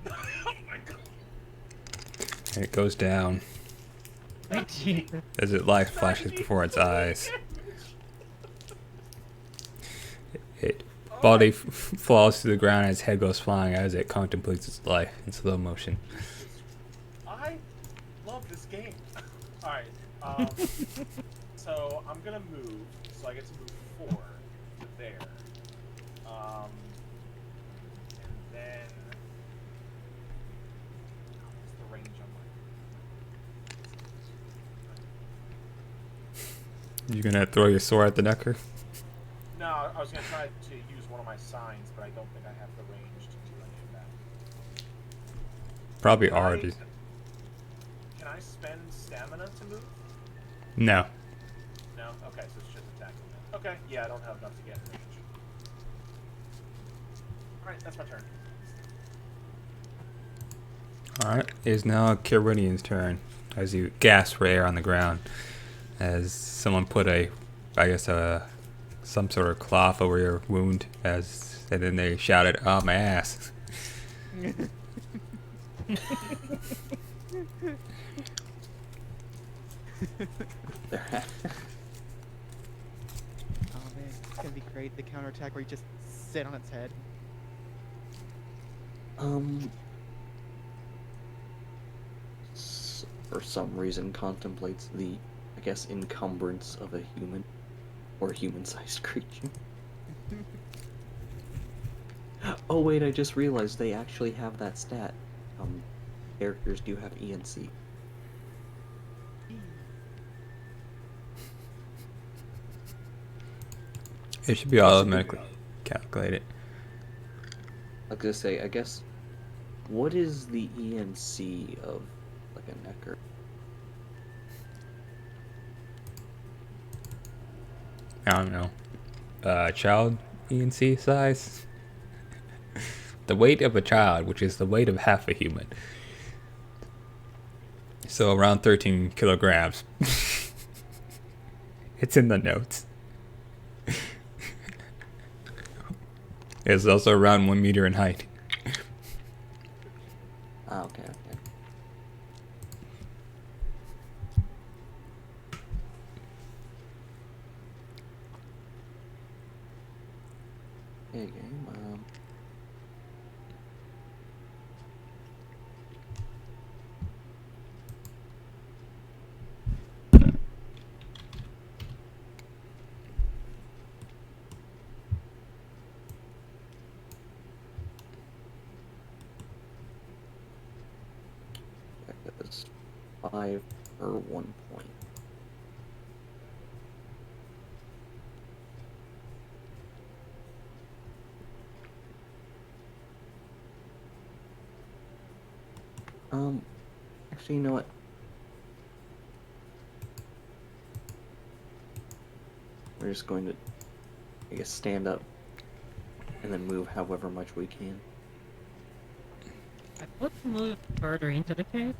Oh my god! And it goes down Wait, Jesus. as it light flashes before its eyes. It body falls to the ground and its head goes flying as it contemplates its life in slow motion. I love this game. Alright, so I'm gonna move, so I get to move 4 to there. And then... What's the range on my... You gonna throw your sword at the necker? No, I was gonna try to use one of my signs, but I don't think I have the range to do any of that. Probably Can I- R. Can I spend stamina to move? No. No? Okay, so it's just attacking then. Okay, yeah, I don't have enough to get in range. Alright, that's my turn. Alright, it is now Kyrinian's turn as you gasp for air on the ground as someone put some sort of cloth over your wound and then they shouted, "Oh, my ass." Oh man, it's gonna be great. The counterattack where you just sit on its head. For some reason contemplates the, I guess, encumbrance of a human or human-sized creature. Oh wait, I just realized they actually have that stat. Characters do have ENC. It should be automatically calculated. I was gonna say, I guess, what is the ENC of like a necker? I don't know. Child ENC size? The weight of a child, which is the weight of half a human. So around 13 kilograms. It's in the notes. It's also around 1 meter in height. Ah, okay, okay. Okay, game. That was 5 per 1 point. Actually, you know what? We're just going to, I guess, stand up and then move however much we can. Let's move further into the cave.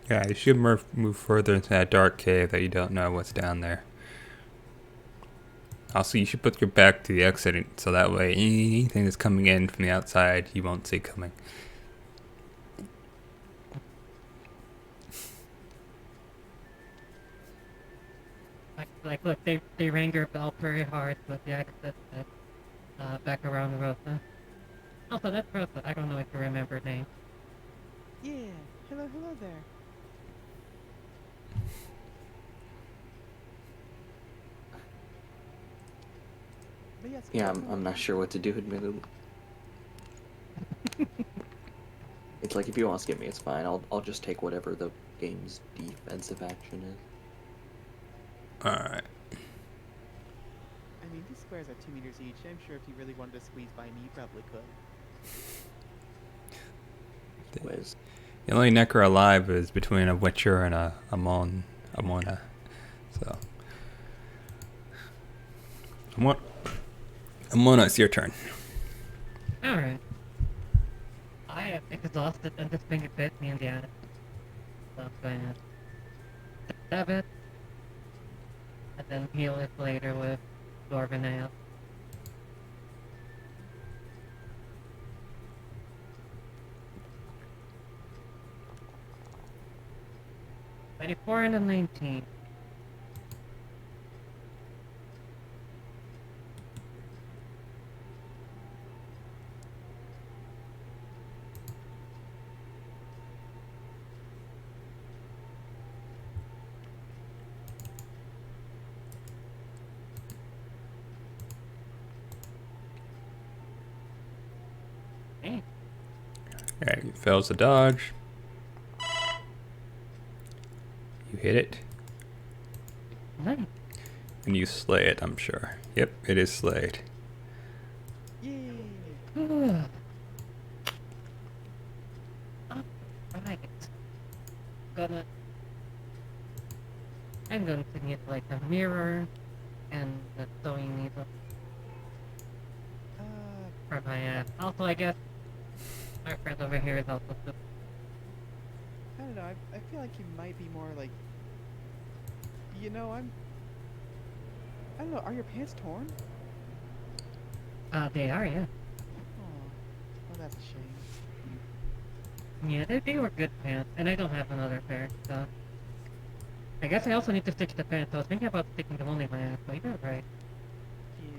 Yeah, you should move further into that dark cave that you don't know what's down there. Also, you should put your back to the exit so that way anything that's coming in from the outside you won't see coming. Like, look, they rang your bell very hard with the exit back around Rosa. Also, that's Rosa. I don't know if you remember her name. Yeah. Hello there. But yes, Yeah, hello. I'm not sure what to do, admittedly. It's like, if you want to skip me, it's fine. I'll just take whatever the game's defensive action is. Alright. I mean, these squares are 2 meters each. I'm sure if you really wanted to squeeze by me, you probably could. Whiz. The only Necker alive is between a Witcher and a Mona. So. Mona, it's your turn. Alright. I am exhausted and this thing bit me in the ass. So I'm going to stab it. And then heal it later with Dwarven Ale. $24 and a 19. Hey, Alright, you fails the dodge. You hit it. nice. And you slay it, I'm sure. Yep, it is slayed. Yay! Alright. I'm going to need like a mirror and a sewing needle for my also I guess our friend over here is also I don't know. I feel like you might be more like. You know, I don't know. Are your pants torn? they are, yeah. Oh, well, that's a shame. Yeah, they were good pants, and I don't have another pair, so I guess I also need to stitch the pants. I was thinking about sticking them only in my ass, but you're right. Yeah.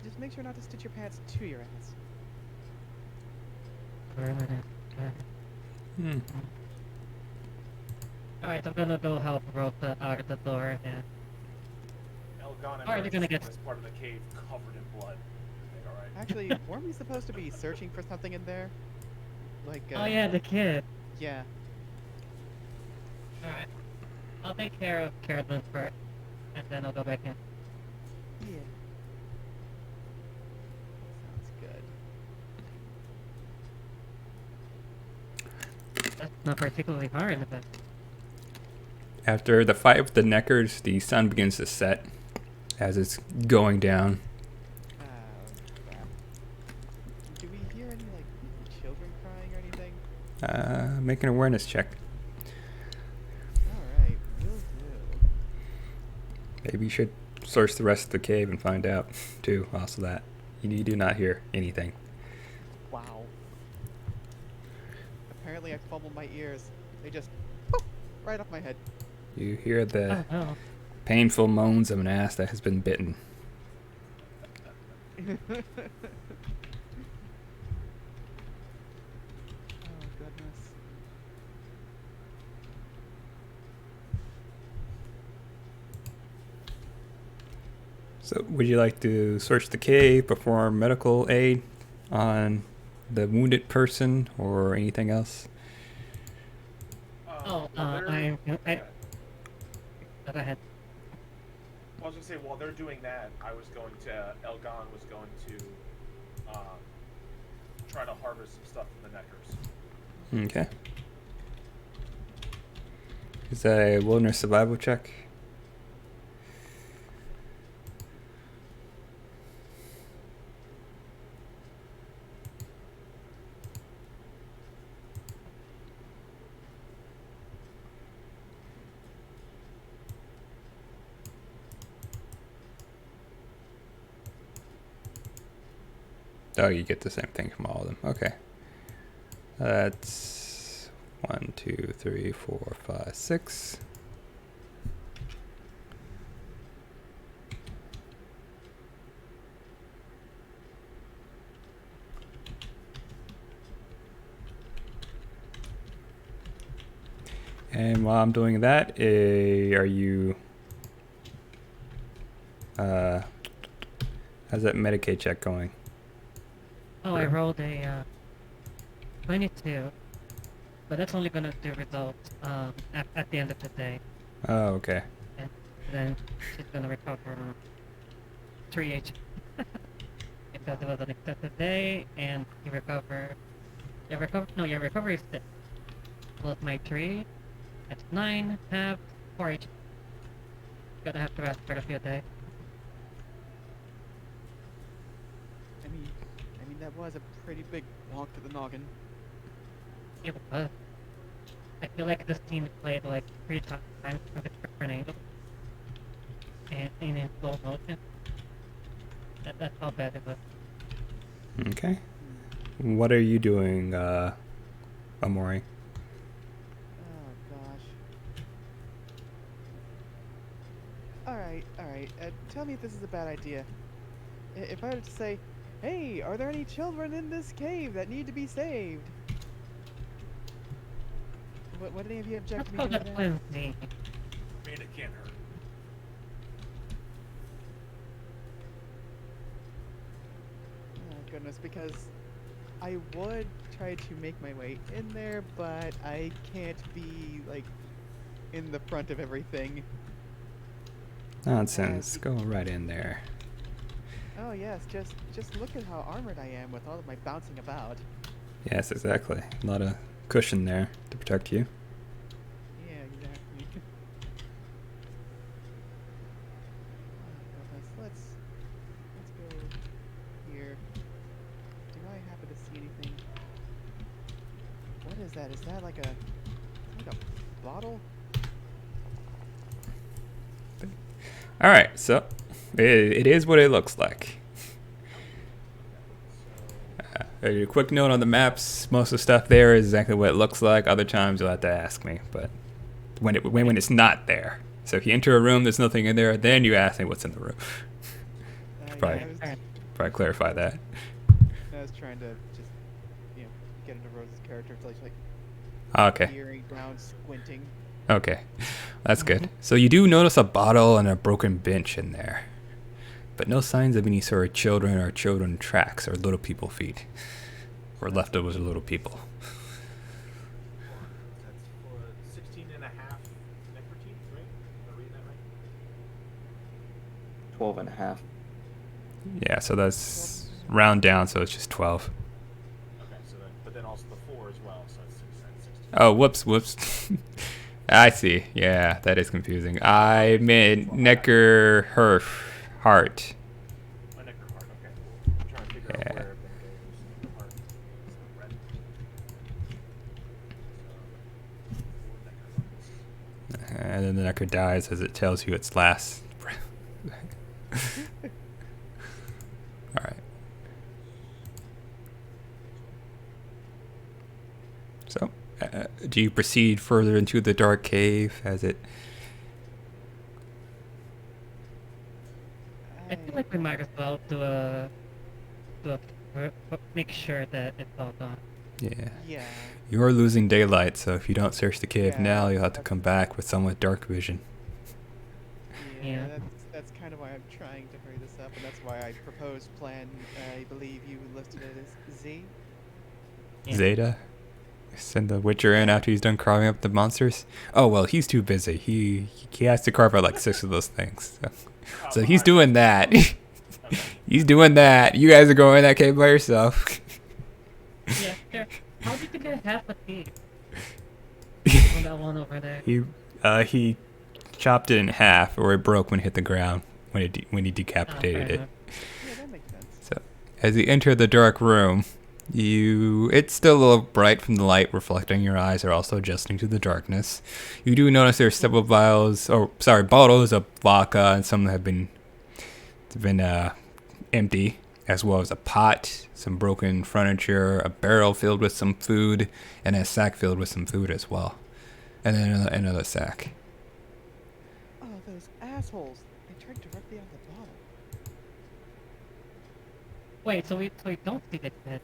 Just make sure not to stitch your pants to your ass. Hmm. Alright, I'm gonna go help Rosa out of the door, and Elgon Alright, you're gonna emerges get- from this part of the cave covered in blood. Alright. Actually, weren't we supposed to be searching for something in there? Like. oh yeah, the kid. Yeah. Alright. I'll take care of Carolyn first, and then I'll go back in. Yeah. Sounds good. That's not particularly hard, but After the fight with the Neckers, the sun begins to set as it's going down. Oh, crap. hear any like children crying or anything? Make an awareness check. All right, will do. Maybe you should search the rest of the cave and find out, too. Also that. You do not hear anything. Wow. Apparently I fumbled my ears. They just poof, right off my head. You hear the Oh no. painful moans of an ass that has been bitten. Oh goodness. So, would you like to search the cave, perform medical aid on the wounded person, or anything else? Oh, while they're- I- yeah. Go ahead. I was gonna say, while they're doing that, Elgon was going to try to harvest some stuff from the Neckers. Okay. Is that a wilderness survival check? Oh, you get the same thing from all of them. Okay. That's 1, 2, 3, 4, 5, 6. And while I'm doing that, are you... how's that Medicaid check going? Oh, I rolled a 22, but that's only gonna do results at the end of the day, Oh, okay. and then she's gonna recover 3 HP because it was an excessive day, and you recover. Your recovery is 6 plus my 3. That's 9. Have 4 HP. Gonna have to rest for a few days. I mean that was a pretty big bonk to the noggin. It was. I feel like this team played like 3 times from different angles. And in slow motion. That's how bad it was. Okay. What are you doing, Amori? Oh gosh. Alright. Tell me if this is a bad idea. If I were to say, hey, are there any children in this cave that need to be saved? Would any of you object Let's to me call doing that that? Lindsay. I mean, it can't hurt. Oh goodness, because I would try to make my way in there, but I can't be like in the front of everything. Nonsense. Go right in there. Oh yes, just look at how armored I am with all of my bouncing about. Yes, exactly. A lot of cushion there to protect you. Yeah, exactly. Oh, goodness. Let's go here. Do I happen to see anything? What is that? Is that like a bottle? All right, so it is what it looks like. A quick note on the maps: most of the stuff there is exactly what it looks like. Other times you'll have to ask me, but when it's not there. So if you enter a room, there's nothing in there, then you ask me what's in the room. Right. Yeah, Probably clarify that. I was trying to just, get into Rose's character. It's like Okay. peering down, squinting. Okay, that's good. So you do notice a bottle and a broken bench in there, but no signs of any sort of children tracks or little people feet, or leftovers of little people. That's for 16 and a half Necker teeth, right? Am I reading that right? 12 and a half. Yeah, so that's round down, so it's just 12. Okay, so then, but then also the 4 as well, so it's 16. Oh, whoops. I see. Yeah, that is confusing. I meant Necker Heart. My Necker heart, okay. I'm trying to figure Yeah. out where everything goes. Necker heart. then the Necker dies as it tells you its last breath. Alright. So, do you proceed further into the dark cave as it... I feel like we might as well make sure that it's all gone. Yeah. Yeah. You're losing daylight, so if you don't search the cave Yeah, now, you'll have to that's- come back with someone with dark vision. Yeah, Yeah. that's kind of why I'm trying to hurry this up, and that's why I proposed plan. I believe you listed it as Z. Yeah. Zeta? Send the Witcher in after he's done carving up the monsters? Oh, well, he's too busy. He has to carve out like 6 of those things. So he's doing that. He's doing that. You guys are going in that cave by yourself. Yeah, sure. How did you get half a key? On that one over there. He chopped it in half, or it broke when it hit the ground when he Oh, decapitated fair it. enough. Yeah, that makes sense. So, as you enter the dark room, it's still a little bright from the light reflecting. Your eyes are also adjusting to the darkness. You do notice there's several bottles of vodka, and some have been empty, as well as a pot, some broken furniture, a barrel filled with some food, and a sack filled with some food as well, and then another sack. Oh, those assholes! They drank directly out of the bottle. Wait, so we don't see the kid.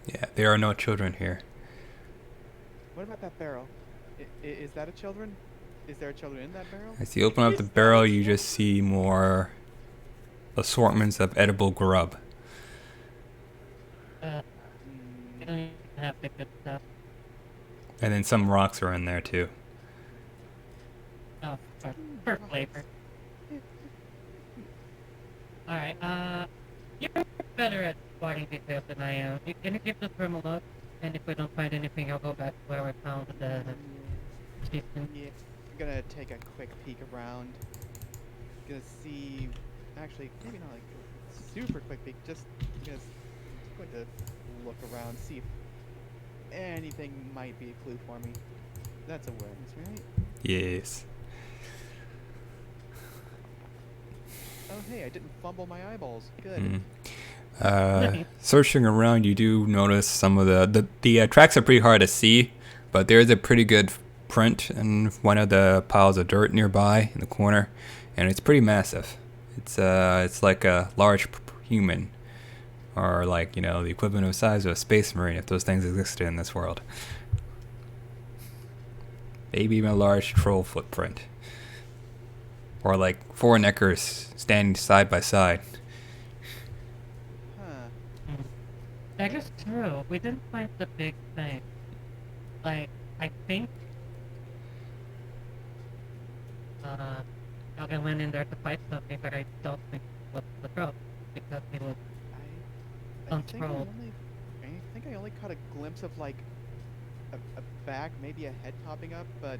Yeah, there are no children here. What about that barrel? Is that a children? Is there a children in that barrel? As you open up the barrel, you just see more assortments of edible grub. We Mm, don't even have the good stuff. And then some rocks are in there too. Oh, for flavor. Alright, you're better at spotting details than I am. Can you give this room a look? And if we don't find anything, I'll go back to where we found the chicken. yeah, I'm gonna take a quick peek around. Gonna see, actually, maybe not like a super quick peek. Just going to look around, see if anything might be a clue for me. That's awareness, right? Yes. Oh, hey, I didn't fumble my eyeballs. Good. Searching around, you do notice some of the tracks are pretty hard to see, but there is a pretty good print in one of the piles of dirt nearby in the corner, and it's pretty massive. It's like a large human, or like, the equivalent of size of a space marine if those things existed in this world. Maybe even a large troll footprint, or like 4 Neckers standing side by side. Huh. That is true. We didn't find the big thing. Like, I think Elgin went in there to fight something, but I don't think it was the troll because he was I think Untrolled. I think I only caught a glimpse of like a back, maybe a head popping up, but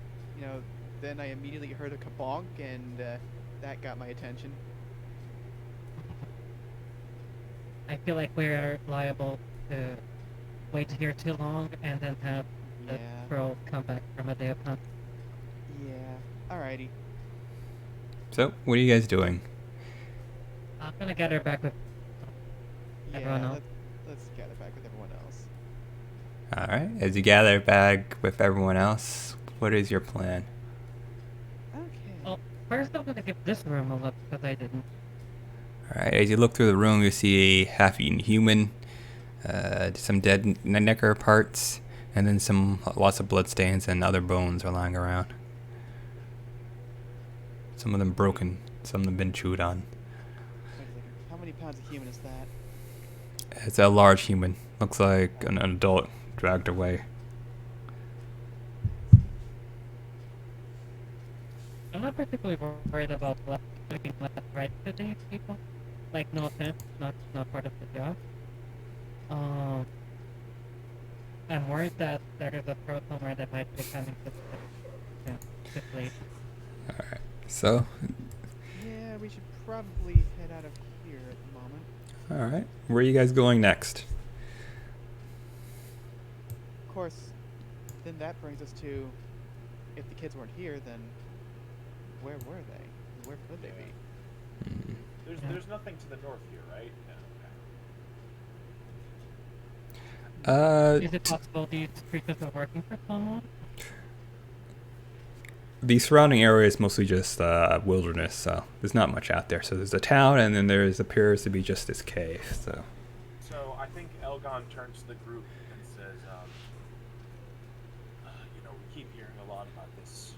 then I immediately heard a kabonk, and that got my attention. I feel like we're liable to wait here too long and then have the Yeah. troll come back from a day of hunt. Yeah. Alrighty. So, what are you guys doing? I'm gonna get her back with Yeah. Everyone else. Let's get it back with everyone else. Alright, as you gather back with everyone else, what is your plan? Okay. Oh, first I'm gonna give this room a look because I didn't. Alright, as you look through the room, you see a half-eaten human, some dead Necker parts, and then lots of bloodstains and other bones are lying around. Some of them broken, some of them been chewed on. Wait a second. How many pounds of human is that? It's a large human. Looks like an adult dragged away. I'm not particularly worried about looking left right to these people. Like, no offense, not part of the job. I'm worried that there is a pro somewhere that might be coming to place. Alright, so, Yeah, we should probably head out of here at the moment. alright. Where are you guys going next? Of course, then that brings us to, if the kids weren't here, then where were they? Where could they be? Hmm. There's nothing to the north here, right? No. Is it possible these creatures are working for someone? The surrounding area is mostly just wilderness, so there's not much out there. So there's a town, and then there appears to be just this cave. So I think Elgon turns to the group and says, we keep hearing a lot about this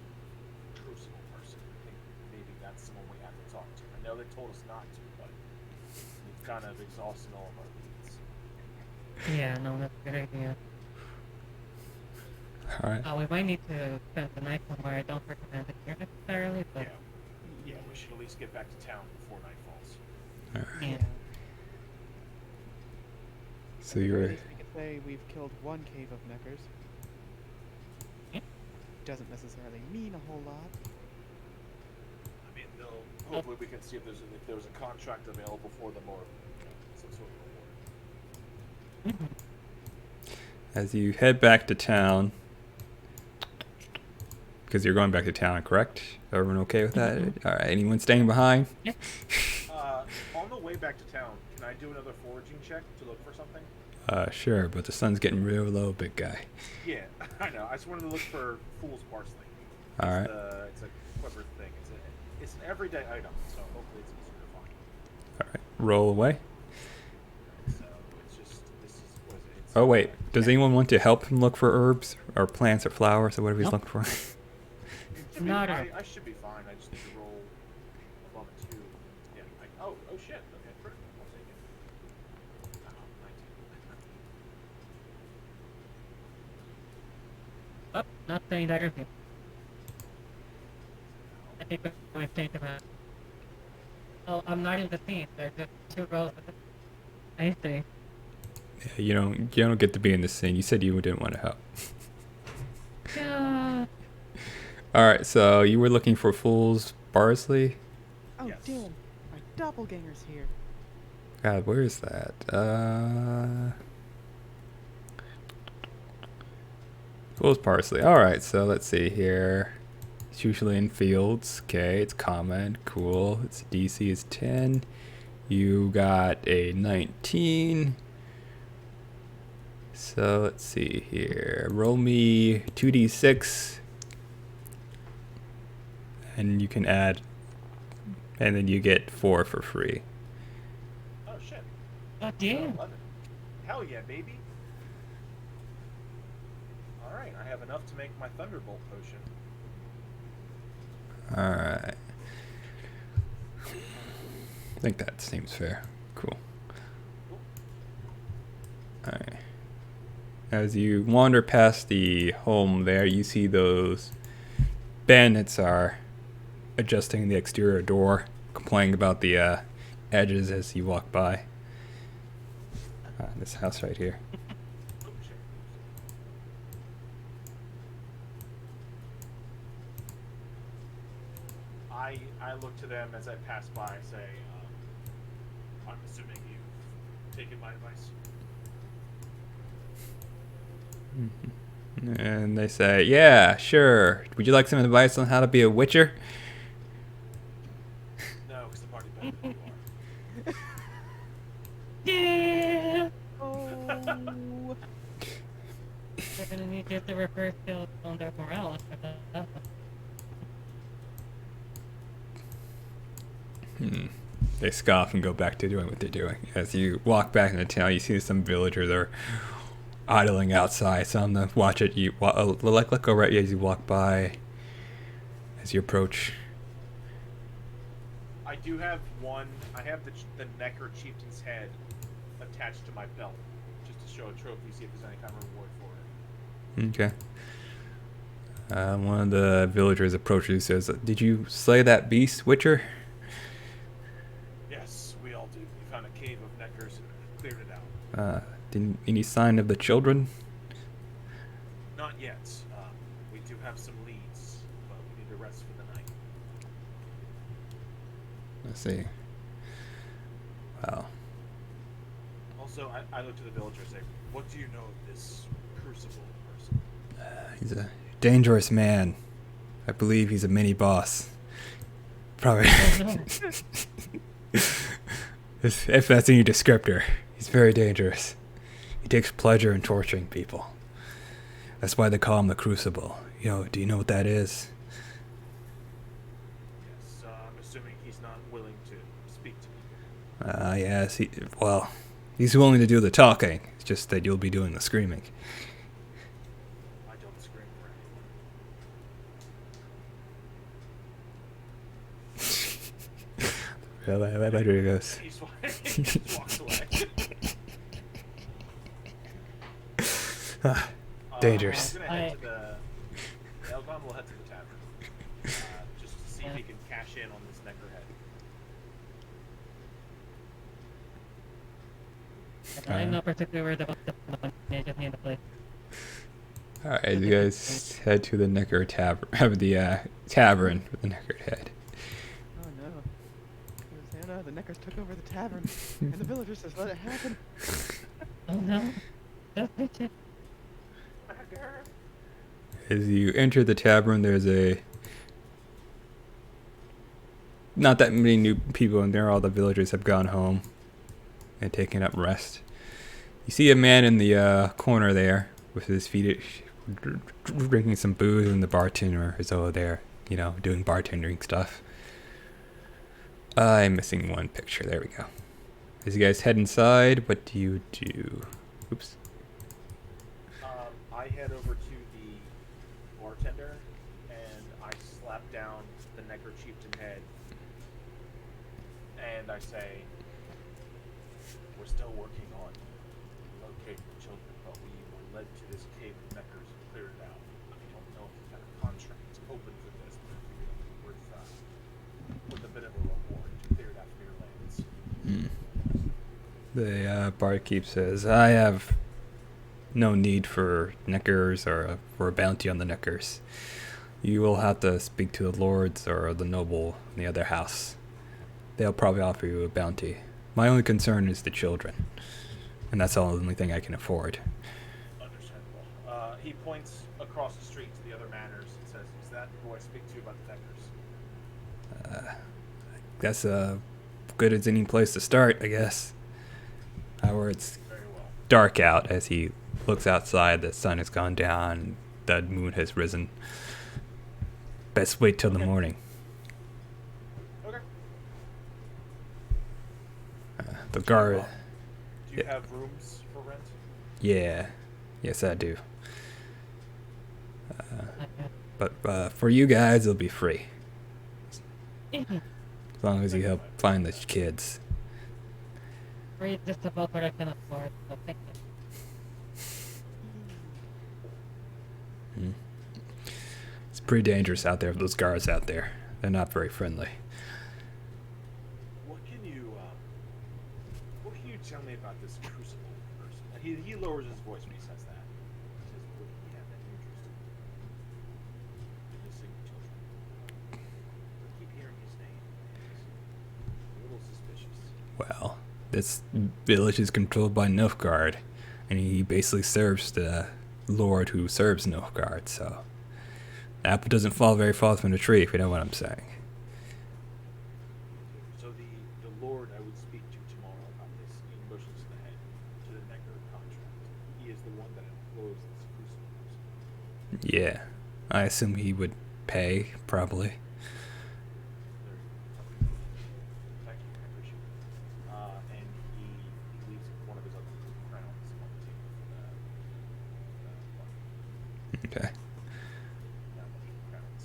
crucible person. I think maybe that's someone we have to talk to. I know they told us not to, but we've kind of exhausted all of our leads. Yeah, no, that's a good idea. All right. We might need to spend the night somewhere. I don't recommend it here necessarily, but Yeah, we should at least get back to town before night falls. All right. yeah. So At you're. least we could say we've killed one cave of Neckers. Yeah. Doesn't necessarily mean a whole lot. I mean, hopefully we can see if there was a contract available for them or some sort of reward. As you head back to town, because you're going back to town, correct? Everyone okay with that? All right. Anyone staying behind? Yeah. On the way back to town, can I do another foraging check to look for something? Sure, but the sun's getting real low, big guy. Yeah, I know. I just wanted to look for fool's parsley. All right. It's a clever thing. It's an everyday item, so hopefully it's easier to find. All right. Roll away. So it's just it's. Oh wait. Does anyone want to help him look for herbs or plants or flowers or whatever he's Nope. looking for? Not I should be fine. I just need to roll above a 2. Yeah. Oh shit. Okay, perfect. I'll take it. Oh, 19. Oh, not saying that review. I think we're thinking about. Oh, I'm not in the scene. There's just 2 rows. I see. Yeah, you don't get to be in this scene. You said you didn't want to help. Yeah. All right. So you were looking for fool's parsley. Oh, Yes. damn. My doppelganger's here. God, where is that? Fool's parsley. All right. So let's see here. It's usually in fields. Okay, it's common. Cool. Its DC is 10. You got a 19. So let's see here. Roll me 2d6. And you can add. And then you get 4 for free. Oh shit. Oh, damn. 11. Hell yeah, baby. All right, I have enough to make my Thunderbolt Potion. All right. I think that seems fair. Cool. All right. As you wander past the home there, you see those bandits are adjusting the exterior door, complaining about the edges as you walk by. This house right here. Oh shit. I look to them as I pass by and say, I'm assuming you've taken my advice. And they say, yeah, sure. Would you like some advice on how to be a witcher? No, because I'm already better than you are. Yeah. Oh. They're gonna need you to reverse skills on their morale after that. They scoff and go back to doing what they're doing. As you walk back into town, you see some villagers are idling outside. Some of them watch it. You look over at you as you walk by. As you approach. I do have one. I have the Necker chieftain's head attached to my belt, just to show a trophy, see if there's any kind of reward for it. Okay. One of the villagers approaches you, says, "Did you slay that beast, Witcher?" Yes, we all do. We found a cave of Neckers and cleared it out. Any sign of the children? Not yet. We do have some leads, but we need to rest for the night. Let's see. Wow. Also, I look to the villager and say, what do you know of this crucible person? He's a dangerous man. I believe he's a mini boss. probably. Oh no. If that's any descriptor, he's very dangerous. He takes pleasure in torturing people. That's why they call him the Crucible. Do you know what that is? Yes, I'm assuming he's not willing to speak to people. Yes. He's willing to do the talking. It's just that you'll be doing the screaming. I don't scream for anyone. Well, that better goes. He just walks away. Dangerous. I'm gonna head to the Elgon will head to the tavern. Just to see if he can cash in on this neckerhead. I'm not particularly worried about the money. I just need the place. Alright, you guys head to the Necker Tavern, the tavern with the Necker head. Oh no. Oh no, the Neckers took over the tavern, and the villagers just let it happen. Oh no. Don't touch it. As you enter the tavern, there's not that many new people in there. All the villagers have gone home and taken up rest. You see a man in the corner there with his feet drinking some booze, and the bartender is over there, doing bartending stuff. I'm missing one picture. There we go. As you guys head inside, what do you do? Oops. I head over to the bartender and I slap down the Necker chieftain head and I say, we're still working on locating the children, but we were led to this cave of Neckers and cleared it out. I don't know if you've got a contract open for this, but it would be worth a bit of a reward to clear it out from your lands. The barkeep says, I have no need for Neckers or for a bounty on the Neckers. You will have to speak to the lords or the noble in the other house. They'll probably offer you a bounty. My only concern is the children, and that's the only thing I can afford. Understandable. He points across the street to the other manors and says, is that who I speak to about the Neckers? That's good as any place to start, I guess. Where it's Very well. dark out. As he looks outside, the sun has gone down, the moon has risen. Best wait till the morning. Okay. The guard. Do you Yeah. have rooms for rent? Yeah. Yes, I do. Okay. But for you guys, it'll be free. Mhm. As long as you help find the kids. Free just about what I can afford, so thank you. It's pretty dangerous out there with those guards out there. They're not very friendly. What can you tell me about this crucible person? He lowers his voice when he says that. He says, would he have any interest in missing children? I keep hearing his name. It's a little suspicious. Well, this village is controlled by Nilfgaard, and he basically serves the lord who serves Nilfgaard, so the apple doesn't fall very far from the tree, if you know what I'm saying. So the lord I would speak to tomorrow about this, he motions the head to the Necker contract. He is the one that employs this crucible person. Yeah, I assume he would pay, probably. Thank you, I appreciate it. And he leaves one of his other crowns on the table for the Okay. not much crowns.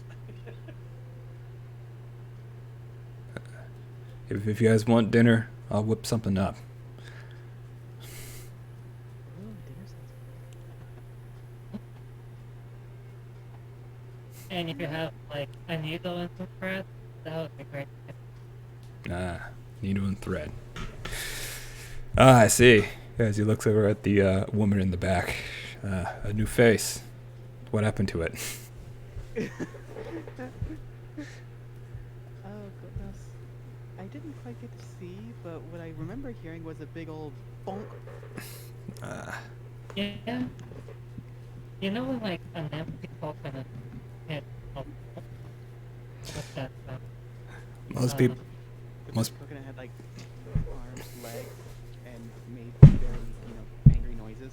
If you guys want dinner, I'll whip something up. Ooh, dinner sounds And if you have like a needle and some thread, that would be great. Needle and thread. I see. As he looks over at the woman in the back. A new face. What happened to it? Oh goodness. I didn't quite get to see, but what I remember hearing was a big old bonk. Yeah. You know when like an empty coconut hit a what's that sound? Most people, The most coconut had like arms, legs, and made very, angry noises.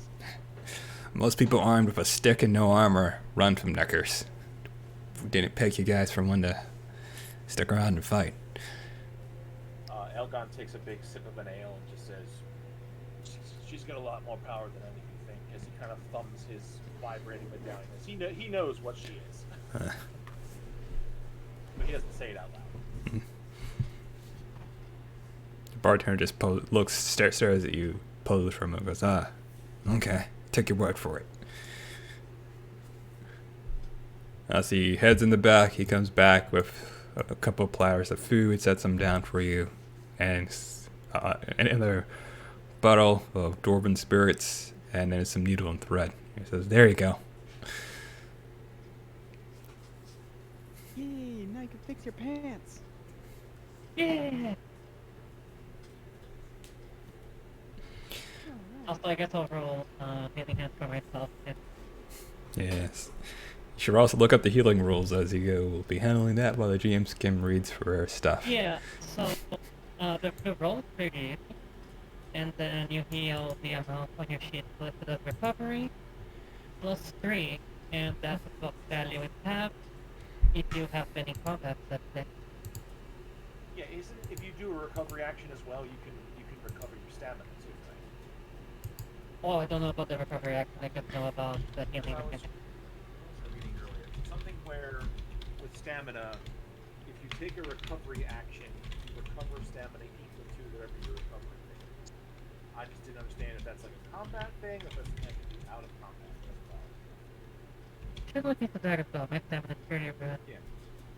most people armed with a stick and no armor run from neckers. We didn't pick you guys for one to stick around and fight. Elgon takes a big sip of an ale and just says, "She's got a lot more power than I think you think." As he kind of thumbs his vibrating medallion, he knows what she is, but he doesn't say it out loud. The bartender just stares at you, poses for a moment, goes, okay, take your word for it. As he heads in the back, he comes back with a couple of platters of food, sets them down for you, and another bottle of dwarven spirits, and then some needle and thread. He says, there you go. Yay, now you can fix your pants. Yeah. Alright. Also, I guess I'll roll healing hands for myself. Yes. You should also look up the healing rules as you go. We'll be handling that while the GM skim reads for our stuff. Yeah. So the roll is pretty, and then you heal the amount on your sheet listed as recovery plus 3, and that's what value it have if you have any combat set there. Yeah, if you do a recovery action as well, you can recover your stamina too, right? Oh, I don't know about the recovery action. I just know about the healing I was mechanic. reading earlier. Something where with stamina, if you take a recovery action, you recover stamina equal to whatever your recovery is. I just didn't understand if that's like a combat thing, or if that's something to do out of combat as well. Should look into that as well. My stamina is pretty good. Yeah.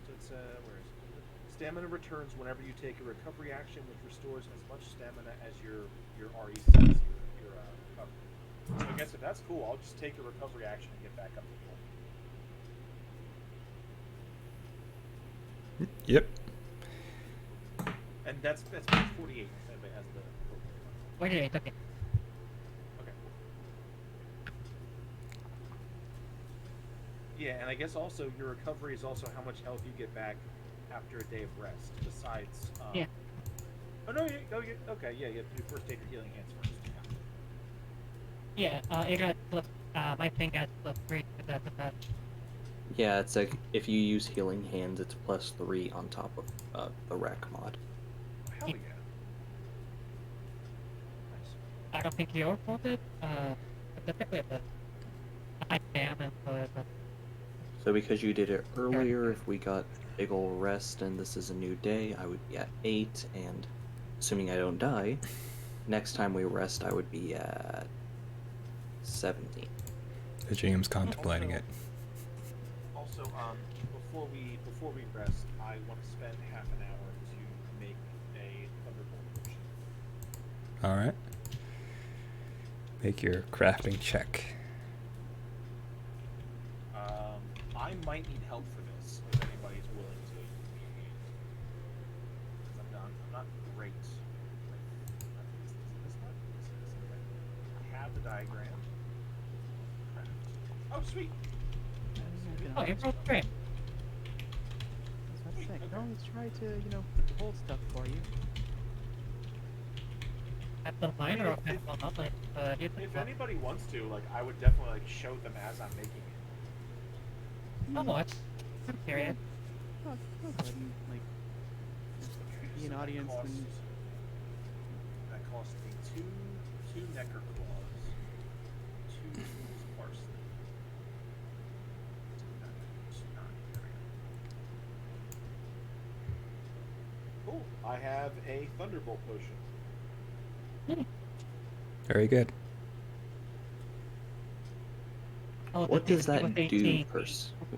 So it's where is it? Stamina returns whenever you take a recovery action, which restores as much stamina as your RE says your recovery. So I guess if that's cool, I'll just take a recovery action and get back up to full. Yep. And that's page 48. If anybody has the. Wait, okay. Okay. Yeah, and I guess also your recovery is also how much health you get back after a day of rest. Besides. Yeah. Oh no! Okay. Yeah, you have to do first take your healing hands first. Yeah. It got plus. My thing got plus 3 because that's a bad. Yeah, it's like if you use healing hands, it's plus 3 on top of the rack mod. Hell yeah. I don't think you rolled it. Specifically, but I am, and so it's So because you did it earlier, if we got big ol' rest and this is a new day, I would be at 8, and assuming I don't die, next time we rest I would be at 17. The GM's contemplating it. Also, before we rest, I want to spend half an hour to make a Thunderbolt Potion. Alright. Make your crafting check. I might need help for this if anybody's willing to. I'm not great. Is this one? I have the diagram. Oh, sweet. oh, you rolled 3. That's sick. I can always try to, hold stuff for you. At the minor of if- well, not like you If anybody wants to, like, I would definitely show them as I'm making it. I'll watch. I'm curious. I'll go ahead and, be an So audience and... that cost me two necker claws, 2 parsley. Cool. I have a Thunderbolt Potion. Very good. Oh, What the does 60 that with do 18.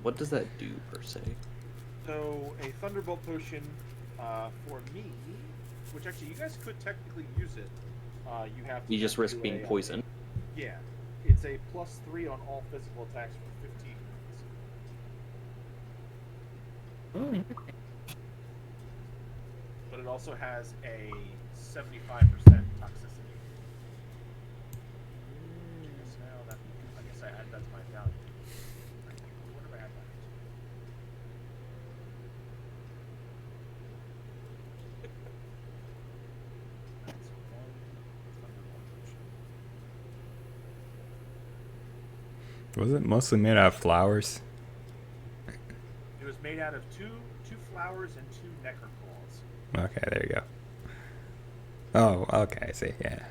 What does that do per se? So a Thunderbolt Potion for me, which actually you guys could technically use it. You have to You just do risk being a, poisoned. Yeah, it's a +3 on all physical attacks for 15 minutes. Ooh, interesting. But it also has a 75% toxicity. I guess I add that to my value. What if I add that? Was it mostly made out of flowers? It was made out of two flowers and 2 necker claws. Okay, there you go. Oh, okay, I see, yeah.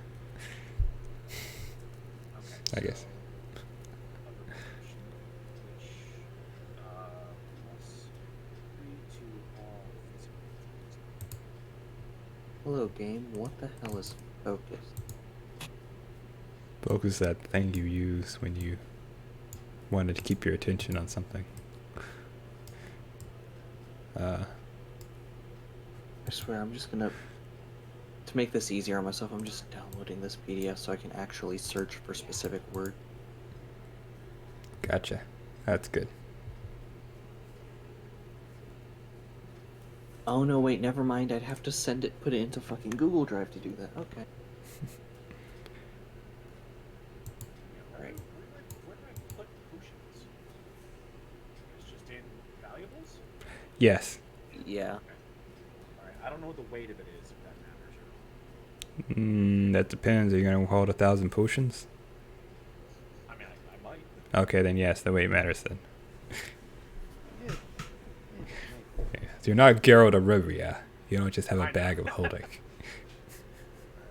Okay, I guess. Thunderbolt Potion, which plus 3 to all physical. Hello, game. What the hell is focus? Focus is that thing you use when you wanted to keep your attention on something. I swear, I'm just gonna... To make this easier on myself, I'm just downloading this PDF so I can actually search for specific word. Gotcha. That's good. Oh no, wait, never mind. I'd have to put it into fucking Google Drive to do that. Okay. Right. Where do I put potions? It's just in valuables? Yes. Yeah. Alright, I don't know what the weight of it is, if that matters or not. That depends. Are you going to hold 1,000 potions? I mean, I might. Okay, then yes, the weight matters then. Yeah. Yeah. So you're not Geralt of Rivia. You don't just have a I know. bag of holding. Alright,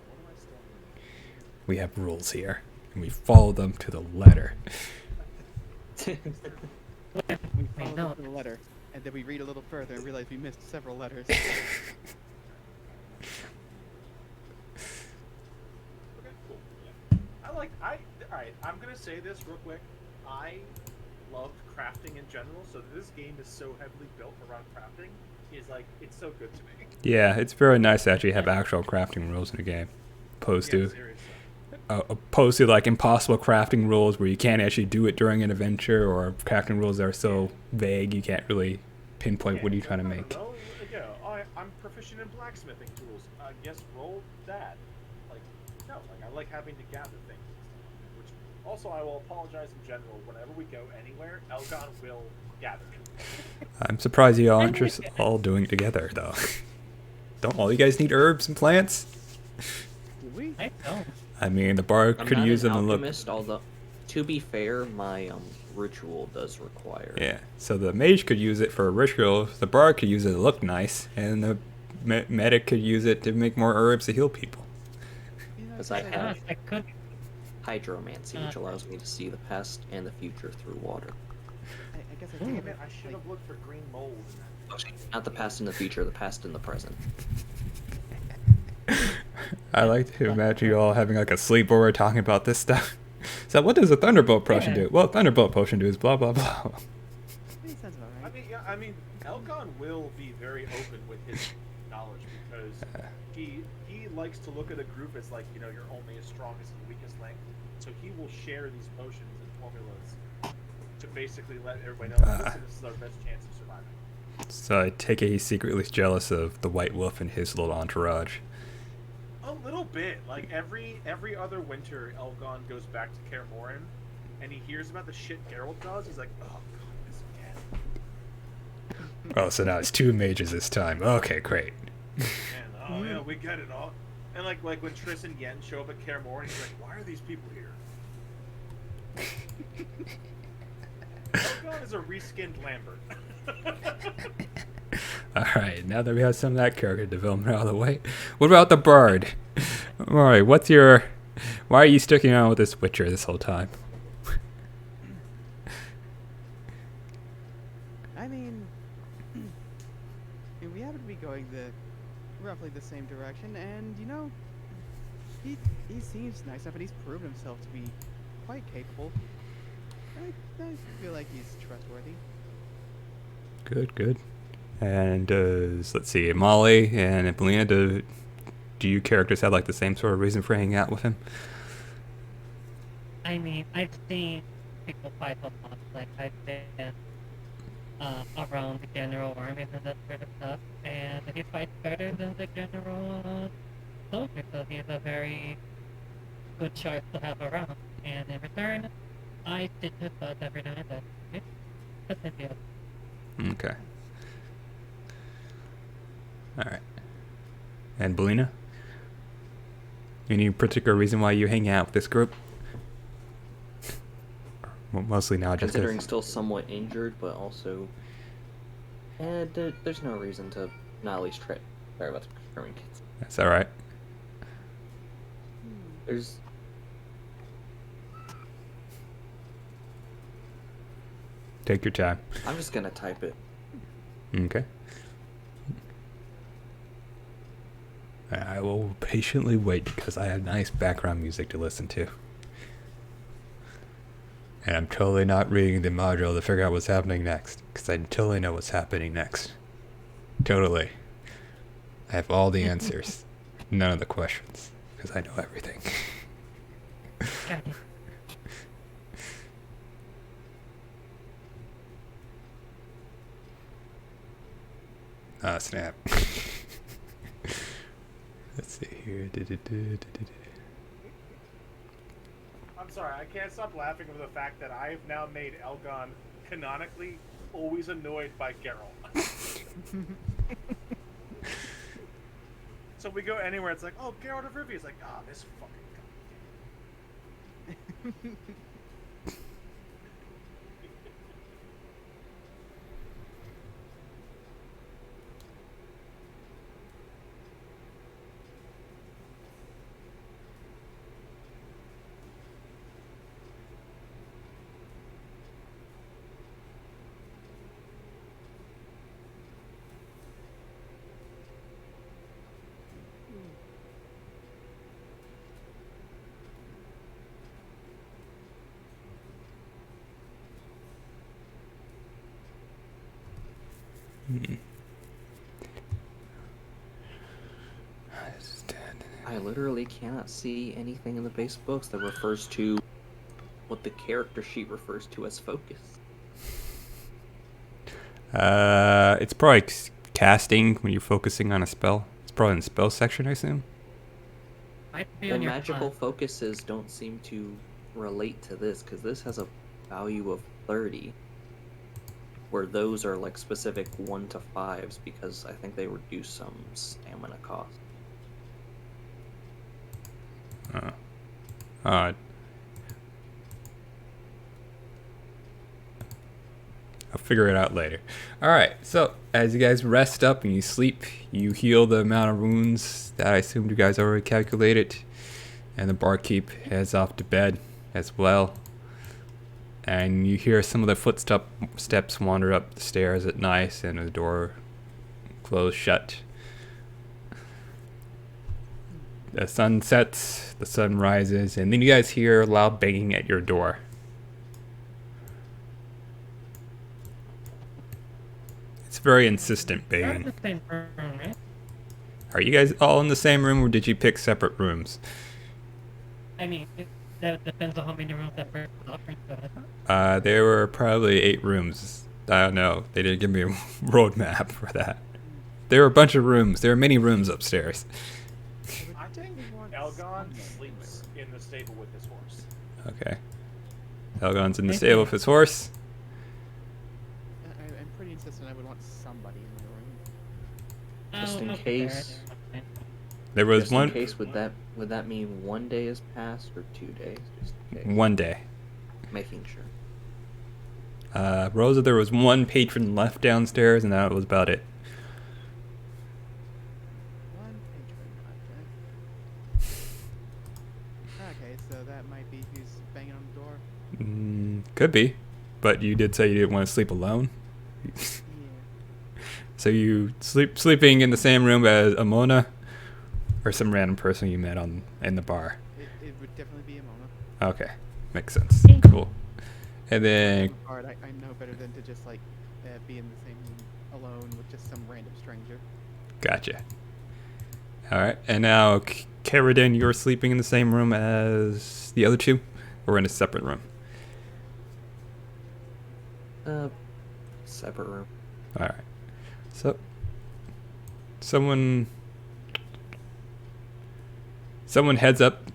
what do I still need? We have rules here, and we follow them to the letter. We I follow know. the letter, and then we read a little further and realize we missed several letters. Okay, cool. Yeah. Alright, I'm gonna say this real quick. I loved crafting in general, so this game is so heavily built around crafting is like it's so good to me. Yeah, it's very nice to actually have actual crafting rules in the game, opposed Yeah, to seriously. like impossible crafting rules where you can't actually do it during an adventure, or crafting rules that are so vague you can't really pinpoint what are you trying to I make. don't know, yeah, I'm proficient in blacksmithing tools. I guess roll that. Like, no, like I like having to gather things. Which also I will apologize in general. Whenever we go anywhere, Elgon will gather. I'm surprised you all I interest like it. all doing it together though. Don't all you guys need herbs and plants? Do we? I don't. I mean, the bard I'm could not use an them to look. alchemist, although, to be fair, my ritual does require. Yeah, so the mage could use it for a ritual, the bard could use it to look nice, and the medic could use it to make more herbs to heal people. You know, Because I guess have I could. hydromancy, which allows me to see the past and the future through water. I guess I Ooh. think Damn of it, it I should like have looked for green mold in that. Not the past and the future, the past and the present. I like to imagine you all having like a sleepover talking about this stuff. So what does a Thunderbolt Potion Yeah. do? Well, Thunderbolt Potion does blah blah blah. makes sense about I right. mean, yeah, I mean, Elgon will be very open with his knowledge because he likes to look at a group as like, you know, you're only as strong as the weakest link. So he will share these potions and formulas to basically let everybody know, listen, this is our best chance of surviving. So I take it he's secretly jealous of the White Wolf and his little entourage. A little bit. Like every other winter, Elgon goes back to Kaer Morhen, and he hears about the shit Geralt does. He's like, oh god, this again. Oh, so now it's 2 mages this time. Okay, great. And oh yeah, we get it all. And like when Triss and Yen show up at Kaer Morhen, he's like, why are these people here? Elgon is a reskinned Lambert. Alright, now that we have some of that character development out of the way, what about the bard? Alright, why are you sticking around with this Witcher this whole time? I mean, we happen to be going roughly the same direction, and you know, he seems nice enough, and he's proven himself to be quite capable. I feel like he's trustworthy. Good, good. And does, let's see, Molly and Belina, do you characters have like the same sort of reason for hanging out with him? I mean, I've seen people fight a lot. Like, I've been around the general armies and that sort of stuff, and he fights better than the general soldier, so he's a very good choice to have around. And in return, I sit his butt every now and then. That's a deal. Okay. Alright. And Belina? Any particular reason why you hang out with this group? Well, mostly now just 'cause- Considering still somewhat injured, but also, there's no reason to not at least try. Sorry about the German kids. That's all right. There's Take your time. I'm just gonna type it. Okay. I will patiently wait because I have nice background music to listen to. And I'm totally not reading the module to figure out what's happening next, because I totally know what's happening next. Totally. I have all the answers. None of the questions, because I know everything. Got it. Ah, snap. Let's see here. I'm sorry, I can't stop laughing over the fact that I've now made Elgon canonically always annoyed by Geralt. So we go anywhere, it's like, oh, Geralt of Rivia. It's like, ah, this fucking guy. I literally cannot see anything in the base books that refers to what the character sheet refers to as focus. It's probably casting when you're focusing on a spell. It's probably in the spell section, I assume. Might be The on your magical card. focuses don't seem to relate to this because this has a value of 30, where those are like specific 1 to 5s because I think they reduce some stamina cost. I'll figure it out later. Alright, so as you guys rest up and you sleep, you heal the amount of wounds that I assumed you guys already calculated. And the barkeep heads off to bed as well. And you hear some of the footsteps wander up the stairs at night and the door closed shut. The sun sets, the sun rises, and then you guys hear loud banging at your door. It's very insistent They're in banging. the same room, right? Are you guys all in the same room, or did you pick separate rooms? I mean, that depends on how many rooms that person is offering to us. There were probably 8 rooms. I don't know. They didn't give me a roadmap for that. There were a bunch of rooms. There are many rooms upstairs. I think Elgon sleeps in the stable with his horse. Okay. Elgon's in the stable with his horse. I'm pretty insistent I would want somebody in my room. Just in Okay, case. There was Just one in case, would that mean 1 day has passed or 2 days? Just in case. one day. Making sure. Rosa, there was one patron left downstairs, and that was about it. One patron left, okay, so that might be who's banging on the door. Could be, but you did say you didn't want to sleep alone. Yeah. So you sleeping in the same room as Amona, or some random person you met in the bar. It would definitely be a Mona. Okay, makes sense. Cool. And then Hard, I know better than to just like be in the same room alone with just some random stranger. gotcha. All right, and now Karadin, you're sleeping in the same room as the other two, or in a separate room. Separate room. All right. So someone heads up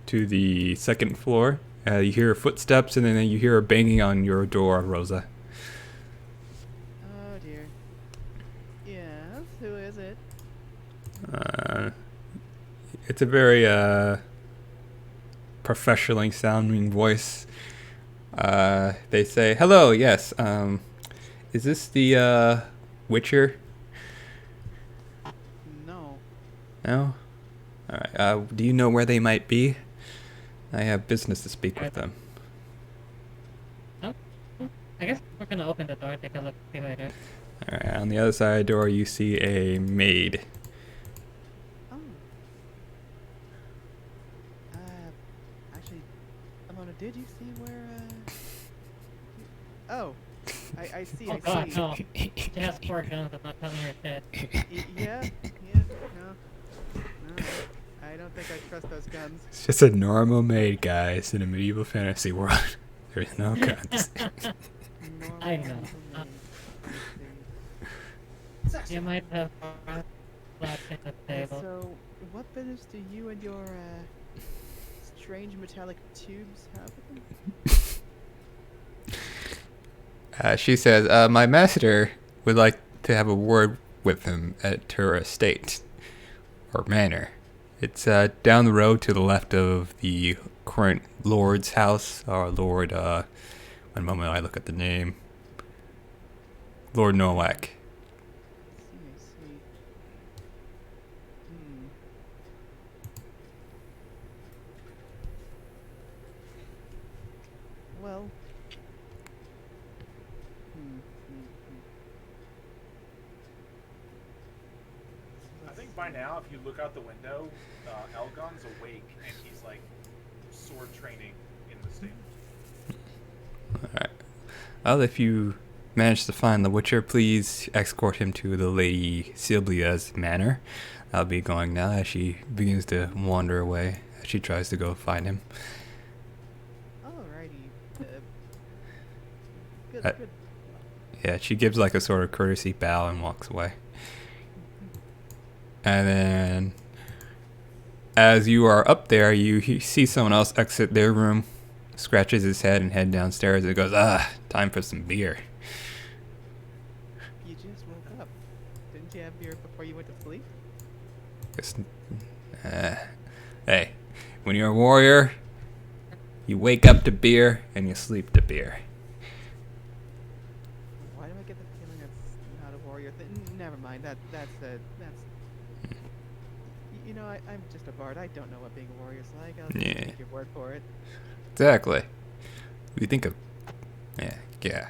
to the second floor. You hear footsteps, and then you hear a banging on your door, Rosa. Oh dear. Yes, who is it? It's a very professionally sounding voice. They say, "Hello, yes. Is this the Witcher?" No. No. All right. Do you know where they might be? I have business to speak with them. Oh, I guess we're gonna open the door, take a look, see later. All right. On the other side of the door, you see a maid. Oh. Actually, Alona, did you see where, Oh. I see, Oh I god, see. no. She has 4 guns, I'm not telling her shit. Yeah, no. I don't think I trust those guns. It's just a normal maid, guys, in a medieval fantasy world. There's no guns. I know. You might have flash in the table. So, what business do you and your, strange metallic tubes have with them? She says, "My master would like to have a word with him at her estate or manor. It's down the road to the left of the current lord's house, or Lord. One moment, I look at the name. Lord Nowak." I see. Well. I think by now, if you look out the window, Elgon's awake and he's like sword training in the stable. Alright. Well, if you manage to find the Witcher, please escort him to the Lady Sylvia's manor. I'll be going now as she begins to wander away as she tries to go find him. Alrighty. Good, Uh, good. Yeah, she gives like a sort of courtesy bow and walks away. And then, as you are up there, you see someone else exit their room, scratches his head and head downstairs and goes, time for some beer. You just woke up. Didn't you have beer before you went to sleep? Hey, when you're a warrior, you wake up to beer and you sleep to beer. Why do I get the feeling that's not a warrior thing? Never mind. That's. You know, I'm just a bard. I don't know what being a warrior's like. I'll just Yeah. take your word for it. Exactly. What do you think of? Yeah.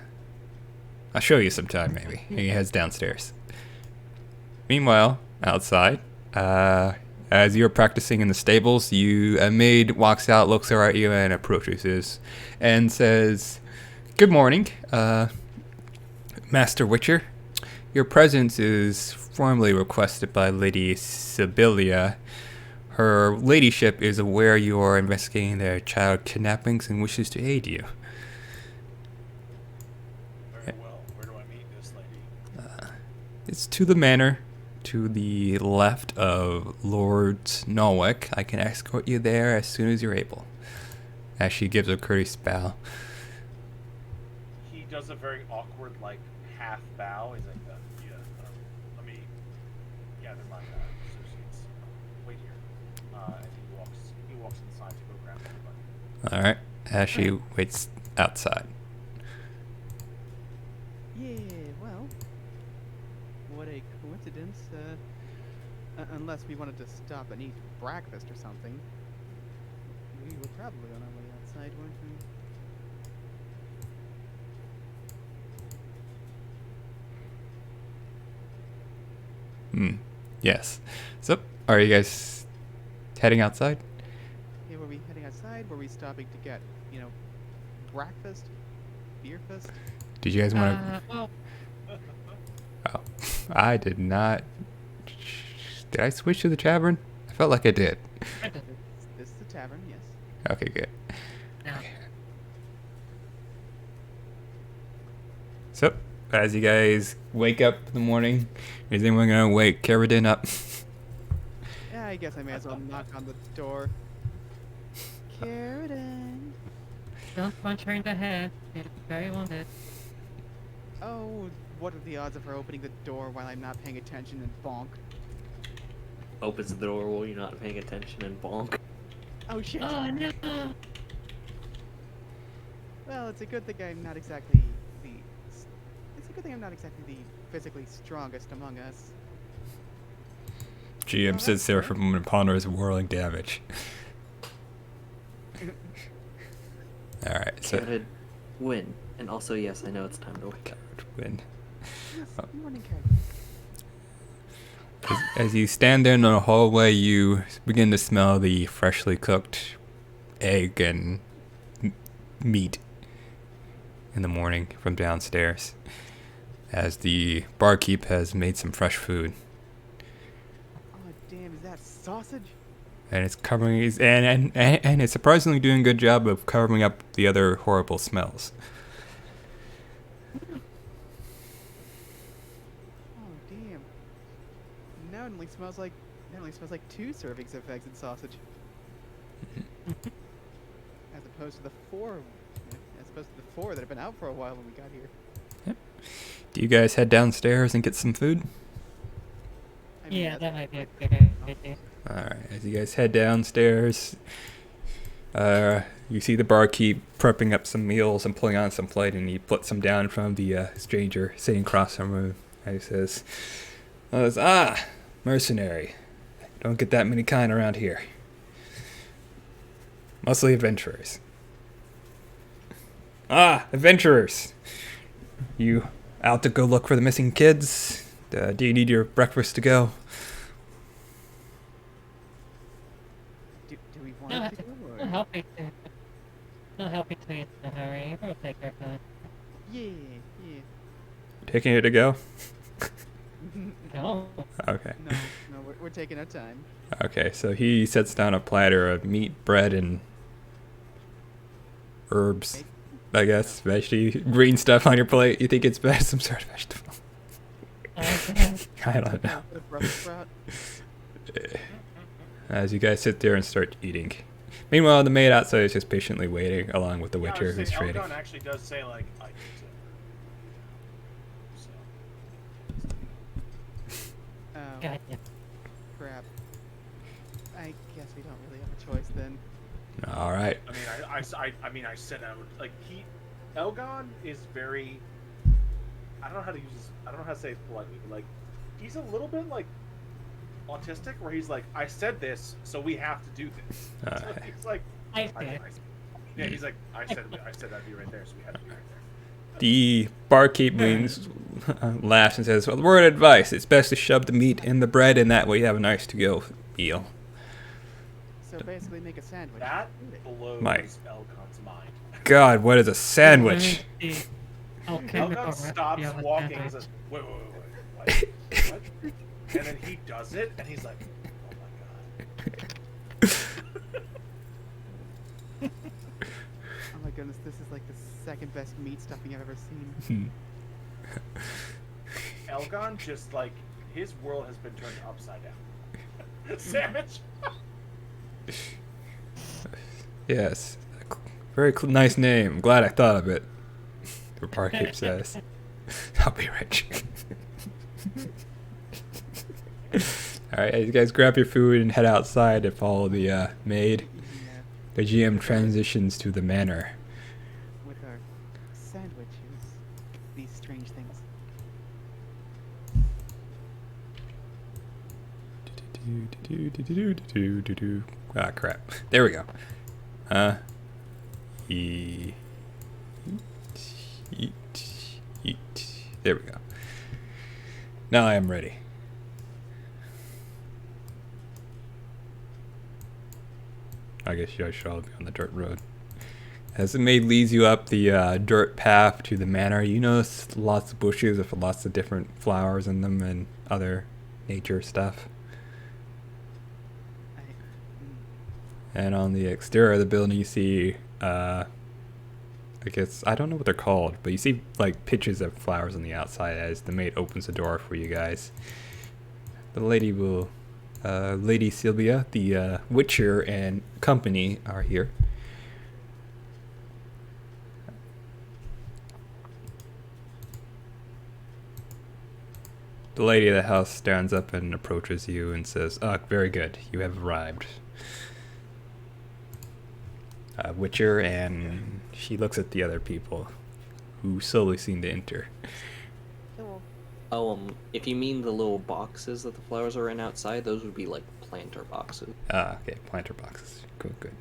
I'll show you sometime, maybe. He heads downstairs. Meanwhile, outside, as you're practicing in the stables, a maid walks out, looks at you, and approaches you and says, "Good morning, Master Witcher. Your presence is formally requested by Lady Sibylla. Her ladyship is aware you are investigating their child kidnappings and wishes to aid you." Very well. Where do I meet this lady? It's to the manor, to the left of Lord Nowak. I can escort you there as soon as you're able. As she gives a courteous bow. He does a very awkward, like, half bow. He's like, let me gather my associates. Wait here. And he walks inside to go grab everybody. Alright, as she waits outside. Yeah, well, what a coincidence. Unless we wanted to stop and eat breakfast or something. We were probably on our way outside, weren't we? Yes. So, are you guys heading outside? Yeah, were we heading outside? Were we stopping to get, breakfast? Beer fest? Did you guys want to... Well, Oh, I did not... Did I switch to the tavern? I felt like I did. This is the tavern, yes. Okay, good. no. So, as you guys wake up in the morning, is anyone going to wake Carradine up? Yeah, I guess I may as well knock on the door. Carradine. Don't punch her in the head. She's very wounded. Oh, what are the odds of her opening the door while I'm not paying attention and bonk? Opens the door while you're not paying attention and bonk. Oh shit! Oh no! Well, it's a good thing I'm not exactly the. It's a good thing I'm not exactly the physically strongest among us. GM Oh, sits that's there good. for a moment and ponders whirling damage. Alright, so Counted win. And also, yes, I know it's time to wake up. win. Yes, Oh. morning, Karen. As you stand there in the hallway, you begin to smell the freshly cooked egg and meat in the morning from downstairs, as the barkeep has made some fresh food. Oh, damn, is that sausage? And it's covering, and it's surprisingly doing a good job of covering up the other horrible smells. Oh, damn. Now it only smells like 2 servings of eggs and sausage. As opposed to the 4 that have been out for a while when we got here. Do you guys head downstairs and get some food? I mean, Yeah, that's- that might be a good idea. Alright, as you guys head downstairs, you see the barkeep prepping up some meals and pulling on some plate, and he puts some down in front of the stranger sitting across the room. And he says, mercenary. Don't get that many kind around here. Mostly adventurers. Adventurers! You out to go look for the missing kids? Do you need your breakfast to go? do we No, want to? no Or? helping to. No helping to in a hurry. We'll take our time. Yeah. Taking it to go? No. Okay. No, we're taking our time. Okay, so he sets down a platter of meat, bread, and herbs. I guess veggie, green stuff on your plate. You think it's some sort of vegetable? I don't know. The Brussels sprout. As you guys sit there and start eating. Meanwhile, the maid outside is just patiently waiting, along with the Yeah, I witcher was who's saying, trading. Elgon actually does say, like, I need to. So. Gotcha. Crap. I guess we don't really have a choice then. All right. I mean, I said I would, like, Elgon is very, I don't know how to use this, I don't know how to say it politely, but, like, he's a little bit, like, autistic, where he's like, I said this, so we have to do this. So he's like, I see. yeah, he's like, I said that'd be right there, so we have to be right there. The barkeep laughs and says, well, the word of advice, it's best to shove the meat in the bread, and that way you have a nice to-go meal. So basically make a sandwich. That blows Mike. Elgon's mind. God, what is a sandwich? Elgon stops walking and says, wait, what? And then he does it, and he's like, oh my god. Oh my goodness, this is like the second best meat stuffing I've ever seen. Elgon just, like, his world has been turned upside down. Sandwich? Yes. Very nice name. Glad I thought of it. The barkeep says. I'll be rich. Alright, as you guys grab your food and head outside to follow the maid, Yeah, the GM transitions to the manor. with our sandwiches, these strange things. Ah, crap. There we go. Eat. There we go. Now I am ready. I guess you guys should all be on the dirt road. As the maid leads you up the dirt path to the manor, you notice lots of bushes with lots of different flowers in them and other nature stuff. And on the exterior of the building, you see, I guess, I don't know what they're called, but you see, like, pitches of flowers on the outside as the maid opens the door for you guys. The lady will, Lady Sylvia, the Witcher and company are here. The lady of the house stands up and approaches you and says, very good, you have arrived. Witcher, and she looks at the other people who slowly seem to enter. Hello. Oh, if you mean the little boxes that the flowers are in outside, those would be like planter boxes. Okay, planter boxes. Good. Good.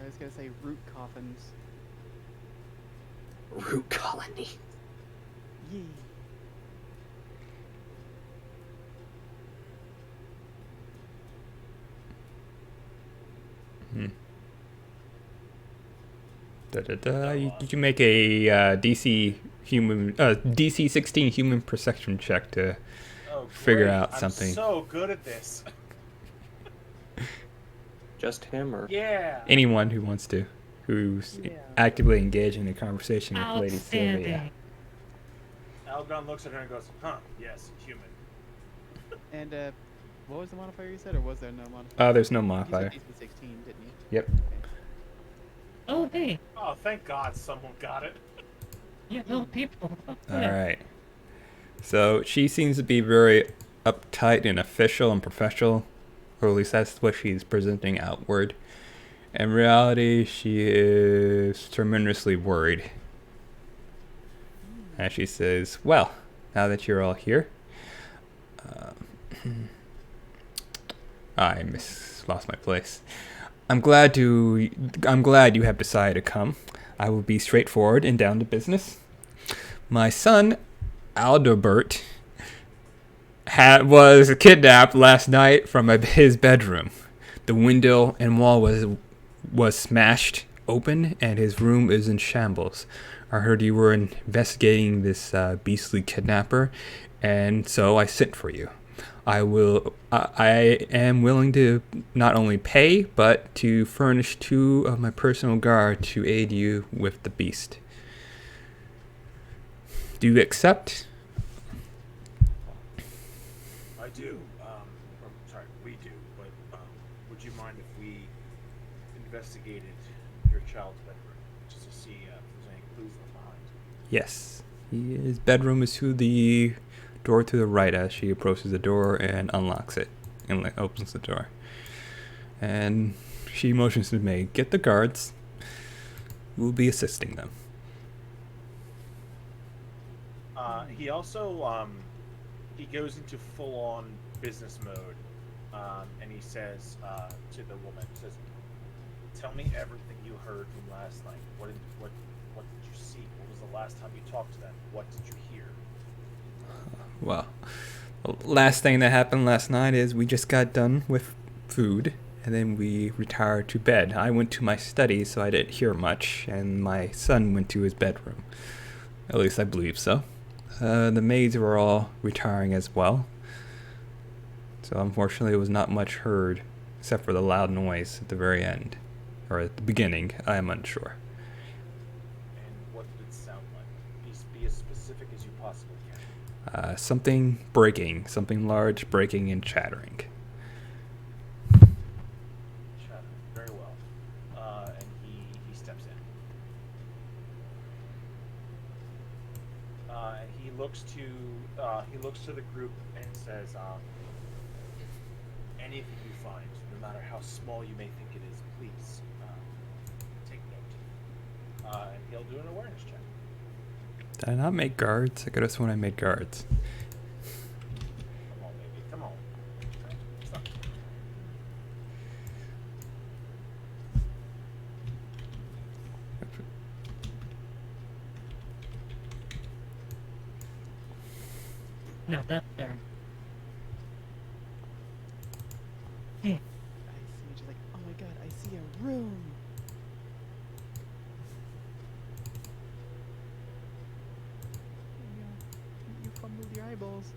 I was gonna say root coffins. Root colony. Yee. Hmm. You can make a DC 16 human perception check to Oh, figure great. out something. I'm so good at this. Just him, or Yeah. Anyone who wants to, who's Yeah. actively engaged in a conversation with Lady Sylvia. Outstanding. Algon looks at her and goes, huh, yes, human. And what was the modifier you said, or was there no modifier? There's no You modifier. said DC 16, didn't you? Yep. Okay. Oh, hey. Oh, thank God someone got it. Yeah, no people. Oh, All good. right. So she seems to be very uptight and official and professional, or at least that's what she's presenting outward. In reality, she is tremendously worried. As she says, "Well, now that you're all here, I lost my place. I'm glad you have decided to come. I will be straightforward and down to business. My son, Aldebert, was kidnapped last night from his bedroom. The window and wall was smashed open, and his room is in shambles. I heard you were investigating this beastly kidnapper, and so I sent for you. I am willing to not only pay, but to furnish 2 of my personal guard to aid you with the beast. Do you accept?" I do. We do. But would you mind if we investigated your child's bedroom just to see if there's any clues left behind? Yes. His bedroom is to the door to the right as she approaches the door and unlocks it and opens the door. And she motions to me, "Get the guards. We'll be assisting them." He also he goes into full-on business mode, and he says to the woman, he says, "Tell me everything you heard from last night. What did you see? What was the last time you talked to them? What did you hear?" Well, the last thing that happened last night is we just got done with food, and then we retired to bed. I went to my study, so I didn't hear much, and my son went to his bedroom. At least I believe so. The maids were all retiring as well. So unfortunately, it was not much heard, except for the loud noise at the very end. Or at the beginning, I am unsure. And what did it sound like? Be as specific as you possibly can. Something breaking, something large breaking and chattering. Shadow. Very well. And he steps in. And he looks to the group and says, "Anything you find, no matter how small you may think it is, please take note." And he'll do an awareness check. Did I not make guards? I could have sworn I made guards. Come on, baby. Come on. It's not- No, that's fair. Hey, I see. She's like, oh my god, I see a room. You fumbled your eyeballs.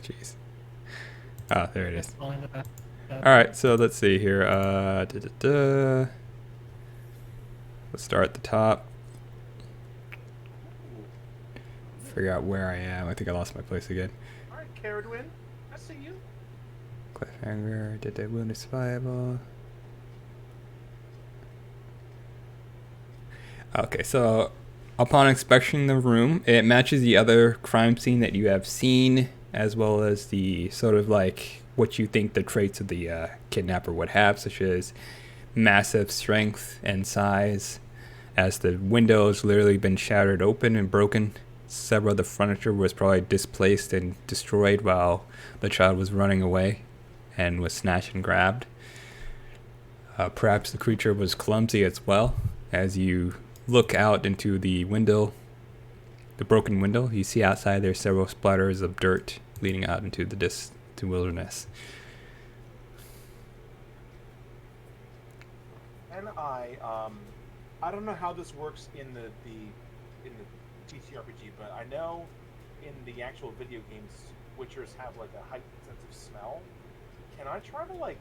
Jeez. Ah, there it is. falling with that. Alright, so let's see here. Let's start at the top. Figure out where I am. I think I lost my place again. All right, Caradwin, I see you. Cliffhanger. Did they wound survival? Okay, so upon inspection of the room, it matches the other crime scene that you have seen, as well as the sort of like what you think the traits of the kidnapper would have, such as massive strength and size, as the windows literally been shattered open and broken. Several of the furniture was probably displaced and destroyed while the child was running away and was snatched and grabbed. Perhaps the creature was clumsy as well. As you look out into the window, the broken window, you see outside there's several splatters of dirt leading out into the wilderness. And I don't know how this works in the TTRPG, but I know in the actual video games, Witchers have like a heightened sense of smell. Can I try to like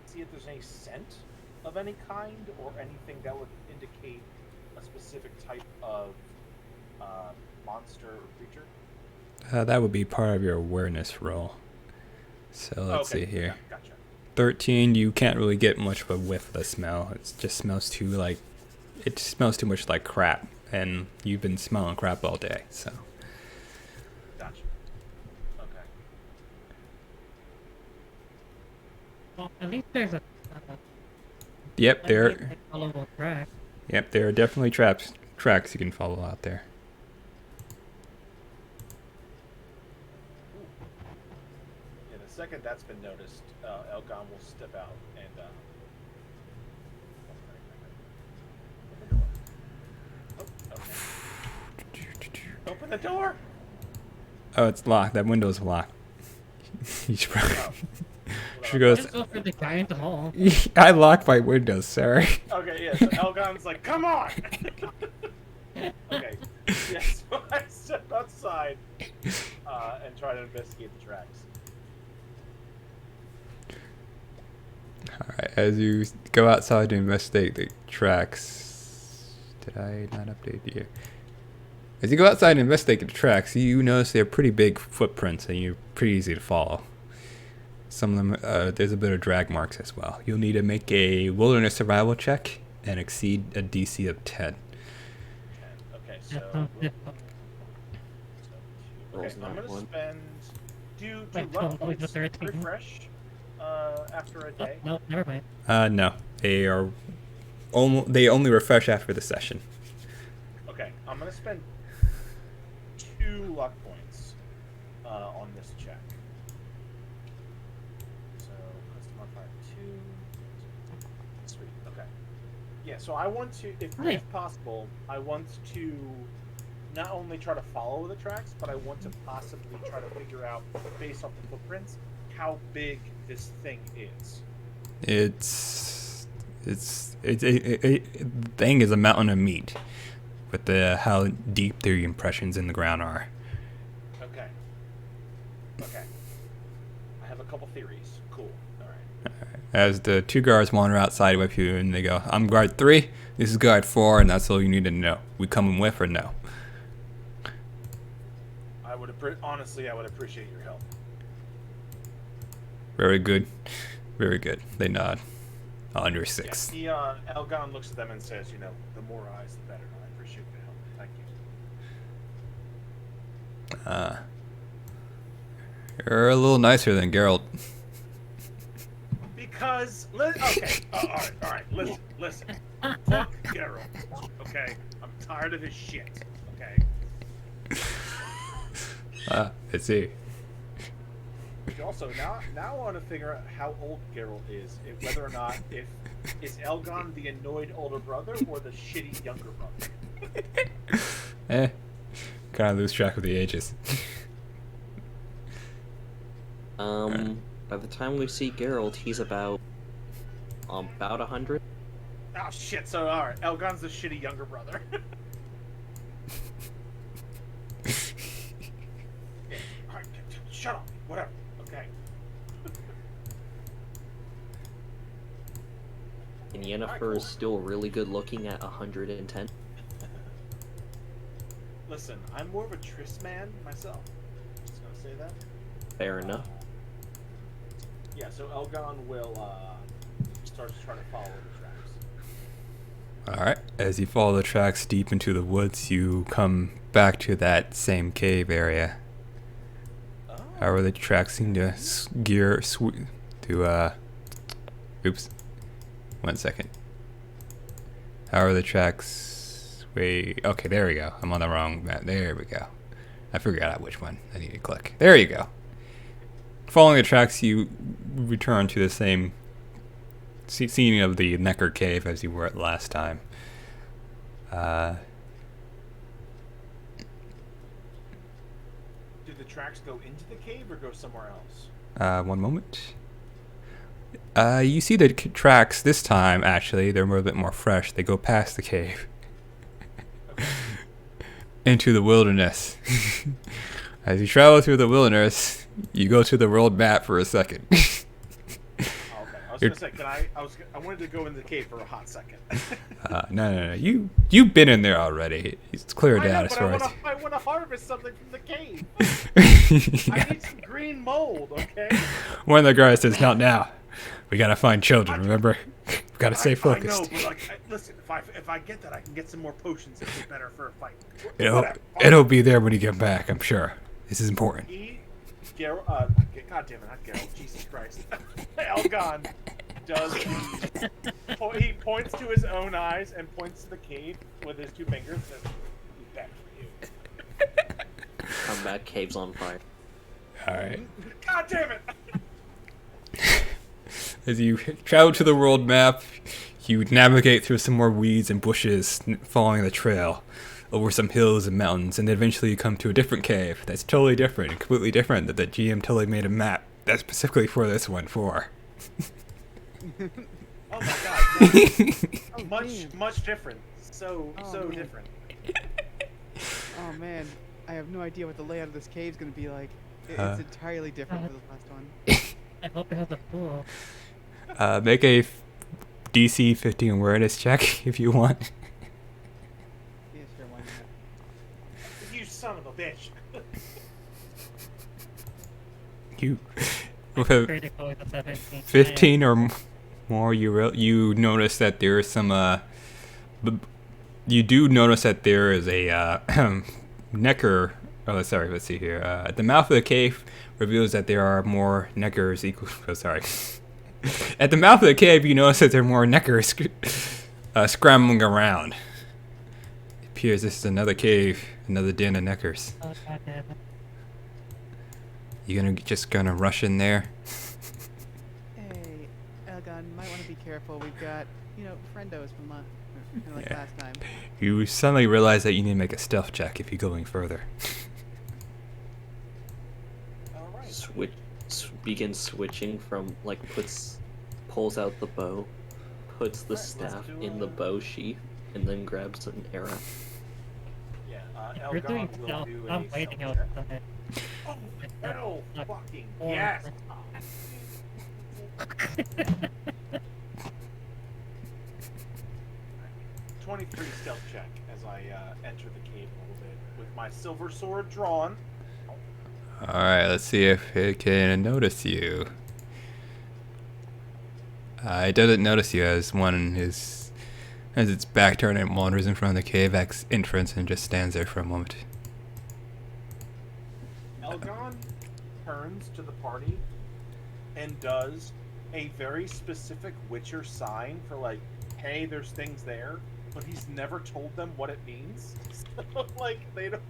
see if there's any scent of any kind or anything that would indicate a specific type of monster or creature? That would be part of your awareness roll. So let's see here. Yeah, gotcha. 13, you can't really get much of a whiff of the smell. It just smells too much like crap, and you've been smelling crap all day, so. Gotcha. Okay. Well, at least there's a Yep, followable track. Yep, there are definitely tracks you can follow out there. Yeah, the second that's been noticed, Elgon will step out and open the door. Oh, it's locked. That window's locked. You should probably. She Let's goes, go for the giant hall. I lock my windows, sorry. Okay, yeah, so Elgon's like, come on! Okay, yeah, so I step outside and try to investigate the tracks. Alright, as you go outside to investigate the tracks. Did I not update you? As you go outside and investigate the tracks, you notice they're pretty big footprints and you're pretty easy to follow. Some of them, there's a bit of drag marks as well. You'll need to make a wilderness survival check and exceed a DC of 10. Okay, Yeah, so... yeah. Okay, Rolls I'm not gonna one. spend... Do Wait, luck totally points just 13. refresh after a Oh, day? no, never mind. No. They only refresh after the session. Okay, I'm gonna spend 2 luck points on this check. So, custom modifier 2. Sweet, okay. Yeah, so I want to, Nice. if possible, I want to not only try to follow the tracks, but I want to possibly try to figure out, based off the footprints, how big this thing is. The thing is a mountain of meat, with how deep the impressions in the ground are. Okay. Okay. I have a couple theories. Cool. Alright. As the two guards wander outside with you, and they go, "I'm guard 3. This is guard 4, and that's all you need to know. We coming with or no?" Honestly, I would appreciate your help. Very good. Very good. They nod. On your 6. Yeah, Elgon looks at them and says, the more eyes, the better. I appreciate the help. Thank you. You're a little nicer than Geralt. Because, okay, alright, listen. Fuck Geralt, okay? I'm tired of his shit, okay? Let's see. Also, now I want to figure out how old Geralt is, whether or not is Elgon the annoyed older brother or the shitty younger brother. Kind of lose track of the ages. By the time we see Geralt, he's about 100. Oh shit! So alright, Elgon's the shitty younger brother. Yeah, alright, shut up. Whatever. Okay. And Yennefer is still really good looking at 110. Listen, I'm more of a Triss man myself. Just gonna say that. Fair enough. Yeah, so Elgon will start trying to follow the tracks. Alright, as you follow the tracks deep into the woods, you come back to that same cave area. Oh. However, the tracks seem to oops. 1 second. However, the tracks... Wait, okay, there we go. I'm on the wrong map. There we go. I figured out which one I need to click. There you go. Following the tracks, you return to the same scene of the Necker Cave as you were at last time. Do the tracks go into the cave or go somewhere else? One moment. You see the tracks this time, actually. They're a little bit more fresh. They go past the cave. Okay. Into the wilderness. As you travel through the wilderness, you go to the world map for a second. Okay. I was gonna say, I wanted to go in the cave for a hot second. No. You've been in there already. It's cleared out as far as. I want to harvest something from the cave. I need some green mold. Okay. One of the guys says, "Not now. We gotta find children. Remember, we gotta stay focused." I know, but like, listen, if I get that, I can get some more potions and be better for a fight. It'll be there when you get back. I'm sure. This is important. God damn it, not Geralt, Jesus Christ. Elgon does he points to his own eyes and points to the cave with his 2 fingers and says, "Be back for you." Come back, cave's on fire. Alright. God damn it! As you travel to the world map, you navigate through some more weeds and bushes, following the trail over some hills and mountains, and eventually you come to a different cave that's totally different and completely different, that the GM totally made a map that's specifically for this one for. Oh my god. Much different. So man. different. Oh man, I have no idea what the layout of this cave's gonna be like. It's entirely different from the last one. I hope it has a pool. Make a DC 15 awareness check if you want. Yeah, sure, why not? You son of a bitch. You with a Critical is a 17. 15 or more, you notice that there is some you do notice that there is a Necker. Oh, sorry. Let's see here. At the mouth of the cave reveals that there are more Neckers equal. Oh, sorry. At the mouth of the cave, you notice that there are more Neckers scrambling around. It appears this is another cave, another den of Neckers. Oh, God damn it. You just gonna rush in there? Hey, Elgon, might want to be careful. We've got, friendos from Yeah. last time. You suddenly realize that you need to make a stealth check if you're going further. Alright. Begins switching from pulls out the bow, puts the Alright, let's staff do in the bow sheath, and then grabs an arrow. Yeah, We're doing Elgon will stealth. do I'm a waiting stealth out check. on it. Oh, hell fucking Oh. yes! 23 stealth check as I enter the cave a little bit with my silver sword drawn. Alright, let's see if it can notice you. It doesn't notice you as its back turned and wanders in front of the cave entrance and just stands there for a moment. Elgon turns to the party and does a very specific Witcher sign for hey, there's things there, but he's never told them what it means. So, they don't.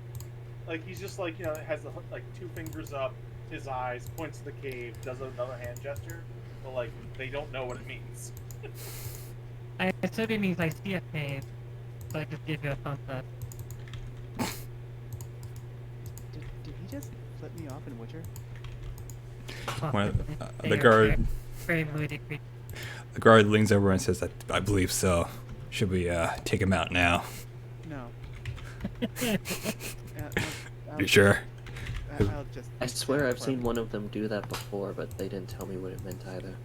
He's just has the 2 fingers up, his eyes, points to the cave, does another hand gesture, but they don't know what it means. I assume it means I see a cave, so I just give you a thumbs up. Did he just flip me off in Witcher? The guard Very moody creature. The guard leans over and says, I believe so. Should we take him out now? No. You sure? I'll just. I swear I've seen one of them do that before, but they didn't tell me what it meant either.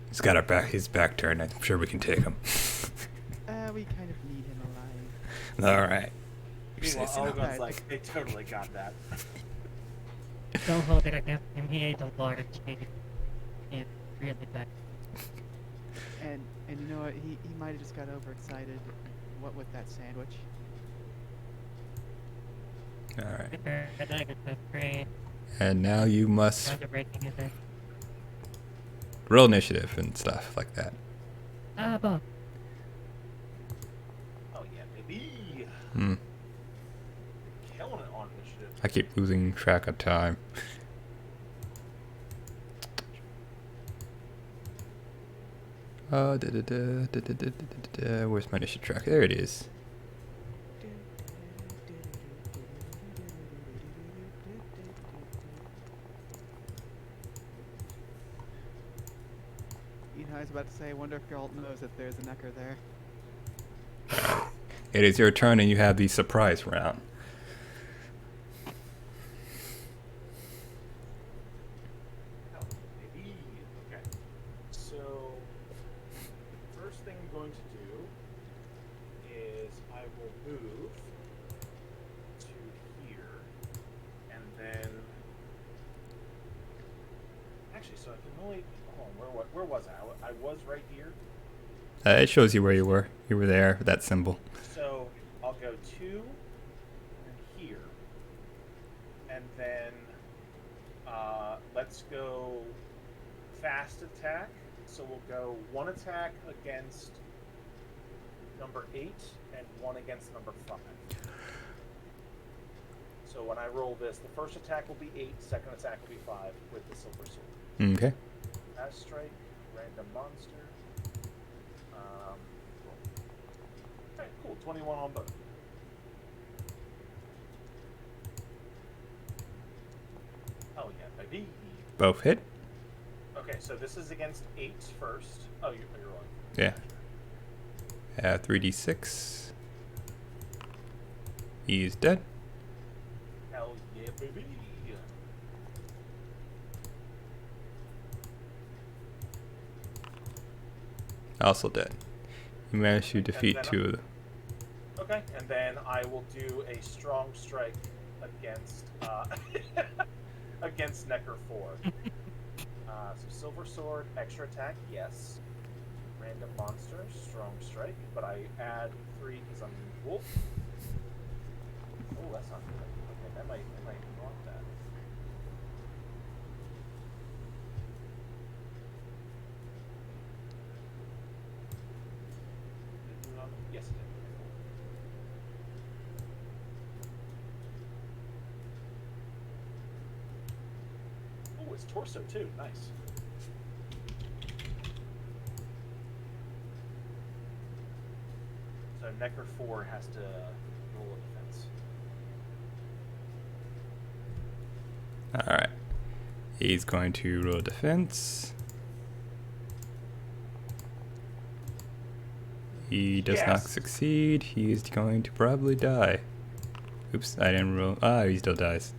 He's got his back turned. I'm sure we can take him. We kind of need him alive. Alright. Meanwhile, Elgon's they totally got that. Don't hold it against him. He ate a large cave. It's really bad. And you know what? He might have just got overexcited. What with that sandwich? All right. Super, that's great. And now you must Round of breaking is it? roll initiative and stuff like that. Ah, boom. Oh yeah, baby. Hmm. Killing it on initiative. I keep losing track of time. Where's my initiative track? There it is. You know, I was about to say, I wonder if Geralt knows that there's a Necker there. It is your turn, and you have the surprise round. Oh, baby. Okay. So, first thing I'm going to do is I will move to here, and then actually, so I can only hold on. Where was I? I was right here. It shows you where you were. You were there with that symbol. So I'll go 2 and here, and then let's go fast attack. So we'll go 1 attack against number 8 and 1 against number 5. So when I roll this, the first attack will be 8, second attack will be 5 with the silver sword. Okay. Fast strike, random monster. Okay, cool. 21 on both. Oh yeah, baby. Both hit. Okay, so this is against 8s first. Oh, you're wrong. Yeah. 3d6. He's dead. Hell yeah, baby. Also dead. You managed to defeat then 2 of them. Okay, and then I will do a strong strike against against Necker 4. So silver sword, extra attack, yes. Random monster, strong strike, but I add 3 because I'm wolf. Oh, that's not good. Okay, I might want that. Yes, it did. Oh, it's torso too. Nice. So Necker 4 has to roll a defense. Alright. He's going to roll defense. He does not Yes. succeed. He is going to probably die. Oops, I didn't roll. Ah, he still dies.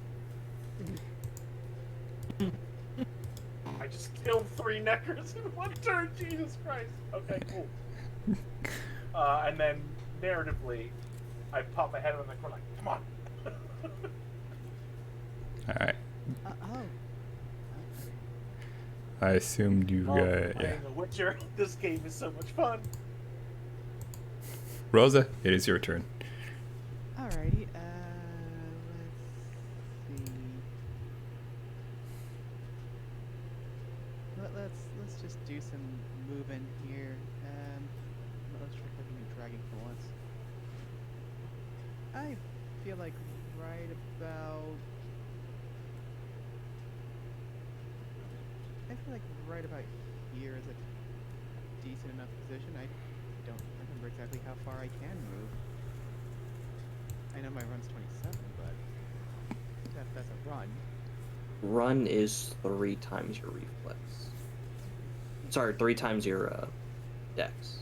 I just killed 3 Neckers in 1 turn. Jesus Christ. Okay, cool. And then narratively, I pop my head in the corner like, come on. Alright. Oh. I assumed you Love got. Yeah. playing The Witcher. This game is so much fun. Rosa, it is your turn. Alrighty, let's see. Let's just do some moving here. Let's try clicking and dragging for once. I feel like right about here is a decent enough position. I don't remember exactly how far I can move. I know my run's 27, but that's a run. Run is 3 times your reflex. Sorry, 3 times your dex.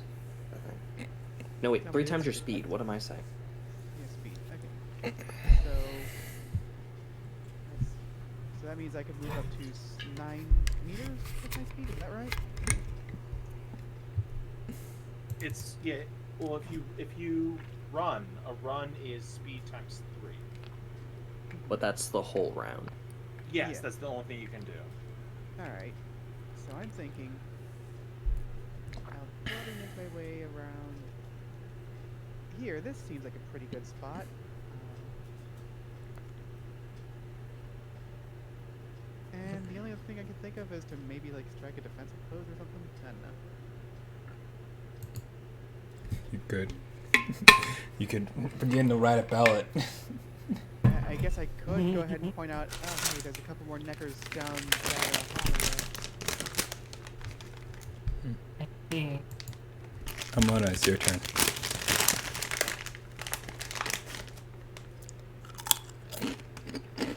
Okay. No wait, No, 3 but times your it's- speed. What am I saying? Yeah, speed. Okay. So that means I could move up to 9 meters with my speed. Is that right? It's yeah. Well, if you run, a run is speed times 3. But that's the whole round. Yes, Yeah. that's the only thing you can do. All right. So I'm thinking I'll probably make my way around here. This seems like a pretty good spot. think of is to maybe like strike a defensive pose or something. I don't know. You could. You could begin to write a ballot. I guess I could go ahead and point out. Oh, hey, there's a couple more neckers down that hallway. I see. Amona, it's your turn.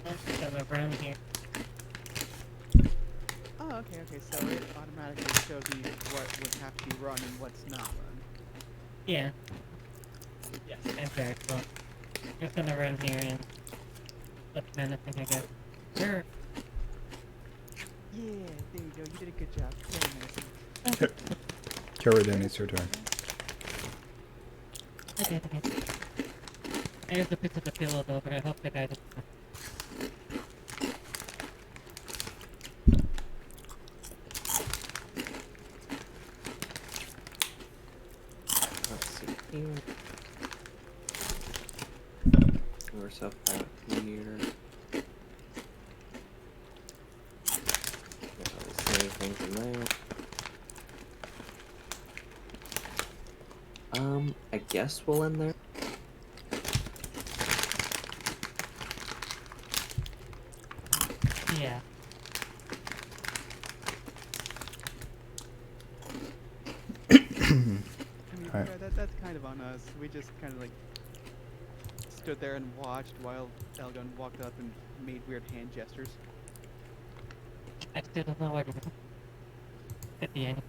Let's go around here. Oh, okay. So it automatically shows me what would have to be run and what's not run. Yeah, Yes. exactly. Well, just gonna run here and look menacing, I guess. Sure. Yeah, there you go. You did a good job. Very nice. Kyoridin, it's your turn. Okay. I have to pick up the pillow though, but I hope the guy doesn't. Let's see here. More stuff out here. Can't really see anything from there. I guess we'll end there. Yeah. I mean, Alright. yeah, that's kind of on us. We just kind of like stood there and watched while Elgon walked up and made weird hand gestures. I still don't know what to do. At the end.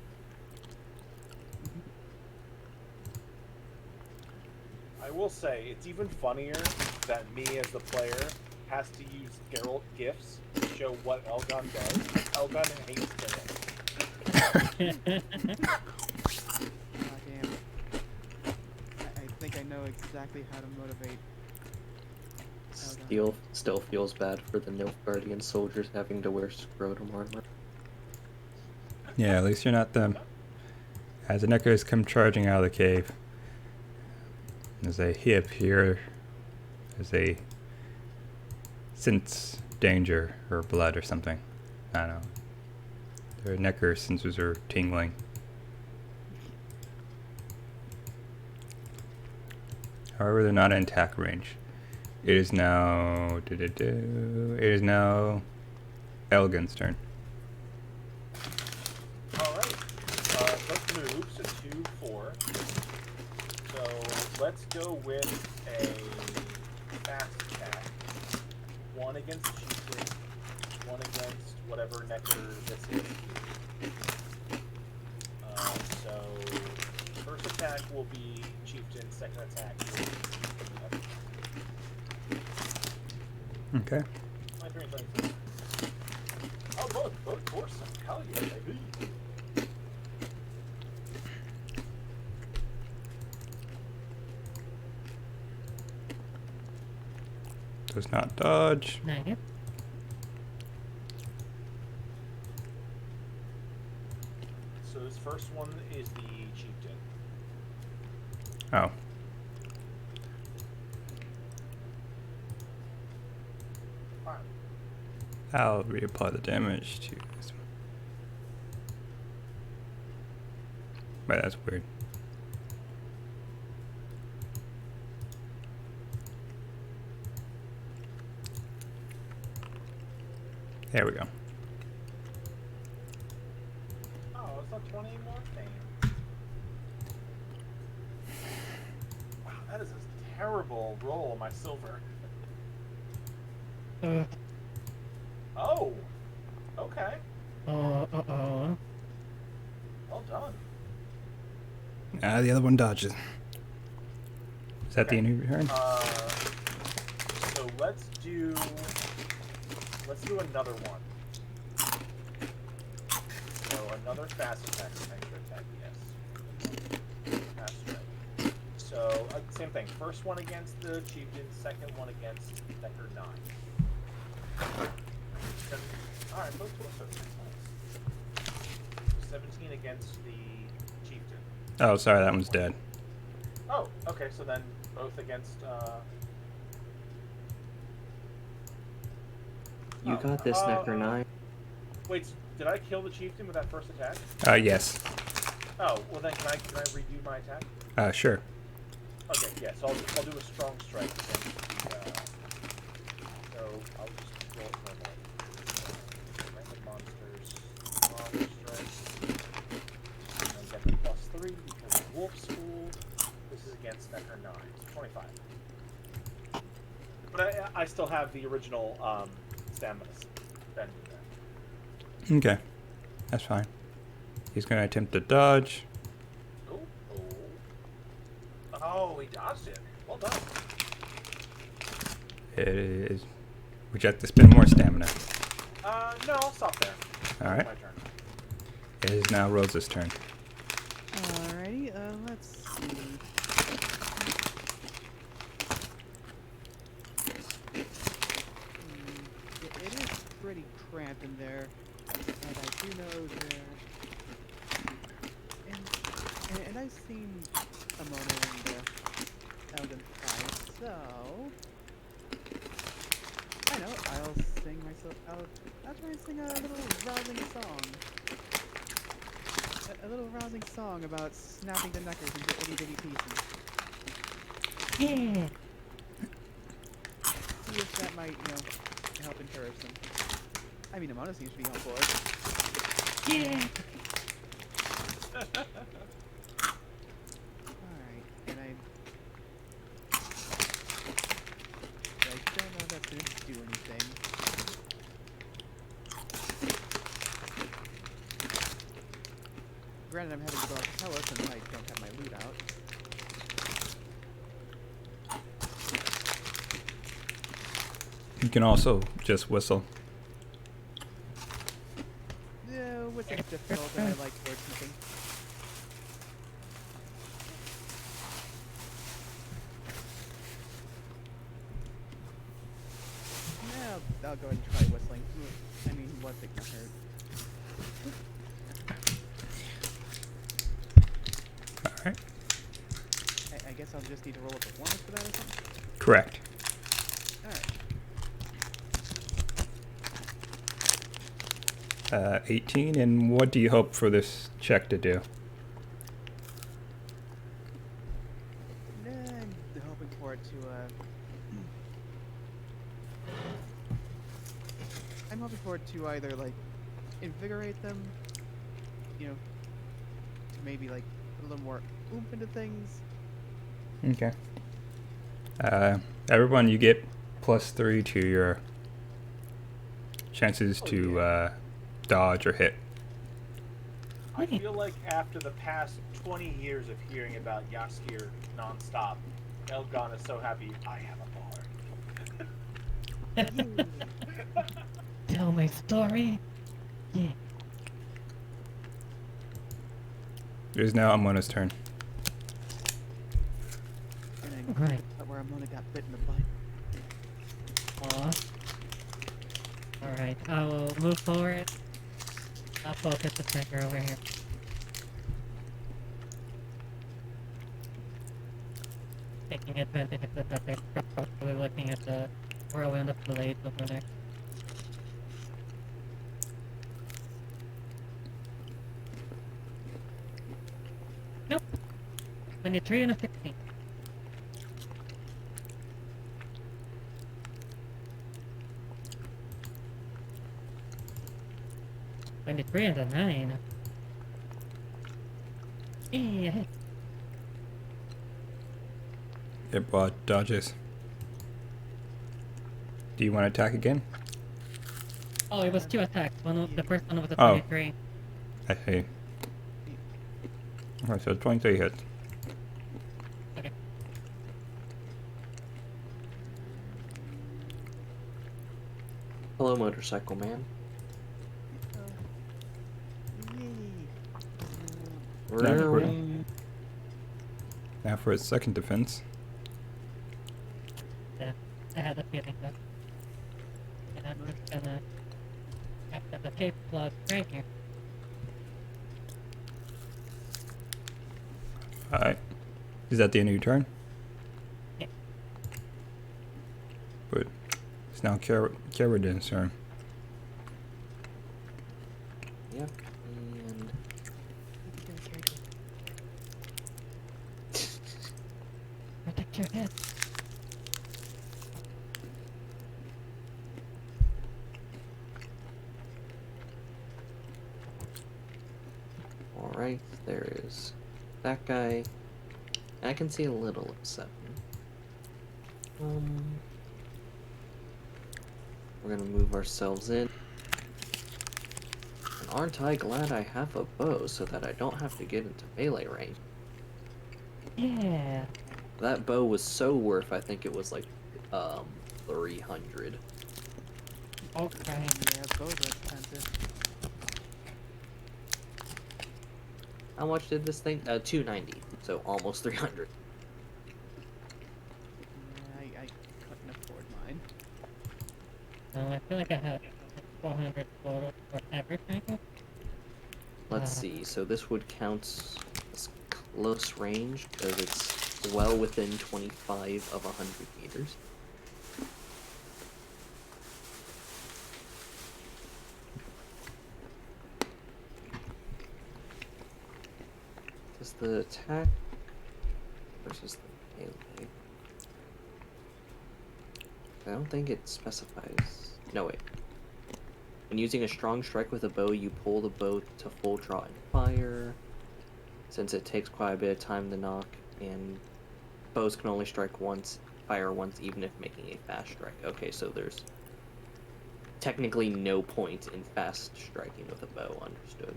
I will say, it's even funnier that me as the player has to use Geralt gifts to show what Elgon does. Elgon hates Geralt. Ah, damn. I think I know exactly how to motivate Elgon. Still feels bad for the Nilfgaardian soldiers having to wear scrotum armor. Yeah, at least you're not them. As the Neckers come charging out of the cave, as they appear, as they sense danger or blood or something. I don't know. Their Necker sensors are tingling. However, they're not in attack range. It is now... It is now Elgin's turn. Alright. Let's move. So 2, 4. So let's go with a fast attack. 1 against Chieftain, 1 against whatever Necker this is. So first attack will be Chieftain, second attack will be Okay. my turn, turn. Oh, both force. Hell yeah, baby. Does not dodge. Nice. So this first one is the Chieftain. Oh. Fine. I'll reapply the damage to this one. But that's weird. There we go. Oh, it's not 20 more? Damn. Wow, that is a terrible roll on my silver. Oh! Okay. Uh-oh. Well done. Ah, the other one dodges. Is that the Okay. end of your turn? So let's do another one. So another fast attack, extra attack, yes. Fast strike. So same thing. First one against the Chieftain, second one against Decker 9. Alright, both torsos. Nice. 17 against the Chieftain. Oh, sorry, that one's dead. Oh, okay, so then both against You got this, Necker 9. Wait, Did I kill the chieftain with that first attack? Yes. Oh, well then can I redo my attack? Sure. Okay, yeah, so I'll do a strong strike against the, so I'll just roll it normally. Random monsters, strong strike, and I get the +3 because of Wolf School. This is against Necker 9, so 25. But I still have the original stamina spend in there. Okay. That's fine. He's going to attempt to dodge. Oh, he dodged it. Well done. It is. Would you have to spend more stamina? No, I'll stop there. Alright. My turn. It is now Rosa's turn. Alrighty, let's see. It is pretty cramped in there, and I do know there. And I've seen Amona in the Elden Fight, so I know I'll sing myself out. I'll try and sing a little rousing song. A little rousing song about snapping the knuckles into itty bitty pieces. Yeah. See if that might, help encourage them. I mean, Amona seems to be on board. Yeah. Alright, and I don't know if that's going to do anything. Granted, I'm having to go out to Hellas and I don't have my loot out. You can also just whistle. Yeah, whistle's difficult and I like wordsmithing. Yeah, I'll go ahead and try whistling. I mean, what's it gonna hurt? Alright. I guess I'll just need to roll a performance for that or something? Correct. Alright. 18, and what do you hope for this check to do? I'm hoping for it to, I'm hoping for it to either, like, invigorate them, to maybe, like, put a little more oomph into things. Okay. Everyone, you get +3 to your chances to dodge or hit. I feel like after the past 20 years of hearing about Yaskir nonstop, Elgon is so happy I have a bard. Tell my story. Yeah. It is now Amona's turn. And I Right. that's where Amona got bit in the butt. Aw. Alright, I will move forward. I'll focus the trigger over here. Taking advantage of the fact that they're probably looking at the whirlwind of blades over there. Nope. 23 and a 16. Three and a 9. Yeah. It bought dodges. Do you want to attack again? Oh, it was 2 attacks. The first one was a Oh. 23. I see. Okay, so 23 hits. Okay. Hello, motorcycle man. Yay. Now for its second defense. Yeah, I had a feeling that. And I'm just gonna after the tape plug right here. Alright. Is that the end of your turn? Yeah. But it's now Carradin's turn. your head. Alright, there is that guy. I can see a little of 7. We're gonna move ourselves in. And aren't I glad I have a bow so that I don't have to get into melee range? Yeah. That bow was so worth, I think it was like 300. Okay. Yeah, bows are expensive. How much did this thing? 290, so almost 300. Yeah, I couldn't afford mine. I feel like I have 400 total for everything. Let's see, so this would count as close range because it's well within 25 of 100 meters. Does the attack versus the melee? I don't think it specifies. No, wait. When using a strong strike with a bow, you pull the bow to full draw and fire. Since it takes quite a bit of time to knock, and bows can only strike once, fire once, even if making a fast strike. Okay, so there's technically no point in fast striking with a bow, understood.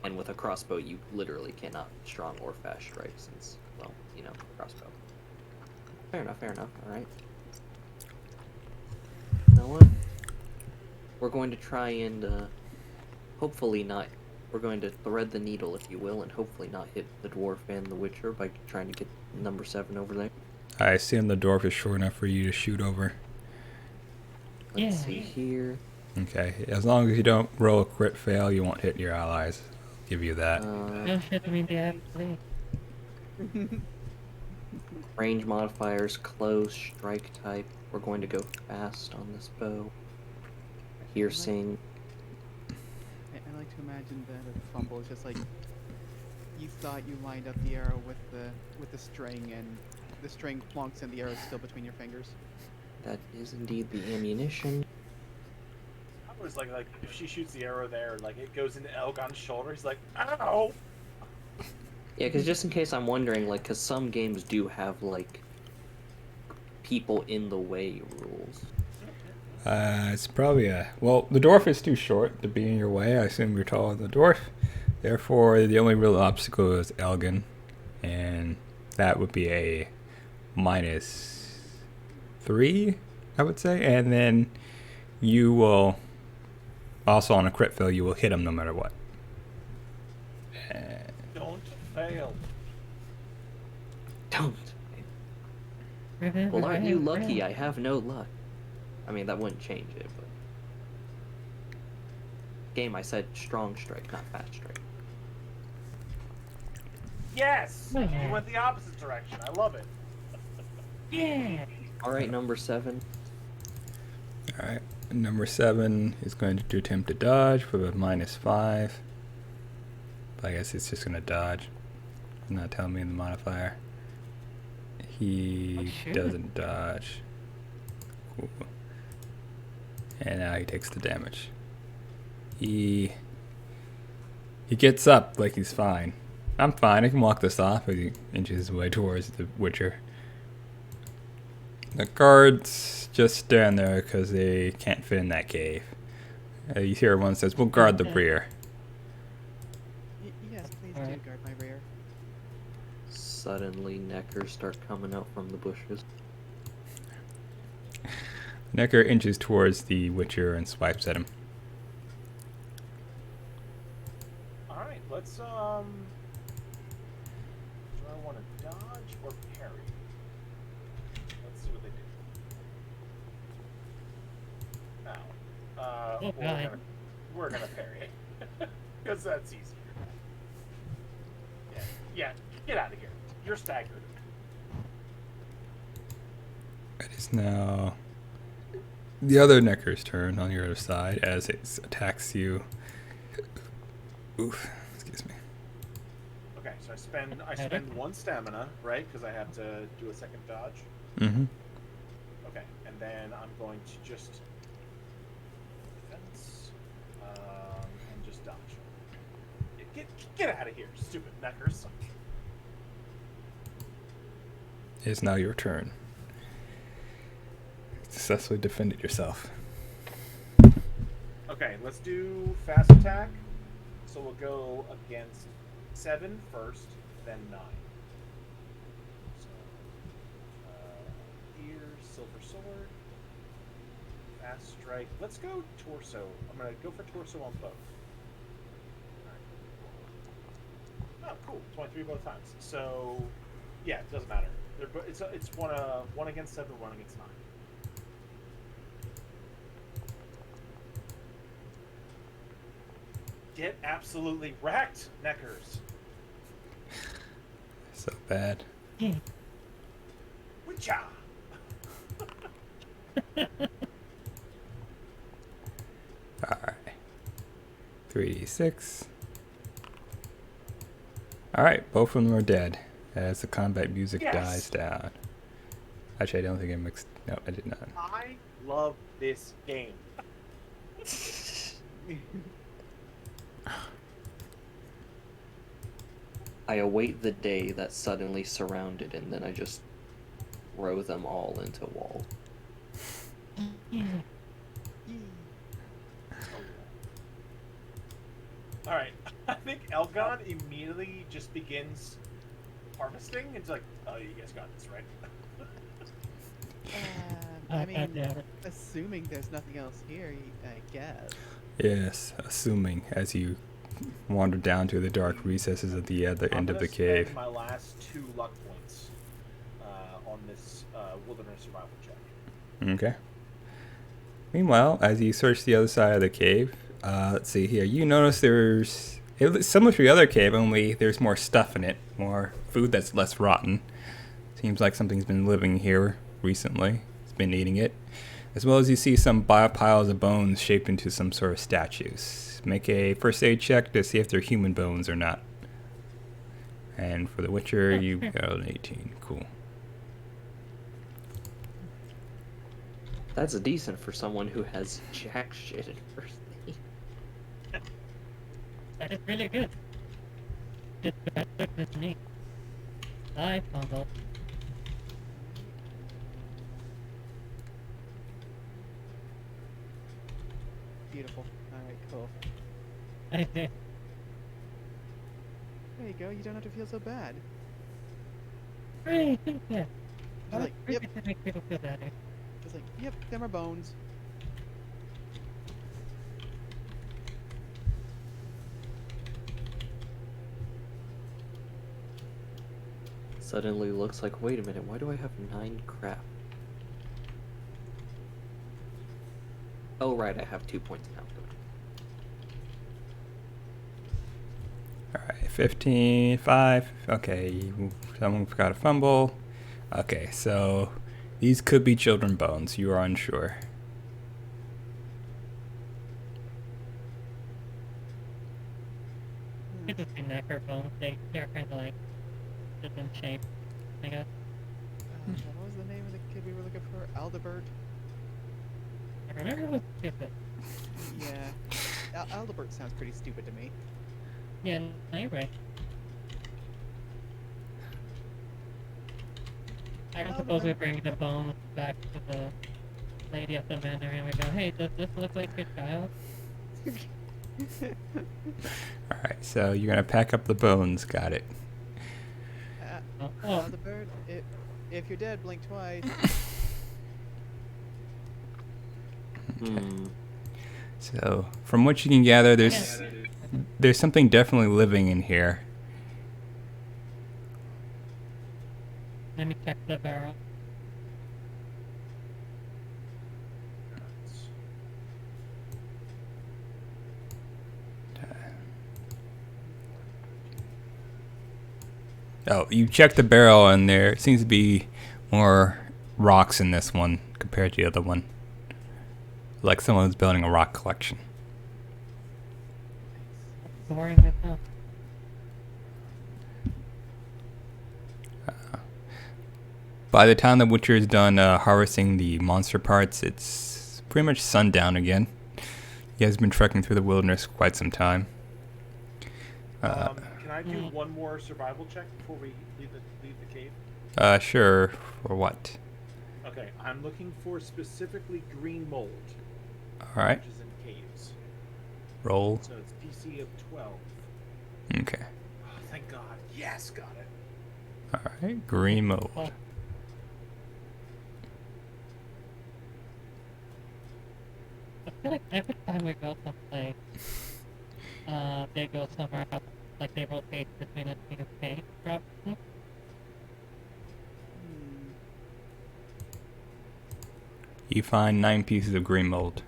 And with a crossbow, you literally cannot strong or fast strike since, well, you know, crossbow. Fair enough, alright. You know what? We're going to try and, hopefully not, we're going to thread the needle, if you will, and hopefully not hit the dwarf and the witcher by trying to get number 7 over there. I assume the dwarf is short enough for you to shoot over. Let's Yeah. see here. Okay, as long as you don't roll a crit fail, you won't hit your allies. I'll give you that. No shit, I mean, yeah, please. Range modifiers, close, strike type. We're going to go fast on this bow. Piercing. I like to imagine that a fumble is just like you thought you lined up the arrow with the string, and the string plonks and the arrow is still between your fingers. That is indeed the ammunition. I was like if she shoots the arrow there, like it goes into Elgon's shoulder, he's like, ow! Yeah, because just in case I'm wondering, like, because some games do have, like, people in the way rules. It's probably well, the dwarf is too short to be in your way. I assume you're taller than the dwarf. Therefore, the only real obstacle is Elgin, and that would be a -3, I would say. And then you will, also on a crit fail, you will hit him no matter what. Don't fail. Don't. Well, aren't you lucky? I have no luck. I mean, that wouldn't change it, but... Game, I said strong strike, not fast strike. Yes! You went the opposite direction. I love it. Yeah. Alright, number 7. Alright, number 7 is going to attempt to dodge with a -5. But I guess it's just going to dodge. It's not telling me the modifier. He Oh, sure. doesn't dodge. Cool. And now he takes the damage. He gets up like he's fine. I'm fine, I can walk this off as he inches his way towards the witcher. The guards just stand there because they can't fit in that cave. You hear one says, "We'll guard the rear." Yes, please do Alright. guard my rear. Suddenly, neckers start coming out from the bushes. Necker inches towards the witcher and swipes at him. Alright, let's, do I want to dodge or parry? Let's see what they do. Now, Oh, God. we're gonna parry it. Because that's easier. Yeah, get out of here. You're staggered. It is now the other Necker's turn on your other side as it attacks you. Oof, excuse me. Okay, So I spend 1 stamina, right? Because I have to do a second dodge. Mm-hmm. Okay, and then I'm going to just defense, and just dodge. Get out of here, stupid neckers. It's now your turn. Successfully defended yourself. Okay, let's do fast attack. So we'll go against 7 first, then 9. So, here, silver sword, fast strike. Let's go torso. I'm gonna go for torso on both. Alright. Oh, cool. 23 both times. So, yeah, it doesn't matter. It's one against 7, 1 against 9. Get absolutely wrecked, neckers. So bad. Witcha! Alright. 3d6. Alright, both of them are dead as the combat music Yes. dies down. Actually, I don't think I mixed. No, I did not. I love this game. I await the day that's suddenly surrounded, and then I just throw them all into a wall. Alright, I think Elgon immediately just begins harvesting. It's like, oh, you guys got this, right? I mean, yeah. assuming there's nothing else here, I guess. Yes, assuming as you wander down to the dark recesses at the other end of the cave. My last 2 luck points on this wilderness survival check. Okay. Meanwhile, as you search the other side of the cave, let's see here. You notice there's similar to the other cave, only there's more stuff in it, more food that's less rotten. Seems like something's been living here recently. It's been eating it. As well as you see some piles of bones shaped into some sort of statues. Make a first aid check to see if they're human bones or not. And for the Witcher, you got an 18. Cool. That's decent for someone who has jack shit in first aid. That is really good. It's better than me. I fumbled. Beautiful. Alright, cool. I did. There you go, you don't have to feel so bad. Great, thank you. Just like, yep, To make people feel better. just like, yep, them are bones. Suddenly looks like, wait a minute, why do I have 9 crap? Oh right, I have 2 points now. Alright, 15, 5. Okay, someone forgot a fumble. Okay, so these could be children bones. You are unsure. It's just a necker bones. They're kind of like different shape, I guess. What was the name of the kid we were looking for? Aldebert? I remember it was stupid. Yeah. Aldebert sounds pretty stupid to me. Yeah, no, you're right. I don't suppose we bring the bones back to the lady at the manor and we go, hey, does this look like your child? Alright, so you're going to pack up the bones. Got it. Oh, Aldebert, if you're dead, blink twice. So, from what you can gather, there's something definitely living in here. let me check the barrel. Oh, you check the barrel and there seems to be more rocks in this one compared to the other one. Like someone's building a rock collection. Boring as hell. by the time the Witcher is done harvesting the monster parts, it's pretty much sundown again. You guys have been trekking through the wilderness quite some time. Can I do one more survival check before we leave the cave? Sure. For what? Okay, I'm looking for specifically green mold, Alright. which is in caves. Roll. So it's DC of 12. Okay. Oh, thank God. Yes, got it. Alright. Green mold. I feel like every time we go someplace, they go somewhere else, like they rotate between a team of cave, probably. You find 9 pieces of green mold.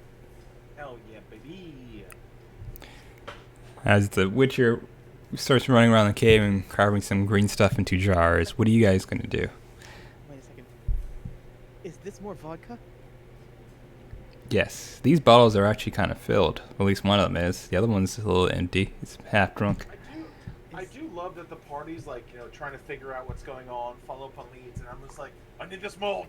Hell yeah, baby. As the Witcher starts running around the cave and carving some green stuff into jars, what are you guys going to do? Wait a second. Is this more vodka? Yes, these bottles are actually kind of filled. At least one of them is. The other one's a little empty. It's half drunk. I do love that the party's like, trying to figure out what's going on, follow up on leads, and I'm just like, I need this mold.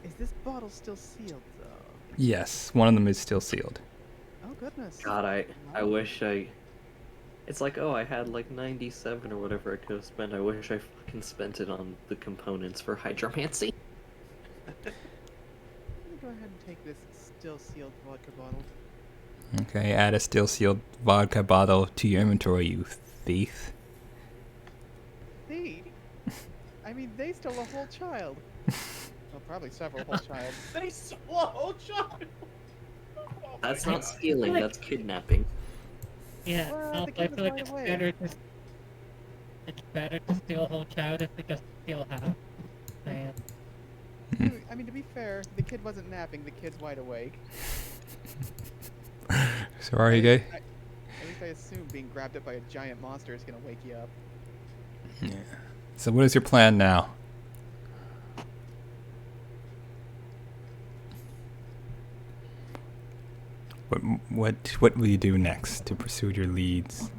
Is this bottle still sealed, though? Yes, one of them is still sealed. Oh, goodness. God, I wish I. It's like, oh, I had like 97 or whatever I could have spent. I wish I fucking spent it on the components for hydromancy. Let me go ahead and take this still sealed vodka bottle. Okay, add a still sealed vodka bottle to your inventory, you thief. Thief? I mean, they stole a whole child. Well, probably several whole child. They swallowed child. Oh my That's God. not stealing, that's kidnapping. Yeah, Well, also, the I kid was feel like wide it's awake. better to steal a whole child if we just steal half. Man. I mean, to be fair, the kid wasn't napping. The kid's wide awake. Sorry, At guy. least at least I assume being grabbed up by a giant monster is gonna wake you up. Yeah. So what is your plan now? What will you do next to pursue your leads?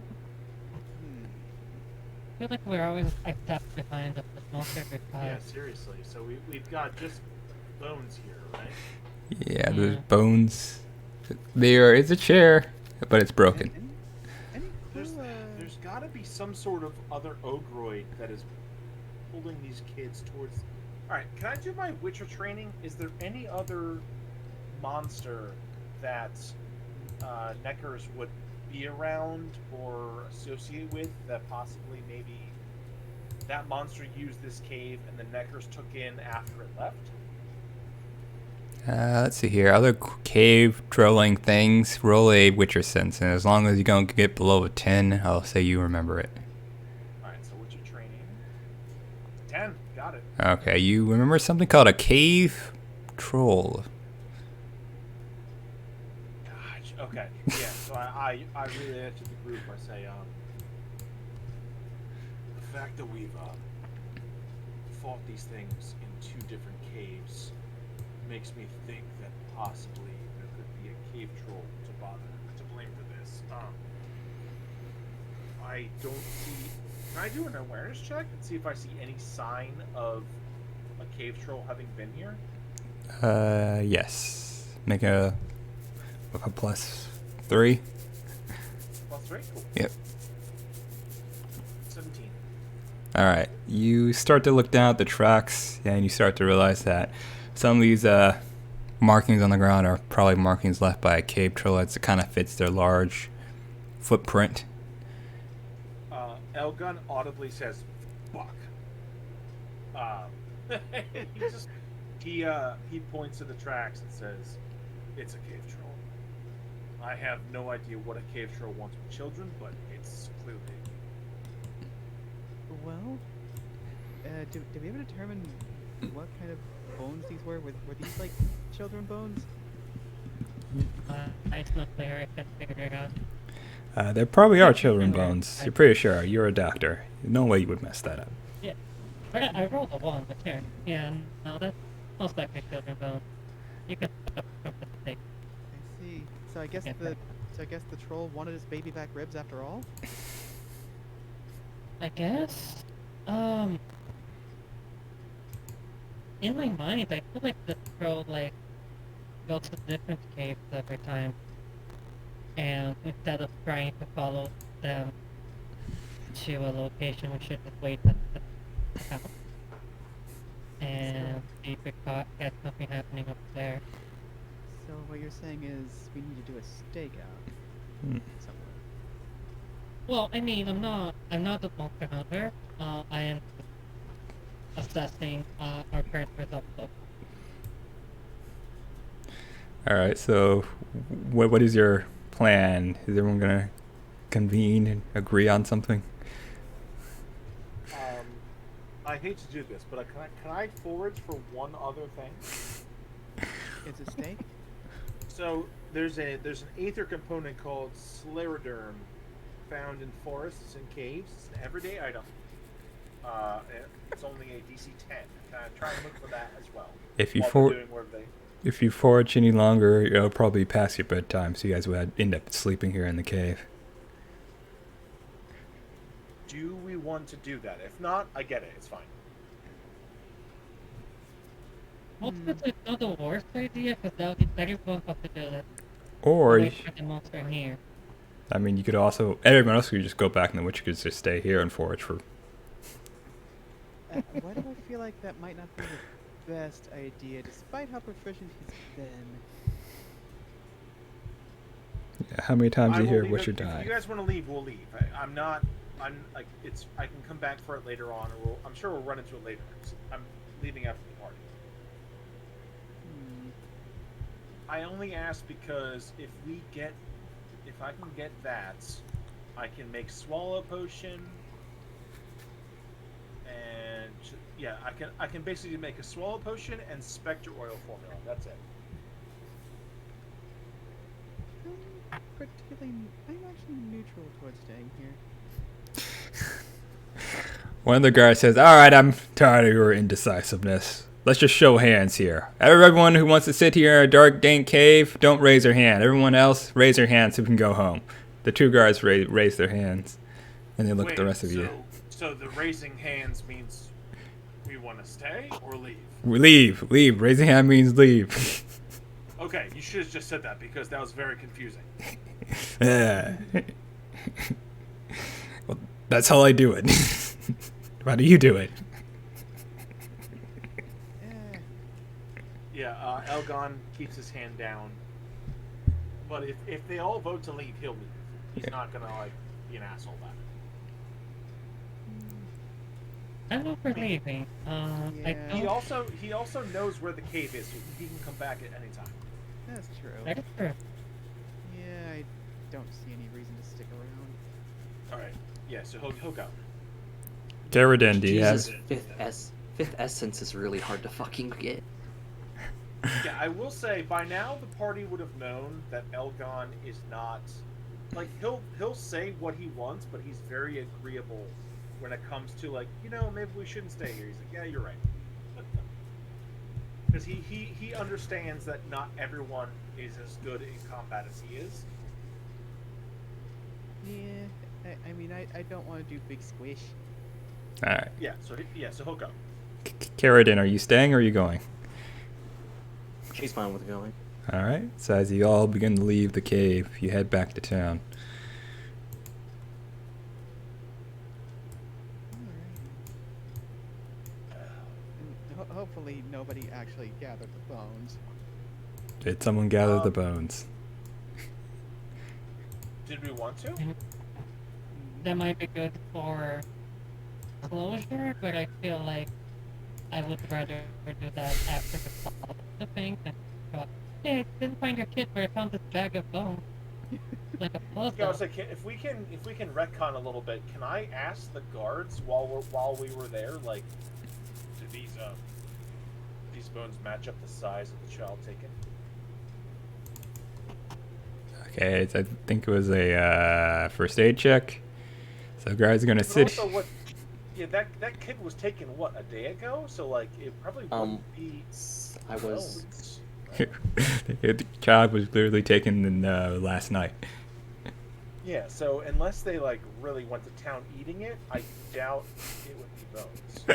I feel like we're always a step behind of the monster Yeah, because seriously. So we've got just bones here, right? Yeah, there's Yeah. bones. There is a chair, but it's broken. Any There's clue, there's got to be some sort of other ogroid that is pulling these kids towards. All right, can I do my Witcher training? Is there any other monster that Neckers would be around or associate with that possibly maybe that monster used this cave and the Neckers took in after it left? Let's see here. Other cave trolling things. Roll a Witcher sense, and as long as you don't get below a 10, I'll say you remember it. Alright, so Witcher training. 10, got it. Okay, you remember something called a cave troll. Gosh, okay. Yeah, so I really add to the group. I say, the fact that we've fought these things in 2 different caves makes me think that possibly there could be a cave troll to blame for this. I don't see. Can I do an awareness check and see if I see any sign of a cave troll having been here? Yes. Make a +3. +3, cool. Yep. 17. Alright, you start to look down at the tracks, and you start to realize that some of these markings on the ground are probably markings left by a cave troll. It kind of fits their large footprint. Elgun audibly says, "Fuck." He points to the tracks and says, "It's a cave troll. I have no idea what a cave troll wants with children, but it's clearly." Well, did we ever determine what kind of bones these were? Were these like children bones? it's not clear. I couldn't figure it out. There probably are children bones. You're pretty sure. You're a doctor. No way you would mess that up. Yeah. I rolled a 1, but here. Yeah, no, that's most likely children bone. You can from the mistake. I see. So I guess Yeah. the troll wanted his baby back ribs after all. I guess. Um, in my mind, I feel like the crow like goes to different caves every time, and instead of trying to follow them to a location, we should just wait at the house and see if we catch something happening up there. So what you're saying is we need to do a stakeout Hmm. somewhere. Well, I mean, I'm not a monster hunter. I am assessing our current results. So, All right. So, what is your plan? Is everyone gonna convene and agree on something? I hate to do this, but can I forage for one other thing? It's a stake? So there's an aether component called Scleroderm, found in forests and caves. It's an everyday item. It's only a DC 10. Can I try and look for that as well? If you while they're doing whatever they- if you forage any longer, it'll probably be past your bedtime, so you guys will end up sleeping here in the cave. Do we want to do that? If not, I get it. It's fine. ultimately, it's not the worst idea because everyone has to do it. Or, Wait for the monster here. I mean, you could also everyone else could just go back, and the witch could just stay here and forage for. Why do I feel like that might not be the best idea, despite how proficient he's been? Yeah, how many times I do you will hear leave witcher it- If die? you guys want to leave, we'll leave. I'm not. I'm like it's. I can come back for it later on, or I'm sure we'll run into it later. I'm leaving after the party. Hmm. I only ask because if I can get that, I can make swallow potion, and yeah, I can basically make a swallow potion and spectre oil formula. That's it. I'm actually neutral towards staying here. One of the guards says, "All right, I'm tired of your indecisiveness. Let's just show hands here. Everyone who wants to sit here in a dark, dank cave, don't raise their hand. Everyone else, raise their hand so we can go home." The two guards raise their hands, and they look at the rest of you. So the raising hands means we want to stay or leave. Leave. Raising hand means leave. Okay, you should have just said that because that was very confusing. Yeah. Well, that's how I do it. How do you do it? Eh, Yeah, Elgon keeps his hand down. But if they all vote to leave, he'll leave. He's not gonna like be an asshole about it. I'm not for leaving. I Yeah. don't. He also knows where the cave is, so he can come back at any time. that's true. That is true. Yeah, I don't see any reason to stick around. All right. Yeah, so he'll go. Garridan, do you Jesus, have... fifth essence is really hard to fucking get. Yeah, I will say by now the party would have known that Elgon is not like he'll say what he wants, but he's very agreeable when it comes to like, maybe we shouldn't stay here. He's like, yeah, you're right. Because he understands that not everyone is as good in combat as he is. Yeah, I mean, I don't want to do big squish. All right. Yeah, so he'll go. Garridan, are you staying or are you going? She's fine with going. All right. So as you all begin to leave the cave, you head back to town. And hopefully nobody actually gathered the bones. Did someone gather the bones? Did we want to? That might be good for closure, but I feel like I would rather do that after the solve the thing than go, hey, I didn't find your kid, but I found this bag of bones. Like a puzzle. Yeah, I was like, if we can retcon a little bit, can I ask the guards while we were there, like, do these bones match up the size of the child taken? Okay, I think it was a first aid check. So guys are gonna But sit. also, that kid was taken a day ago? So like, it probably wouldn't be. I was bones. The child was literally taken in, last night. Yeah, so unless they like really went to town eating it, I doubt it would be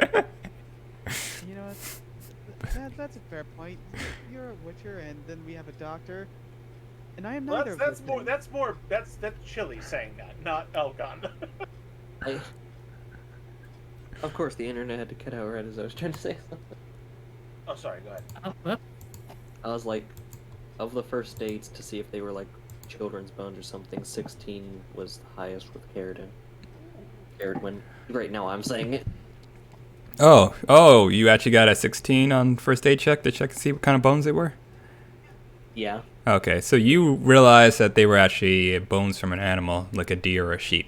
bones. You know what? That's a fair point. You're a Witcher, and then we have a doctor, and I am Well, neither of those things. that's Chili saying that, not Elgon. I, of course, the internet had to cut out right as I was trying to say something. Oh, sorry. Go ahead. Oh, whoops. I was like, of the first dates to see if they were like children's bones or something, 16 was the highest with Caradwin. Right now I'm saying it. Oh, you actually got a 16 on first aid check to check and see what kind of bones they were? Yeah. Okay, so you realized that they were actually bones from an animal, like a deer or a sheep.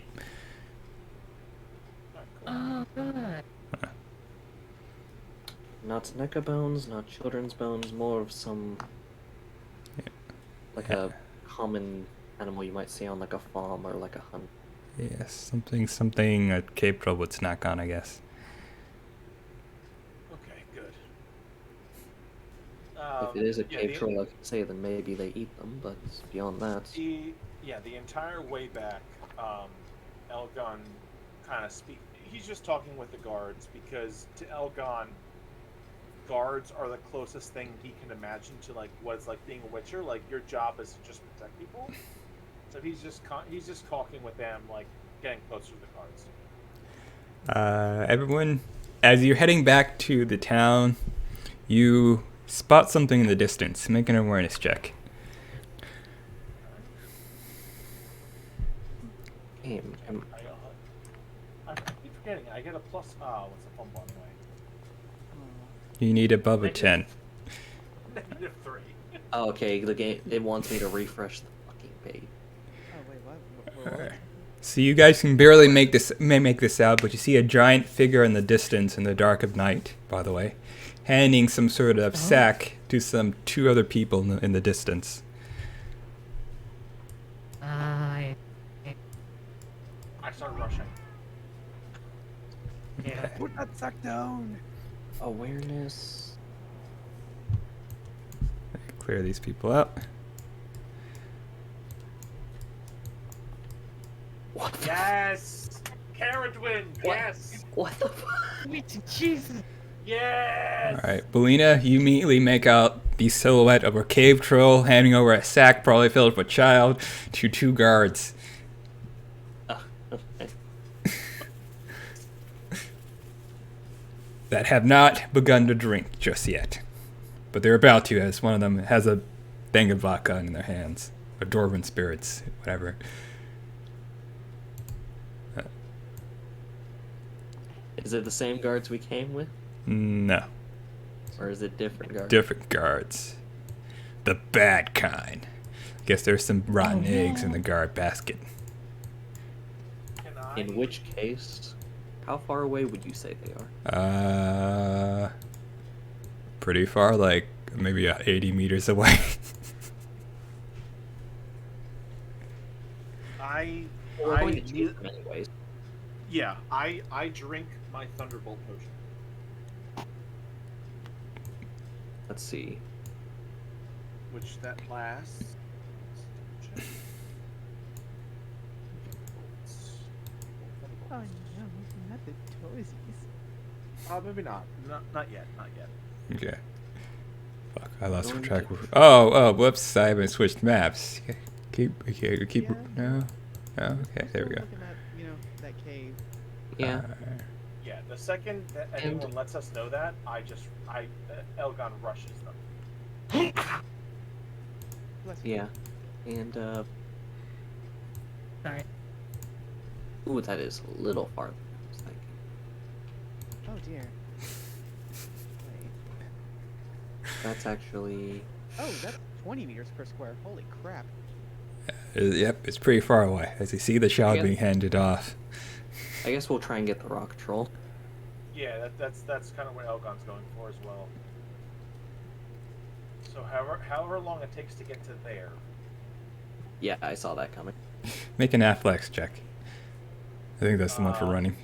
Oh, good. Not NECA bones, not children's bones, more of some like a common animal you might see on like a farm or like a hunt. Yes, something a cave troll would snack on, I guess. Okay, good. If it is a yeah, cave troll, I can say then maybe they eat them, but beyond that, the entire way back, Elgon kind of he's just talking with the guards because to Elgon, guards are the closest thing he can imagine to like what it's like being a Witcher. Like your job is to just protect people. So he's just talking with them, like getting closer to the guards. Everyone, as you're heading back to the town, you spot something in the distance. Make an awareness check. I keep forgetting. I get a plus. What's the fumble anyway? You need above a 10. -3. oh, okay, the game it wants me to refresh the fucking page. Oh wait, what? Alright. So you guys can barely make this out, but you see a giant figure in the distance in the dark of night, by the way, handing some sort of sack to two other people in the distance. I I start rushing. yeah. Put that sack down. Awareness. Clear these people out. What? Yes, Caradwin. What? Yes, What the fuck? Sweet Jesus. yes. Alright, Belina, you immediately make out the silhouette of a cave troll handing over a sack probably filled with a child to two guards. Okay. That have not begun to drink just yet. But they're about to, as one of them has a thing of vodka in their hands. Or Dwarven spirits, whatever. Is it the same guards we came with, No. or is it different guards? Different guards. The bad kind. Guess there's some rotten eggs in the guard basket. Can I? In which case, how far away would you say they are? Pretty far, like maybe 80 meters away. We're going to need- choose them anyways. Yeah, I drink my Thunderbolt Potion, Let's see. which that lasts. Oh no, not the toesies. Maybe not. Not yet. Not yet. Okay. Fuck, I lost Going track. to- Oh, whoops, I haven't switched maps. Keep, Yeah. no. Oh, okay, We're there we still go. Looking at, that cave. Yeah. Yeah, the second that anyone lets us know that, Elgon rushes them. Bless you. Yeah. And Sorry. ooh, that is a little farther than I was thinking. Oh dear. Wait. That's actually Oh, that's 20 meters per square. Holy crap. Yep, it's pretty far away. As you see the shot Yeah. being handed off. I guess we'll try and get the rock troll. Yeah, that's kind of what Elgon's going for as well. So however long it takes to get to there. Yeah, I saw that coming. Make an athletics check. I think that's the one for running.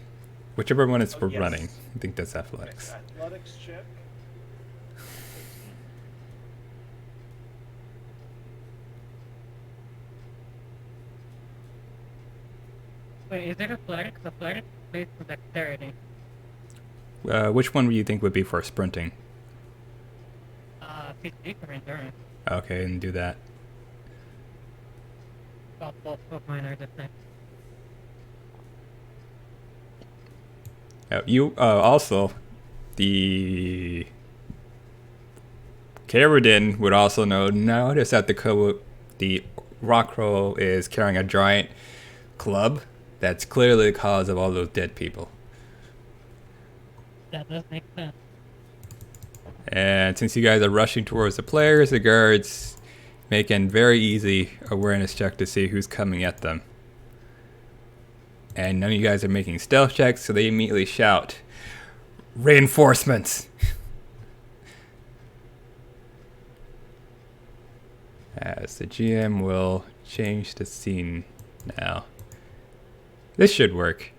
Whichever one is for yes. running. I think that's athletics. Athletics check. Wait, is it athletic? Athletic based on dexterity. Which one do you think would be for sprinting? PC for endurance. Okay, and do that. Well, both of mine are the same. You also the Carradine would also notice that the rock crow is carrying a giant club. That's clearly the cause of all those dead people. That does make sense. And since you guys are rushing towards the players, the guards make a very easy awareness check to see who's coming at them. And none of you guys are making stealth checks, so they immediately shout, "Reinforcements!" As the GM will change the scene now. This should work.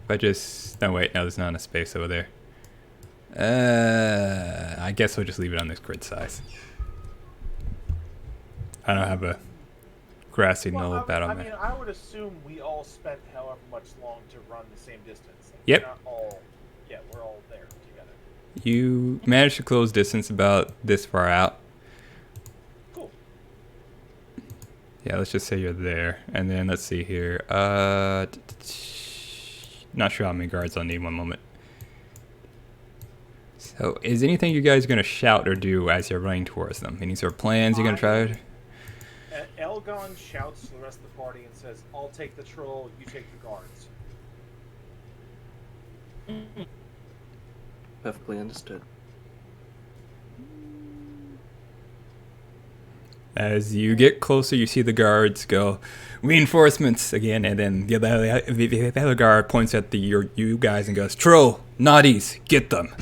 If I just... No, wait. No, there's not enough space over there. I guess we'll just leave it on this grid size. I don't have a grassy knoll about on I mean, I would assume we all spent however much long to run the same distance. Like, Yep. We're not all... Yeah, we're all there together. You managed to close distance about this far out. Cool. Yeah, let's just say you're there. And then let's see here. Not sure how many guards I'll need. One moment. So, is anything you guys going to shout or do as you're running towards them? Any sort of plans you're going to try? Elgon shouts to the rest of the party and says, "I'll take the troll, you take the guards." Perfectly understood. As you get closer, you see the guards go, "Reinforcements!" again, and then the other guard points at you guys and goes, "Troll, naughties, get them!"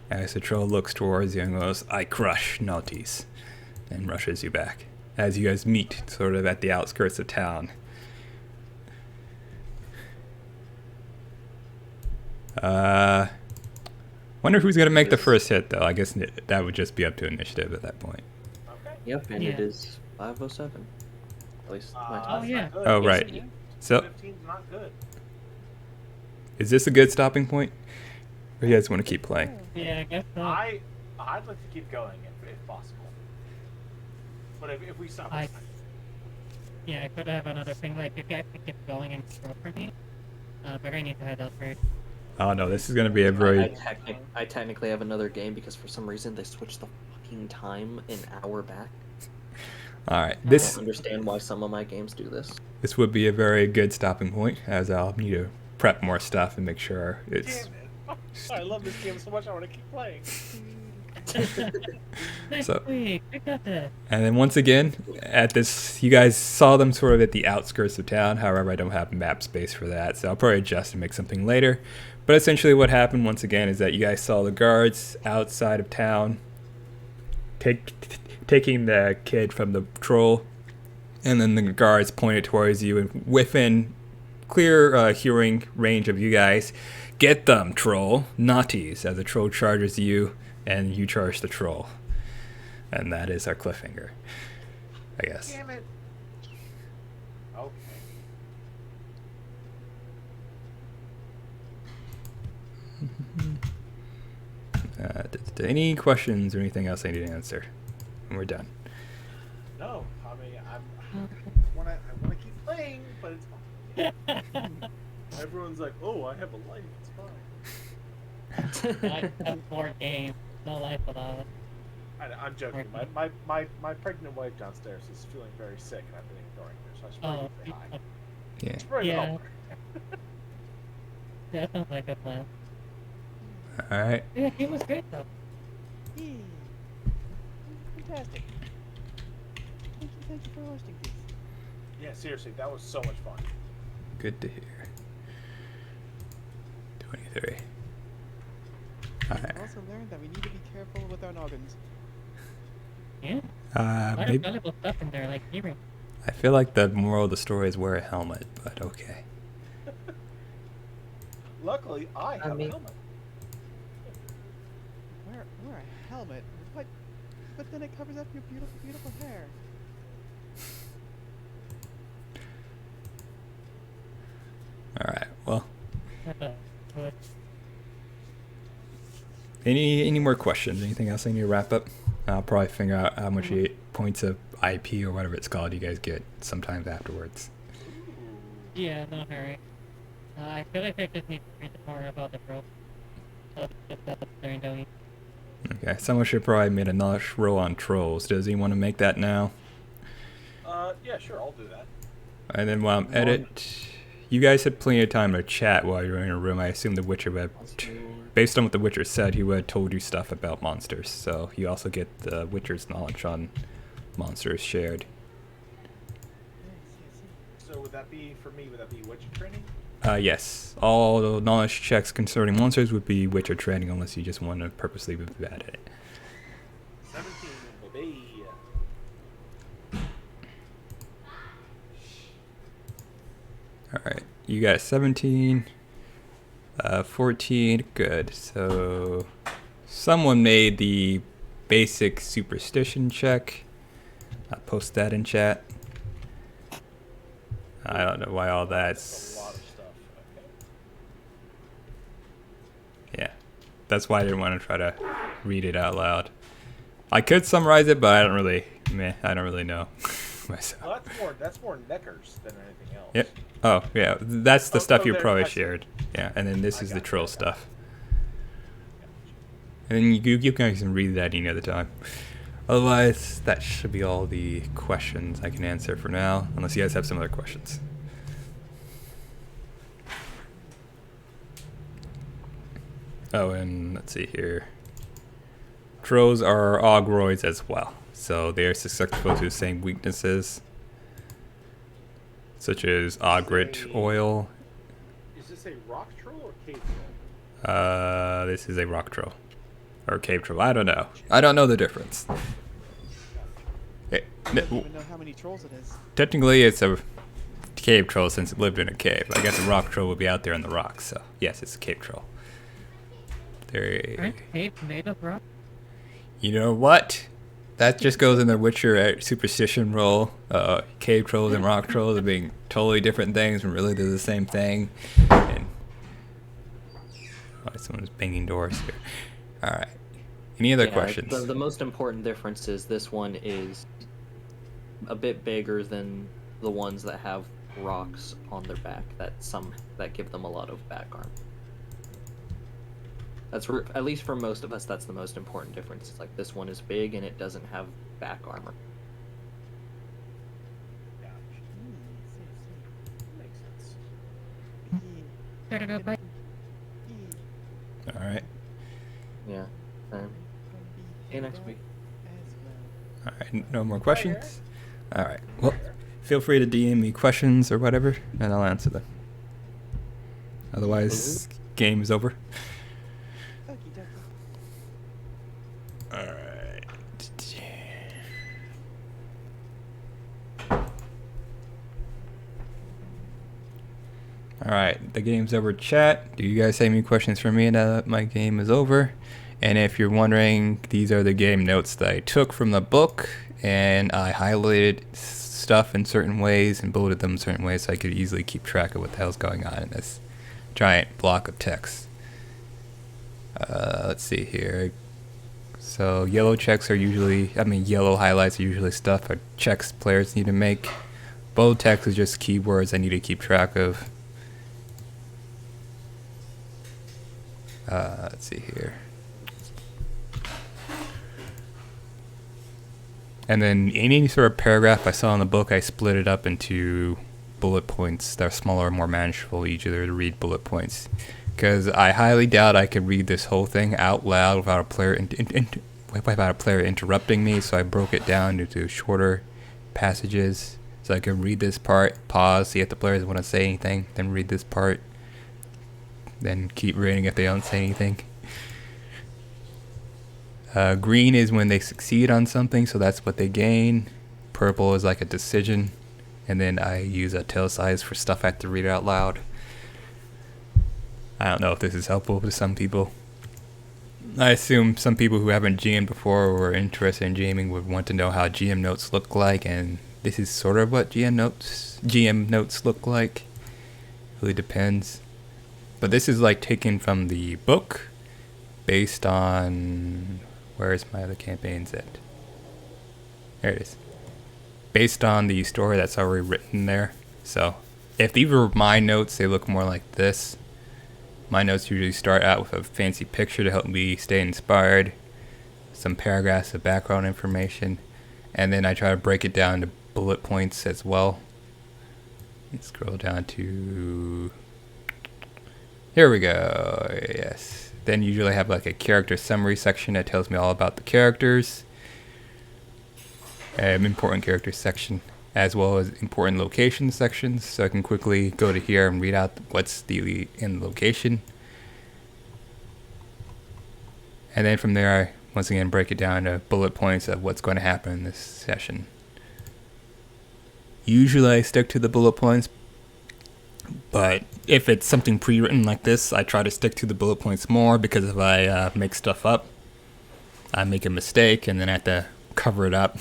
As the troll looks towards you and goes, "I crush naughties," and rushes you back. As you guys meet sort of at the outskirts of town. Wonder who's going to make the first hit, though. I guess that would just be up to initiative at that point. Okay. Yep, and Yeah. it is 5:07. At least my That's time. Oh, yeah. not good. Oh, Yes, right. it is. So, 15's not good. is this a good stopping point? Or you guys want to keep playing? Yeah, I guess so. I'd like to keep going if possible. But if we stop, I- it's fine. Yeah, I could have another thing, like, if you guys could keep going and scroll for me. But I need to head out first. Oh no, this is going to be a I, very... I technically have another game because for some reason they switched the fucking time an hour back. Alright, I this don't understand why some of my games do this. this would be a very good stopping point, as I'll need to prep more stuff and make sure it's... Damn it. I love this game so much, I want to keep playing. Next So- week, we got this. And then once again, at this, you guys saw them sort of at the outskirts of town. However, I don't have map space for that, so I'll probably adjust and make something later. But essentially what happened once again is that you guys saw the guards outside of town taking the kid from the troll, and then the guards pointed towards you, and within clear hearing range of you guys, "Get them, troll, naughties," as the troll charges you, and you charge the troll. And that is our cliffhanger, I guess. Damn it. Okay. Any questions or anything else I need to answer? And we're done. No, I mean, I want to keep playing, but it's fine. Everyone's like, "Oh, I have a life. It's fine." I have more games. No life without it. I'm joking. My pregnant wife downstairs is feeling very sick, and I've been ignoring her, so I should probably say hi. Yeah. It's very Yeah. help her. That sounds like a plan. All right. Yeah, he was great though. Yeah. Fantastic. Thank you for hosting this. Yeah, seriously, that was so much fun. Good to hear. 23. All I right. also learned that we need to be careful with our noggins. Yeah. A lot of Maybe, valuable stuff in there, like hearing. I feel like the moral of the story is wear a helmet, but okay. Luckily, I have mean- a helmet. Wear a helmet? What? But then it covers up your beautiful, beautiful hair. Any more questions? Anything else I need to wrap up? I'll probably figure out how much points of IP or whatever it's called you guys get sometimes afterwards. Yeah, no hurry. I feel like I just need to read more about the rope. So just that during the week. Okay, someone should probably make a knowledge roll on trolls. Does he want to make that now? Yeah, sure, I'll do that. And then while I'm edit, you guys had plenty of time to chat while you were in your room. I assume the Witcher would have, based on what the Witcher said, he would have told you stuff about monsters. So you also get the Witcher's knowledge on monsters shared. So would that be, for me, would that be Witcher training? Yes. All the knowledge checks concerning monsters would be Witcher training unless you just want to purposely be bad at it. 17, baby. Alright, you got 17, 14, good. So, someone made the basic superstition check. I'll post that in chat. I don't know why all That's that's... a lot of stuff. Okay. Yeah, that's why I didn't want to try to read it out loud. I could summarize it, but I don't really know myself. Well, that's more Neckers than anything else. Yep. Oh, yeah, that's the stuff you there, probably I see. shared. Yeah, and then this is the Gotcha. troll stuff. And then you guys can read that any other time. Otherwise, that should be all the questions I can answer for now, unless you guys have some other questions. Oh, and let's see here. Trolls are augroids as well, so they are susceptible to the same weaknesses, such as augrit oil. Is this a rock troll or cave troll? This is a rock troll. Or cave troll. I don't know. I don't know the difference. I don't even know how many trolls it is. Technically, it's a cave troll since it lived in a cave. I guess a rock troll would be out there in the rocks, so yes, it's a cave troll. Aren't caves made of rock? You know what? That just goes in the Witcher superstition role. Cave trolls and rock trolls are being totally different things, and really they're the same thing. And someone's banging doors here. All right. Any other questions? The most important difference is this one is a bit bigger than the ones that have rocks on their back that give them a lot of back arm. That's at least for most of us, that's the most important difference. It's like this one is big and it doesn't have back armor. Gotcha. Makes sense. Gotta go back. All right. Yeah. See you next week. All right. No more questions? All right. Well, feel free to DM me questions or whatever, and I'll answer them. Otherwise, game is over. All right. All right, the game's over. Chat. Do you guys have any questions for me now that my game is over? And if you're wondering, these are the game notes that I took from the book, and I highlighted stuff in certain ways and bulleted them in certain ways so I could easily keep track of what the hell's going on in this giant block of text. Let's see here. So yellow highlights are usually stuff or checks players need to make. Bold text is just keywords I need to keep track of. Let's see here. And then any sort of paragraph I saw in the book, I split it up into bullet points that are smaller and more manageable, easier to read bullet points. Because I highly doubt I could read this whole thing out loud without a player interrupting me, so I broke it down into shorter passages. So I can read this part, pause, see if the players want to say anything, then read this part, then keep reading if they don't say anything. Green is when they succeed on something, so that's what they gain. Purple is like a decision, and then I use italicized for stuff I have to read out loud. I don't know if this is helpful to some people. I assume some people who haven't GM'd before or are interested in GMing would want to know how GM notes look like, and this is sort of what GM notes look like. Really depends. But this is like taken from the book, based on, where's my other campaigns at? There it is. Based on the story that's already written there. So if these were my notes, they look more like this. My notes usually start out with a fancy picture to help me stay inspired, some paragraphs of background information, and then I try to break it down to bullet points as well. Let's scroll down to, here we go, yes. Then usually I have like a character summary section that tells me all about the characters, important character section, as well as important location sections, so I can quickly go to here and read out what's in the location. And then from there, I once again break it down to bullet points of what's going to happen in this session. Usually I stick to the bullet points, but if it's something pre-written like this, I try to stick to the bullet points more, because if I make stuff up, I make a mistake and then I have to cover it up.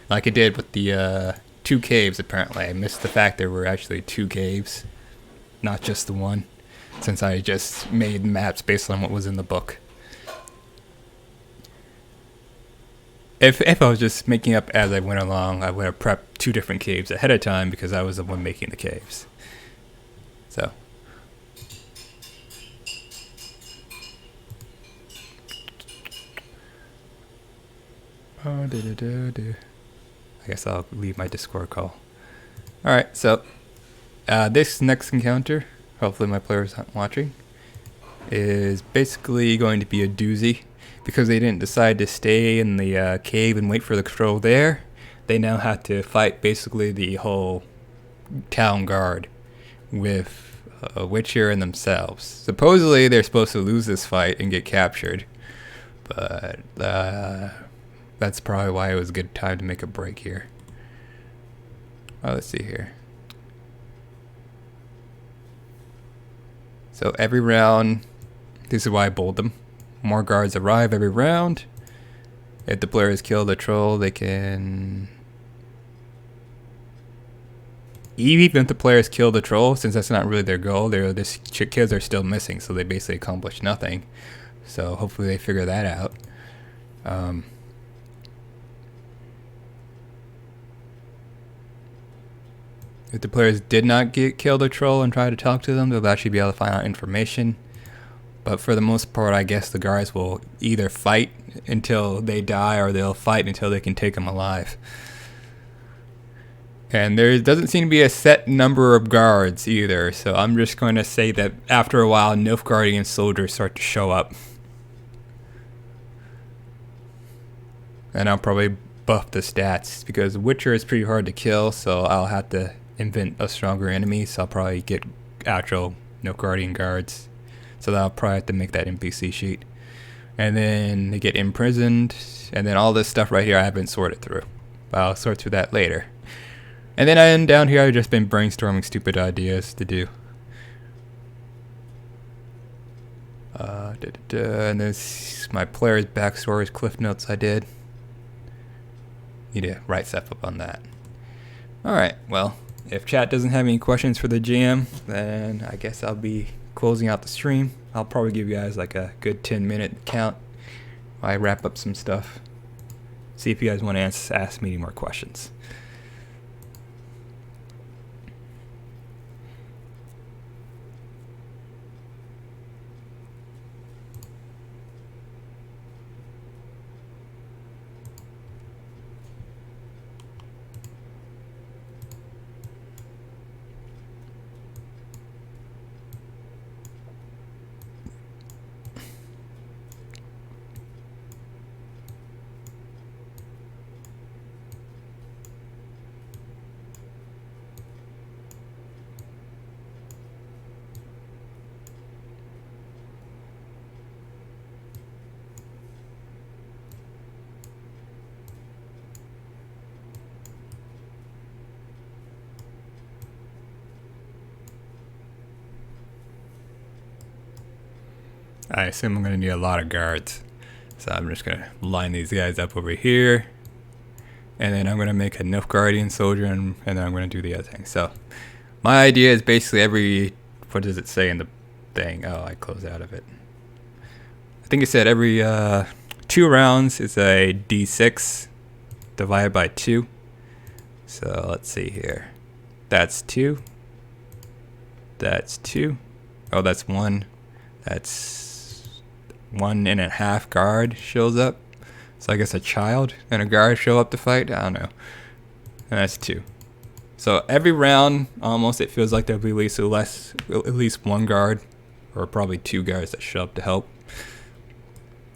Like I did with the 2 caves, apparently. I missed the fact there were actually 2 caves, not just the one, since I just made maps based on what was in the book. If I was just making up as I went along, I would have prepped 2 different caves ahead of time, because I was the one making the caves. So. I guess I'll leave my Discord call. Alright, so this next encounter, hopefully my players aren't watching, is basically going to be a doozy. Because they didn't decide to stay in the cave and wait for the troll there, they now have to fight basically the whole town guard with a Witcher and themselves. Supposedly they're supposed to lose this fight and get captured, but that's probably why it was a good time to make a break here. Oh, let's see here. So every round, this is why I bold them. More guards arrive every round. If the players kill the troll, they can... Even if the players kill the troll, since that's not really their goal, these kids are still missing, so they basically accomplish nothing. So hopefully they figure that out. If the players did not kill the troll and try to talk to them, they'll actually be able to find out information. But for the most part, I guess the guards will either fight until they die, or they'll fight until they can take them alive. And there doesn't seem to be a set number of guards either, so I'm just going to say that after a while, Nilfgaardian soldiers start to show up. And I'll probably buff the stats, because Witcher is pretty hard to kill, so I'll have to invent a stronger enemy, so I'll probably get actual Nilfgaardian guards. So I'll probably have to make that NPC sheet. And then they get imprisoned. And then all this stuff right here I haven't sorted through. But I'll sort through that later. And then down here I've just been brainstorming stupid ideas to do. And this my player's backstories, cliff notes I did. Need to write stuff up on that. Alright, well, if chat doesn't have any questions for the GM, then I guess I'll be closing out the stream. I'll probably give you guys like a good 10-minute count while I wrap up some stuff. See if you guys want to ask me any more questions. I assume I'm going to need a lot of guards. So I'm just going to line these guys up over here. And then I'm going to make a Nilfgaardian soldier, and then I'm going to do the other thing. So my idea is basically what does it say in the thing? Oh, I closed out of it. I think it said every 2 rounds is a d6 divided by 2. So let's see here. That's 2. That's 2. Oh, that's 1. That's 1.5 guard shows up. So I guess a child and a guard show up to fight. I don't know. And that's 2. So every round, almost, it feels like there'll be at least 1 guard, or probably 2 guards that show up to help.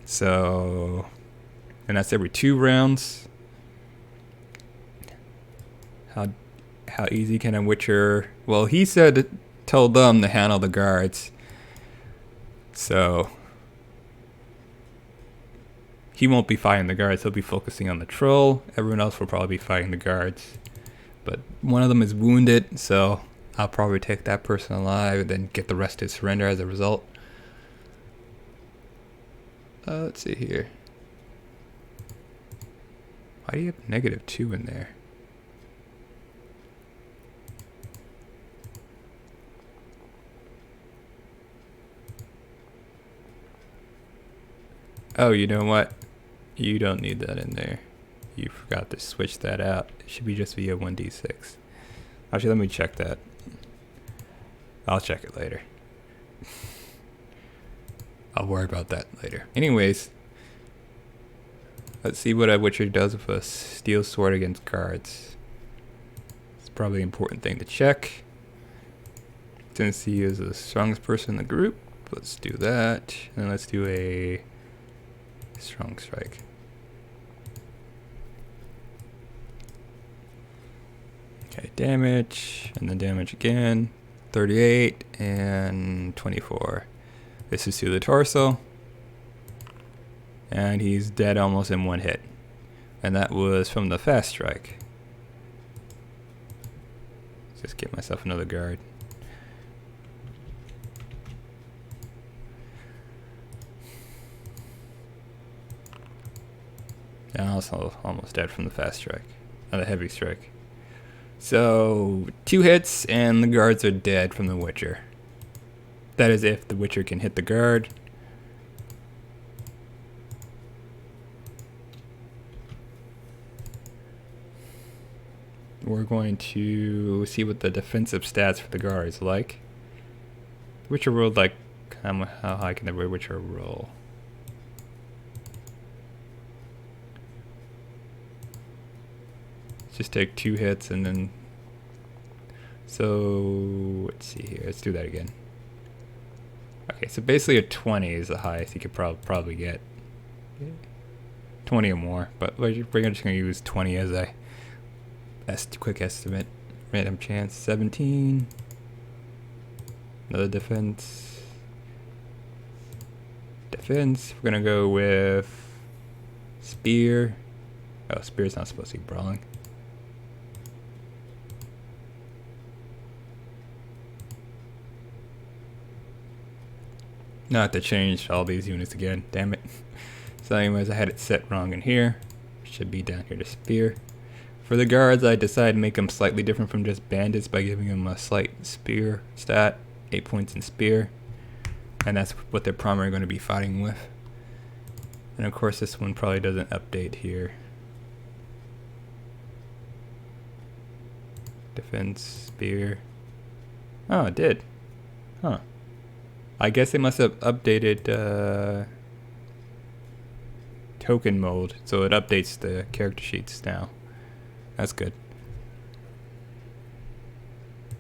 So, and that's every 2 rounds. How easy can a Witcher? Well, he said told them to handle the guards. So he won't be fighting the guards. He'll be focusing on the troll. Everyone else will probably be fighting the guards. But one of them is wounded, so I'll probably take that person alive and then get the rest to surrender as a result. Let's see here. Why do you have -2 in there? Oh, you know what? You don't need that in there. You forgot to switch that out. It should be just via 1d6. Actually, let me check that. I'll check it later. I'll worry about that later. Anyways, let's see what a Witcher does with a steel sword against guards. It's probably an important thing to check. Since he is the strongest person in the group, let's do that. And let's do a strong strike. Okay, damage, and then damage again. 38 and 24. This is to the torso. And he's dead almost in 1 hit. And that was from the fast strike. Let's just get myself another guard. And also almost dead from the fast strike. The heavy strike. So 2 hits and the guards are dead from the Witcher. That is if the Witcher can hit the guard. We're going to see what the defensive stats for the guard is like. Witcher rolled like, how high can the Witcher roll? Just take 2 hits and then, so let's see here, let's do that again. Okay, so basically a 20 is the highest you could probably get. 20 or more, but we're just going to use 20 as a quick estimate. Random chance. 17. Another defense. We're going to go with spear. Oh, spear's not supposed to be brawling. Not to change all these units again, damn it. So anyways, I had it set wrong in here. Should be down here to spear. For the guards, I decided to make them slightly different from just bandits by giving them a slight spear stat, 8 points in spear. And that's what they're primarily going to be fighting with. And of course this one probably doesn't update here. Defense, spear. Oh, it did. Huh. I guess they must have updated token mode, so it updates the character sheets now. That's good.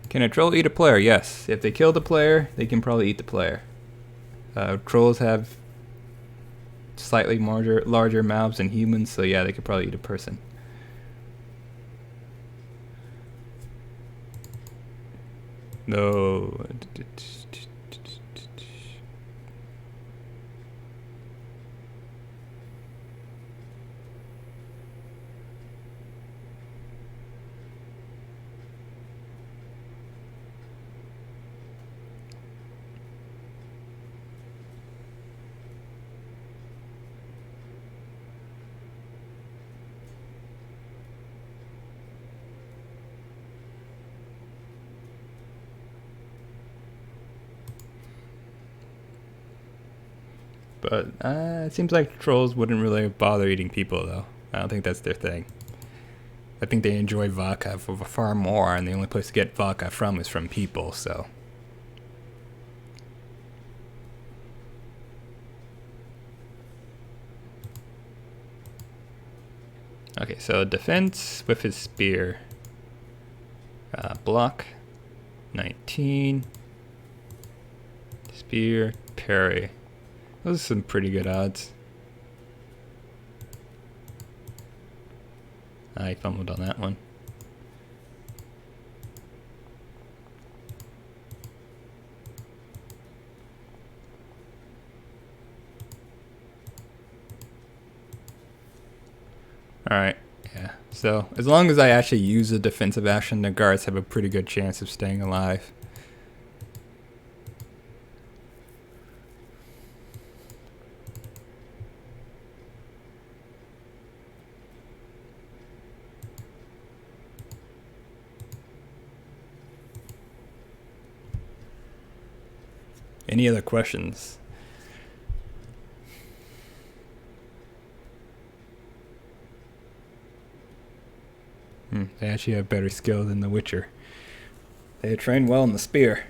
Can a troll eat a player? Yes. If they kill the player, they can probably eat the player. Trolls have slightly larger mouths than humans, so yeah, they could probably eat a person. No. But it seems like trolls wouldn't really bother eating people, though. I don't think that's their thing. I think they enjoy vodka far more, and the only place to get vodka from is from people, so. Okay, so defense with his spear. Block, 19. Spear, parry. Those are some pretty good odds. I fumbled on that one. Alright, yeah. So, as long as I actually use a defensive action, the guards have a pretty good chance of staying alive. Any other questions? They actually have better skill than the Witcher. They train well in the spear.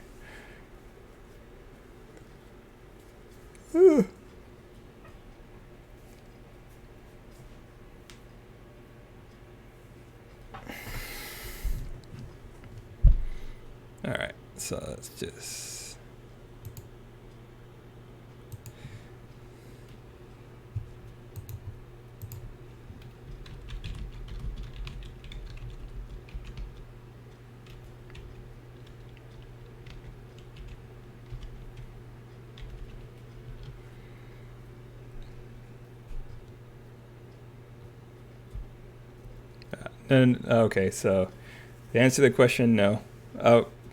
Alright, so let's just... And okay, so the answer to the question, no.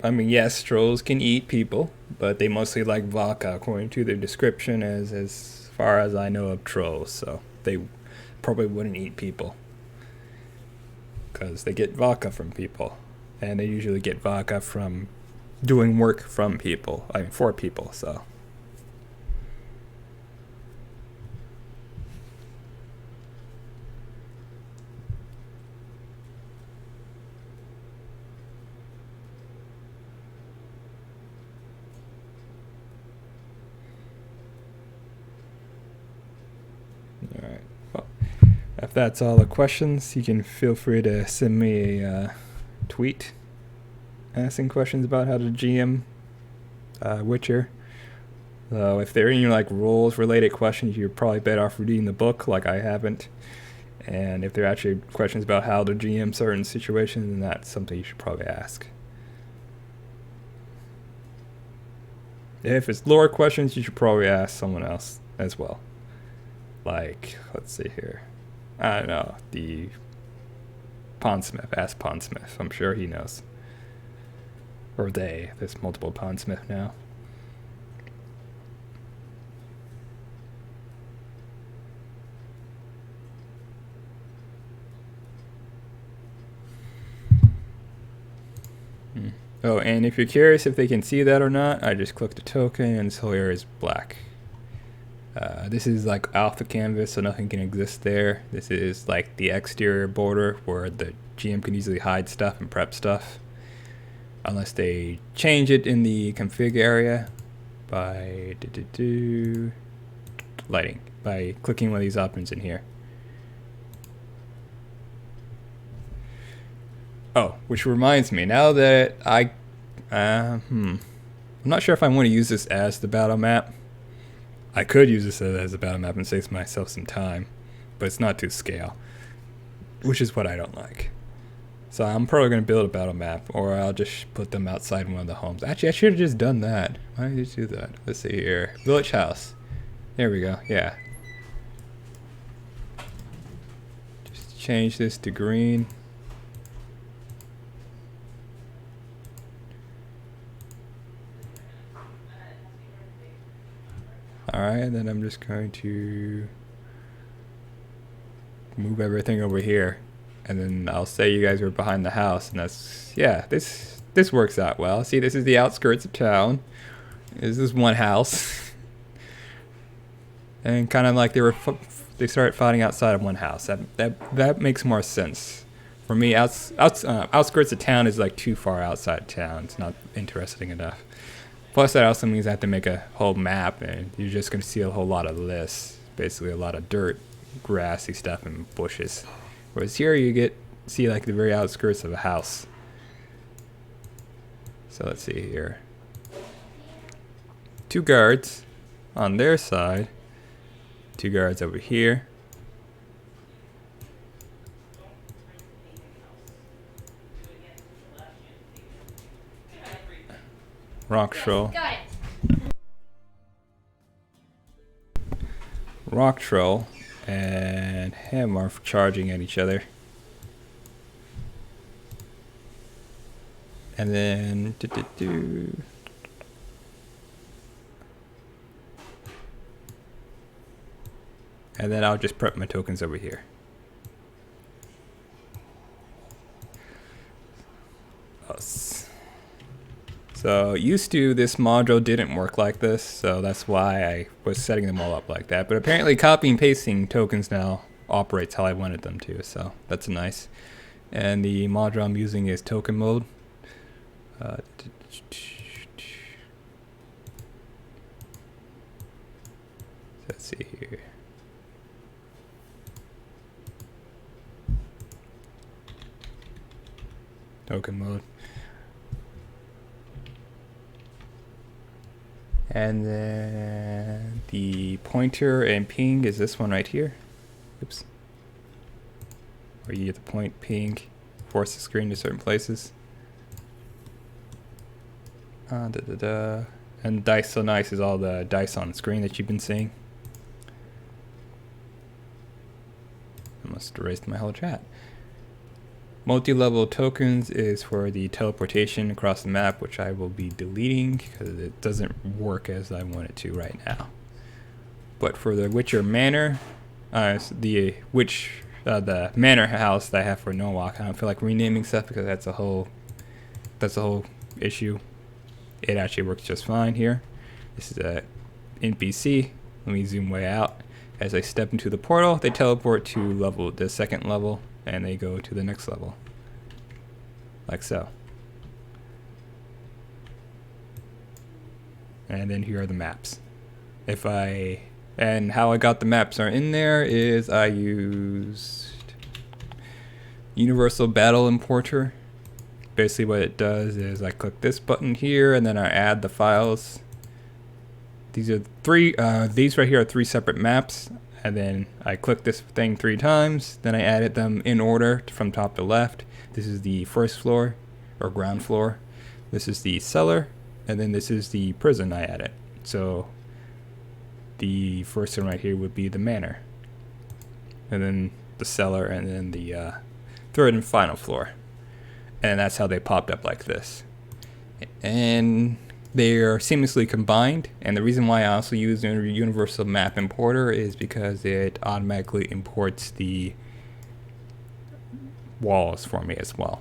I mean, yes, trolls can eat people, but they mostly like vodka, according to their description, as far as I know of trolls. So they probably wouldn't eat people because they get vodka from people, and they usually get vodka from doing work from people. I mean, for people. So. Alright, well, if that's all the questions, you can feel free to send me a tweet asking questions about how to GM Witcher. So if there are any like rules related questions, you're probably better off reading the book, like I haven't. And if there are actually questions about how to GM certain situations, then that's something you should probably ask. If it's lore questions, you should probably ask someone else as well. Like, let's see here. I don't know, the Pondsmith. Ask Pondsmith. I'm sure he knows. Or they. There's multiple Pondsmith now. Oh, and if you're curious if they can see that or not, I just clicked the token and Sawyer is black. This is like off the canvas, so nothing can exist there. This is like the exterior border where the GM can easily hide stuff and prep stuff. Unless they change it in the config area by lighting, by clicking one of these options in here. Oh, which reminds me, now that I'm not sure if I want to use this as the battle map. I could use this as a battle map and save myself some time, but it's not to scale, which is what I don't like. So I'm probably going to build a battle map, or I'll just put them outside one of the homes. Actually, I should have just done that. Why did you do that? Let's see here. Village house. There we go. Yeah. Just change this to green. Alright, then I'm just going to move everything over here. And then I'll say you guys are behind the house, and that's, yeah, this works out well. See, this is the outskirts of town. This is one house. and kind of like they started fighting outside of one house. That makes more sense. For me, outskirts of town is like too far outside town. It's not interesting enough. Plus, that also means I have to make a whole map, and you're just going to see a whole lot of this. Basically, a lot of dirt, grassy stuff, and bushes. Whereas here, you see like the very outskirts of a house. So let's see here. 2 guards on their side. 2 guards over here. Rock Troll. Rock Troll and him are charging at each other. And then and then I'll just prep my tokens over here. So used to, this module didn't work like this, so that's why I was setting them all up like that. But apparently copy and pasting tokens now operates how I wanted them to, so that's nice. And the module I'm using is token mode. Let's see here. Token mode. And then the pointer and ping is this one right here. Oops. Where you get the point, ping, force the screen to certain places. And dice so nice is all the dice on the screen that you've been seeing. I must erase my whole chat. Multi-level tokens is for the teleportation across the map, which I will be deleting because it doesn't work as I want it to right now. But for the Witcher Manor, the Manor house that I have for Norwalk, I don't feel like renaming stuff because that's a whole issue. It actually works just fine here. This is a NPC. Let me zoom way out. As I step into the portal, they teleport to the 2nd level, and they go to the next level, like so. And then here are the maps. And how I got the maps are in there is I used Universal Battle Importer. Basically what it does is I click this button here, and then I add the files. These right here are 3 separate maps. And then I click this thing 3 times, then I added them in order from top to left. This is the 1st floor, or ground floor. This is the cellar, and then this is the prison I added. So the first one right here would be the manor. And then the cellar, and then the 3rd and final floor. And that's how they popped up like this. And they are seamlessly combined, and the reason why I also use the Universal Map Importer is because it automatically imports the walls for me as well.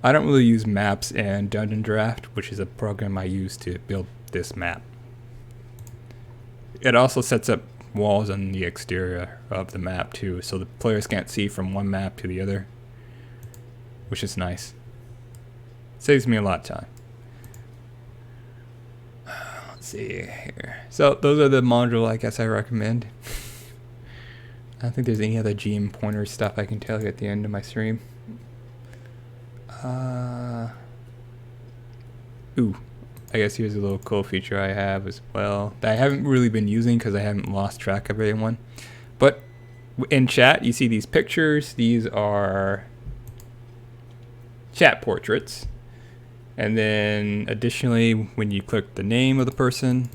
I don't really use maps and Dungeon Draft, which is a program I use to build this map. It also sets up walls on the exterior of the map too, so the players can't see from one map to the other, which is nice. Saves me a lot of time. See here. So those are the module I guess I recommend. I don't think there's any other GM pointer stuff I can tell you at the end of my stream. Ooh, I guess here's a little cool feature I have as well that I haven't really been using because I haven't lost track of everyone. But in chat, you see these pictures. These are chat portraits. And then additionally, when you click the name of the person,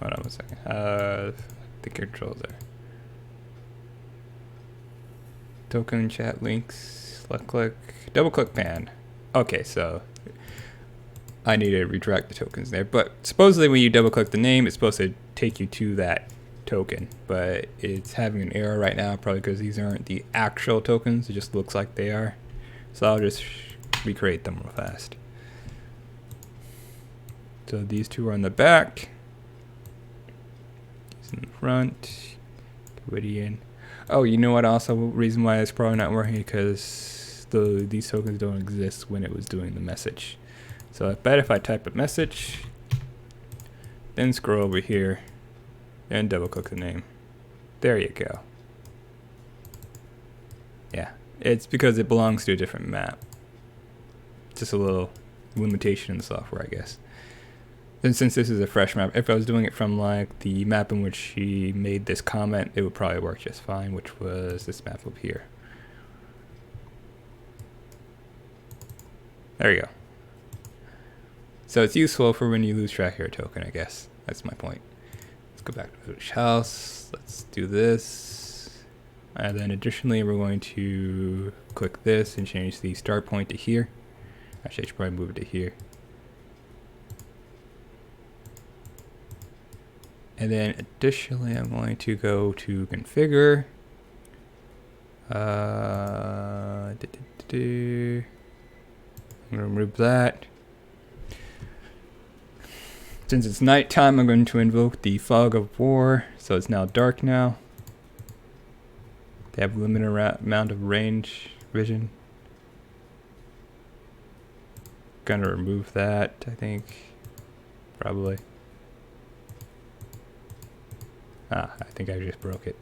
hold on a second. The controls there. Token chat links. Left click. Double click pan. Okay, so I need to redirect the tokens there, but supposedly when you double click the name, it's supposed to take you to that token, but it's having an error right now, probably because these aren't the actual tokens. It just looks like they are. So I'll just recreate them real fast. So these two are on the back. These in the front. Quotidian. Oh, you know what? Also, reason why it's probably not working because these tokens don't exist when it was doing the message. So I bet if I type a message, then scroll over here, and double click the name. There you go. Yeah, it's because it belongs to a different map. Just a little limitation in the software, I guess. And since this is a fresh map, if I was doing it from like the map in which she made this comment, it would probably work just fine, which was this map up here. There you go. So it's useful for when you lose track of your token, I guess. That's my point. Let's go back to Village House. Let's do this. And then additionally, we're going to click this and change the start point to here. Actually, I should probably move it to here. And then additionally, I'm going to go to configure. I'm going to remove that. Since it's nighttime, I'm going to invoke the fog of war. So it's now dark now. They have limited amount of range vision. Gonna remove that, I think. Probably. I think I just broke it.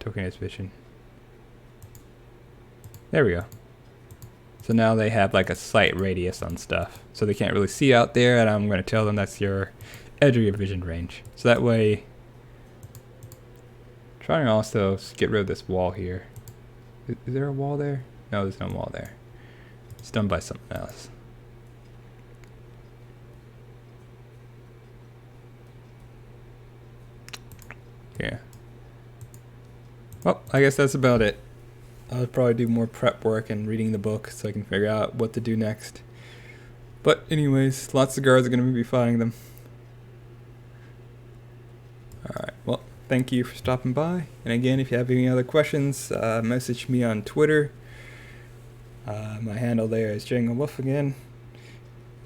Tokenized vision. There we go. So now they have like a slight radius on stuff. So they can't really see out there, and I'm going to tell them that's your edge of your vision range. So that way, trying to also get rid of this wall here. Is there a wall there? No, there's no wall there. It's done by something else. Yeah. Well, I guess that's about it. I'll probably do more prep work and reading the book so I can figure out what to do next. But anyways, lots of guards are going to be fighting them. Alright, well, thank you for stopping by. And again, if you have any other questions, message me on Twitter. My handle there is Jango Wolf again.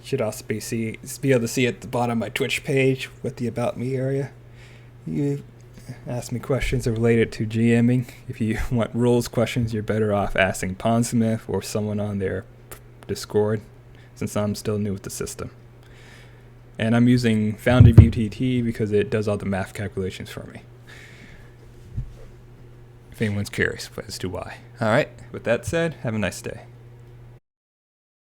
You should also be able to see at the bottom my Twitch page with the About Me area. You ask me questions related to GMing. If you want rules questions, you're better off asking Pondsmith or someone on their Discord, since I'm still new with the system. And I'm using Foundry VTT because it does all the math calculations for me. If anyone's curious as to why. Alright, with that said, have a nice day.